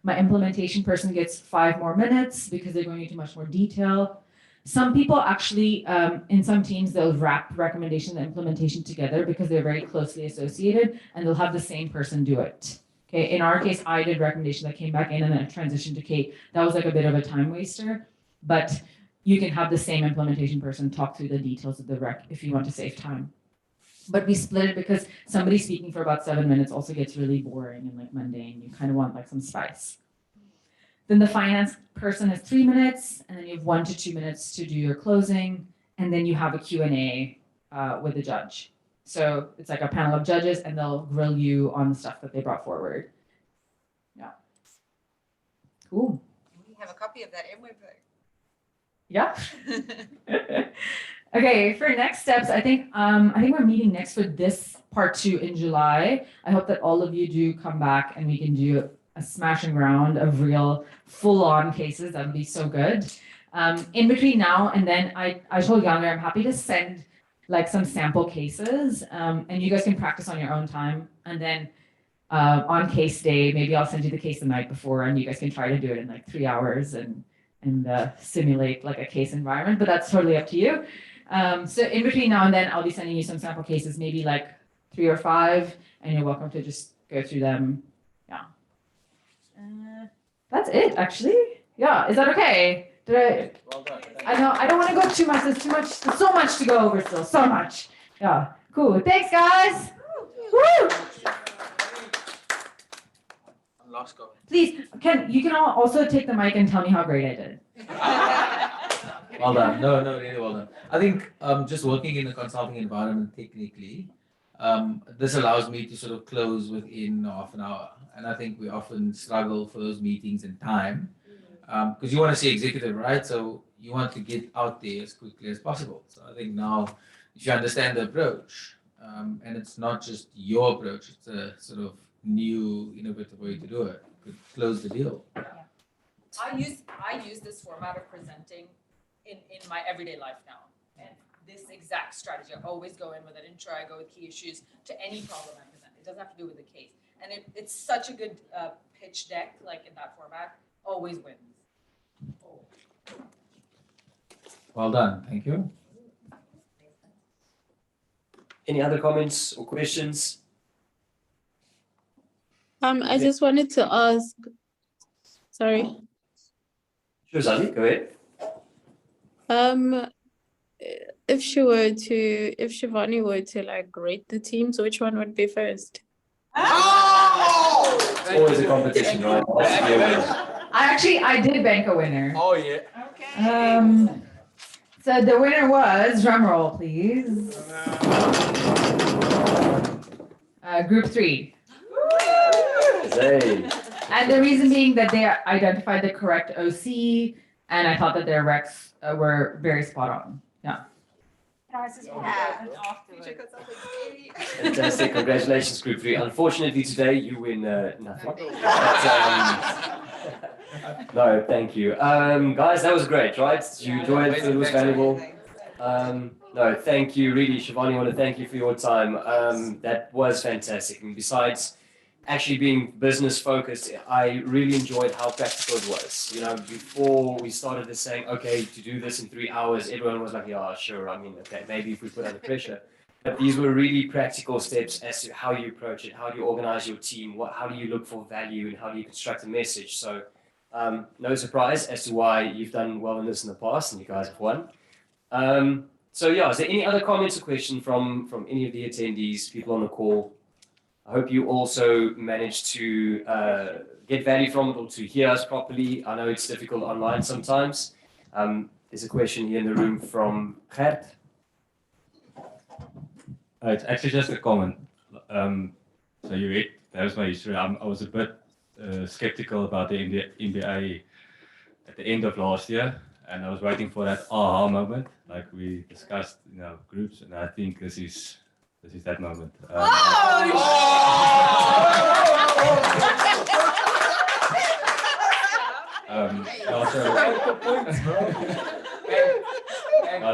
My implementation person gets 5 more minutes because they're going into much more detail. Some people actually, in some teams, they'll wrap recommendation and implementation together because they're very closely associated, and they'll have the same person do it. Okay, in our case, I did recommendation that came back in and then transitioned to Kate. That was like a bit of a time waster, but you can have the same implementation person talk through the details of the rec if you want to save time. But we split it because somebody speaking for about 7 minutes also gets really boring and like mundane. You kind of want like some spice. Then the finance person has 3 minutes, and then you have 1 to 2 minutes to do your closing, and then you have a Q&A with the judge. So it's like a panel of judges, and they'll grill you on the stuff that they brought forward. Yeah. Cool. We have a copy of that in Webpack. Yeah. Okay, for next steps, I think we're meeting next for this part 2 in July. I hope that all of you do come back and we can do a smashing round of real full-on cases. That would be so good. In between now and then, I told Younger I'm happy to send like some sample cases, and you guys can practice on your own time. And then on case day, maybe I'll send you the case the night before, and you guys can try to do it in like 3 hours and simulate like a case environment. But that's totally up to you. So in between now and then, I'll be sending you some sample cases, maybe like 3 or 5, and you're welcome to just go through them. Yeah. That's it, actually. Yeah, is that okay? Well done. I know, I don't want to go too much. There's so much to go over still. So much. Yeah, cool. Thanks, guys. Woo! Last comment. Please, you can all also take the mic and tell me how great I did. Well done. No, really well done. I think just working in a consulting environment technically, this allows me to sort of close within half an hour. And I think we often struggle for those meetings in time because you want to see executive, right? So you want to get out there as quickly as possible. So I think now if you understand the approach, and it's not just your approach, it's a sort of new, innovative way to do it, could close the deal. I use this format of presenting in my everyday life now. And this exact strategy, I always go in with an intro, I go with key issues to any problem I present. It doesn't have to do with the case. And it's such a good pitch deck, like in that format, always wins. Well done. Thank you. Any other comments or questions? I just wanted to ask, sorry. Sure, Zali, go ahead. If Shivani were to like rate the teams, which one would be first? It's always a competition, right? I did bank a winner. Oh yeah. Okay. So the winner was, drum roll, please. Group 3. Hey. And the reason being that they identified the correct OC, and I thought that their recs were very spot on. Yeah. Fantastic. Congratulations, Group 3. Unfortunately, today you win nothing. But, no, thank you. Guys, that was great, right? Did you enjoy it? It was valuable. No, thank you, really, Shivani. I want to thank you for your time. That was fantastic. And besides actually being business focused, I really enjoyed how practical it was. You know, before we started this saying, okay, to do this in 3 hours, everyone was like, yeah, sure. I mean, okay, maybe if we put under pressure. But these were really practical steps as to how you approach it, how do you organize your team, how do you look for value, and how do you construct a message. So no surprise as to why you've done well in this in the past, and you guys have won. So yeah, is there any other comments or questions from any of the attendees, people on the call? I hope you also managed to get value from it or to hear us properly. I know it's difficult online sometimes. There's a question here in the room from Gert. It's actually just a comment. So you read, that was my history. I was a bit skeptical about the MBA at the end of last year, and I was waiting for that aha moment, like we discussed in our groups, and I think this is that moment.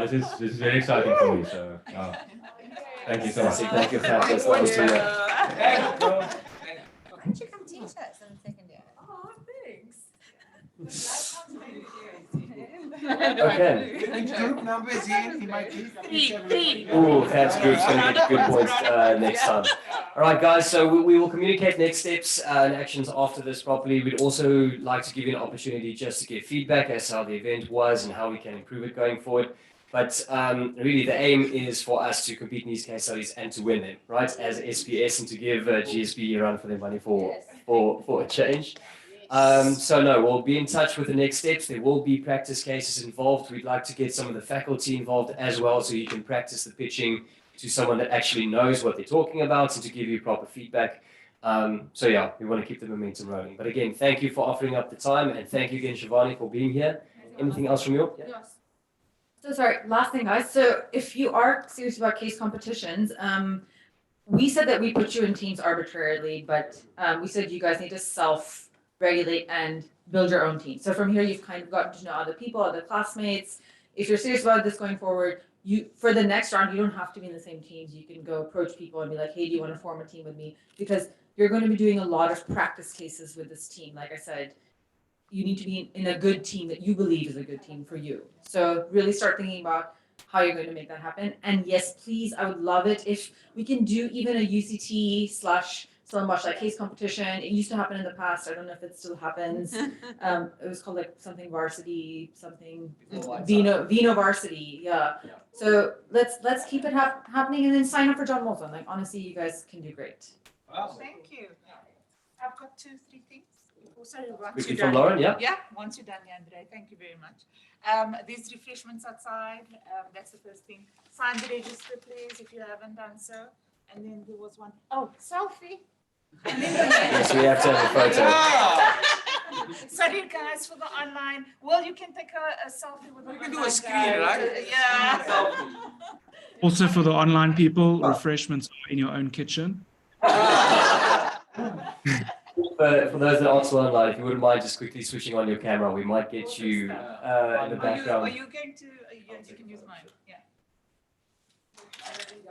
This is very exciting for me. So thank you so much. Thank you, Francis. That was Why don't you come teach us in the second year? Oh, thanks. Okay. Which group number is he? He might be. Oh, Fab's group's going to get good points next time. All right, guys, so we will communicate next steps and actions after this properly. We'd also like to give you an opportunity just to give feedback as to how the event was and how we can improve it going forward. But really, the aim is for us to compete in these case studies and to win them, right, as SPS, and to give GSB a run for their money for a change. So no, we'll be in touch with the next steps. There will be practice cases involved. We'd like to get some of the faculty involved as well, so you can practice the pitching to someone that actually knows what they're talking about and to give you proper feedback. So yeah, we want to keep the momentum rolling. But again, thank you for offering up the time, and thank you again, Shivani, for being here. Anything else from you? Yeah. Yes. So sorry, last thing, guys. So if you are serious about case competitions, we said that we put you in teams arbitrarily, but we said you guys need to self-regulate and build your own team. So from here, you've kind of gotten to know other people, other classmates. If you're serious about this going forward, for the next round, you don't have to be in the same teams. You can go approach people and be like, hey, do you want to form a team with me? Because you're going to be doing a lot of practice cases with this team. Like I said, you need to be in a good team that you believe is a good team for you. So really start thinking about how you're going to make that happen. And yes, please, I would love it if we can do even a UCT/Stellenbosch like case competition. It used to happen in the past. I don't know if it still happens. It was called like something varsity, something Vino varsity. Yeah. So let's keep it happening, and then sign up for John Moulton. Like honestly, you guys can do great. Wow. Thank you. I've got 2-3 things. Also, once Quickly you're from done, Lauren, yeah? Yeah, once you're done, Andre, thank you very much. There's refreshments outside. That's the first thing. Sign the register, please, if you haven't done so. And then there was one, oh, selfie. And then Yes, we have to have a photo. Sorry, guys, for the online. Well, you can take a selfie with the You can do a screen, right? Yeah. Also, for the online people, refreshments are in your own kitchen. For those that aren't still online, if you wouldn't mind just quickly switching on your camera, we might get you in the background. Are you going to, you can use mine, yeah.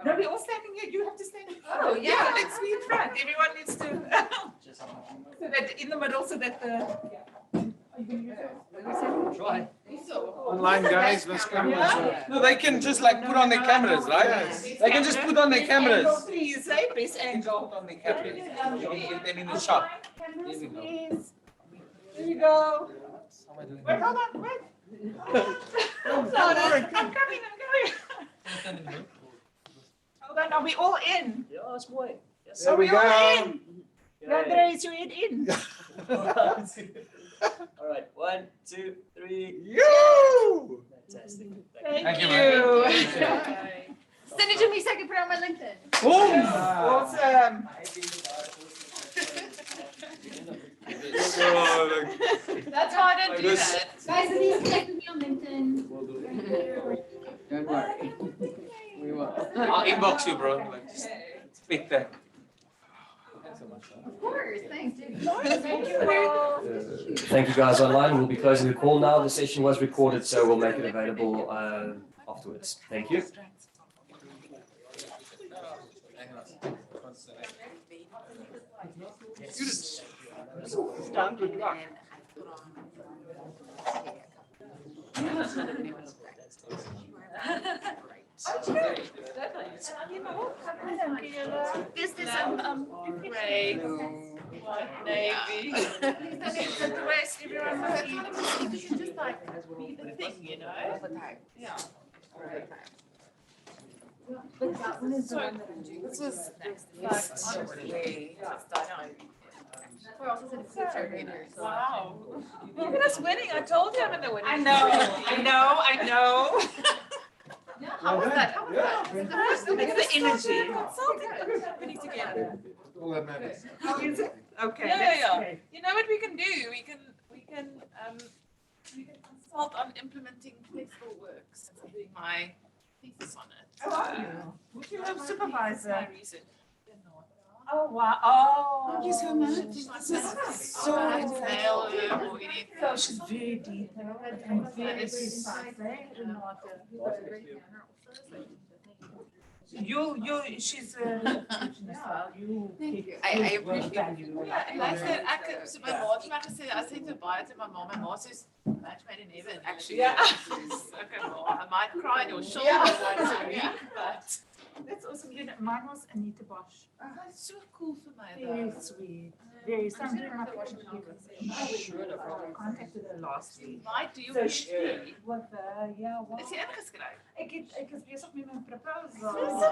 No, we're all standing here, you have to stand. Oh, yeah, let's be in front, everyone needs to, so that in the middle, so that the. Are you going to use it? Try. Online guys, let's come. No, they can just like put on their cameras, right? They can just put on their cameras. Please, eh? Best angle. On their cameras. Then in the shop. Cameras, please. There you go. Wait, hold on, wait. I'm coming. Hold on, are we all in? Yes, boy. Yes. Are we all in? Andre, is your head in? All right, 1, 2, 3. You! Fantastic. Thank you. Send it to me so I can put it on my LinkedIn. Boom! Awesome. That's how I didn't do that. Guys, please connect with me on LinkedIn. Don't worry. We will. I'll inbox you, bro. Like, just pick that. Of course, thanks, dude. Thank you. Thank you guys online. We'll be closing the call now. The session was recorded, so we'll make it available afterwards. Thank you. Is this gray, navy? The rest, everyone must eat. This is just like be the thing, you know? Yeah. This was honestly Wow. Look at us winning. I told you I'm in the winning. I know. How was that? It's the energy. Putting together. All that matters. How is it? Okay. Yeah. You know what we can do? We can consult on implementing flexible works. I'm doing my thesis on it. Oh, would you have supervisor? My reason. Oh wow! Oh, thank you so much. This is so detailed or anything. So she's very detailed and very precise. She's I appreciate it. Luister, so my ma het my gesê as sy te baie te my ma sê match made in heaven actually. Yeah. Okay, well, I might cry on your shoulder once a week, but that's awesome. You know, mine was Anita Bosch. that's so cool for my Very sweet. Very some doing my I contacted her last week. might do So your she PhD. with wow. Is jy ingeskryf? Ek is besig met my proposal. Dis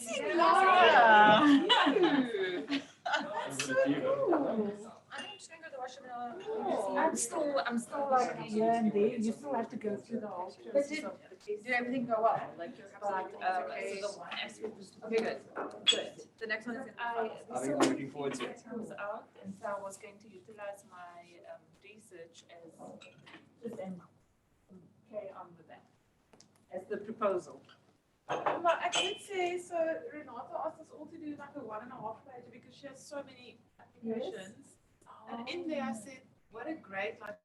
amazing. Yeah. I think I'm just gonna go to the washroom now. still like here and there. You still have to go through the whole process of the case. Did everything go well? Like, But, so the one aspect was okay. Good. Good. The next one is in I'm looking forward to it. Comes out, and so I was going to utilize my research as just carry on with that as the proposal. Well, I did say, so Renata asked us all to do like a 1.5 page because she has so many applications. And in there I said, what a great like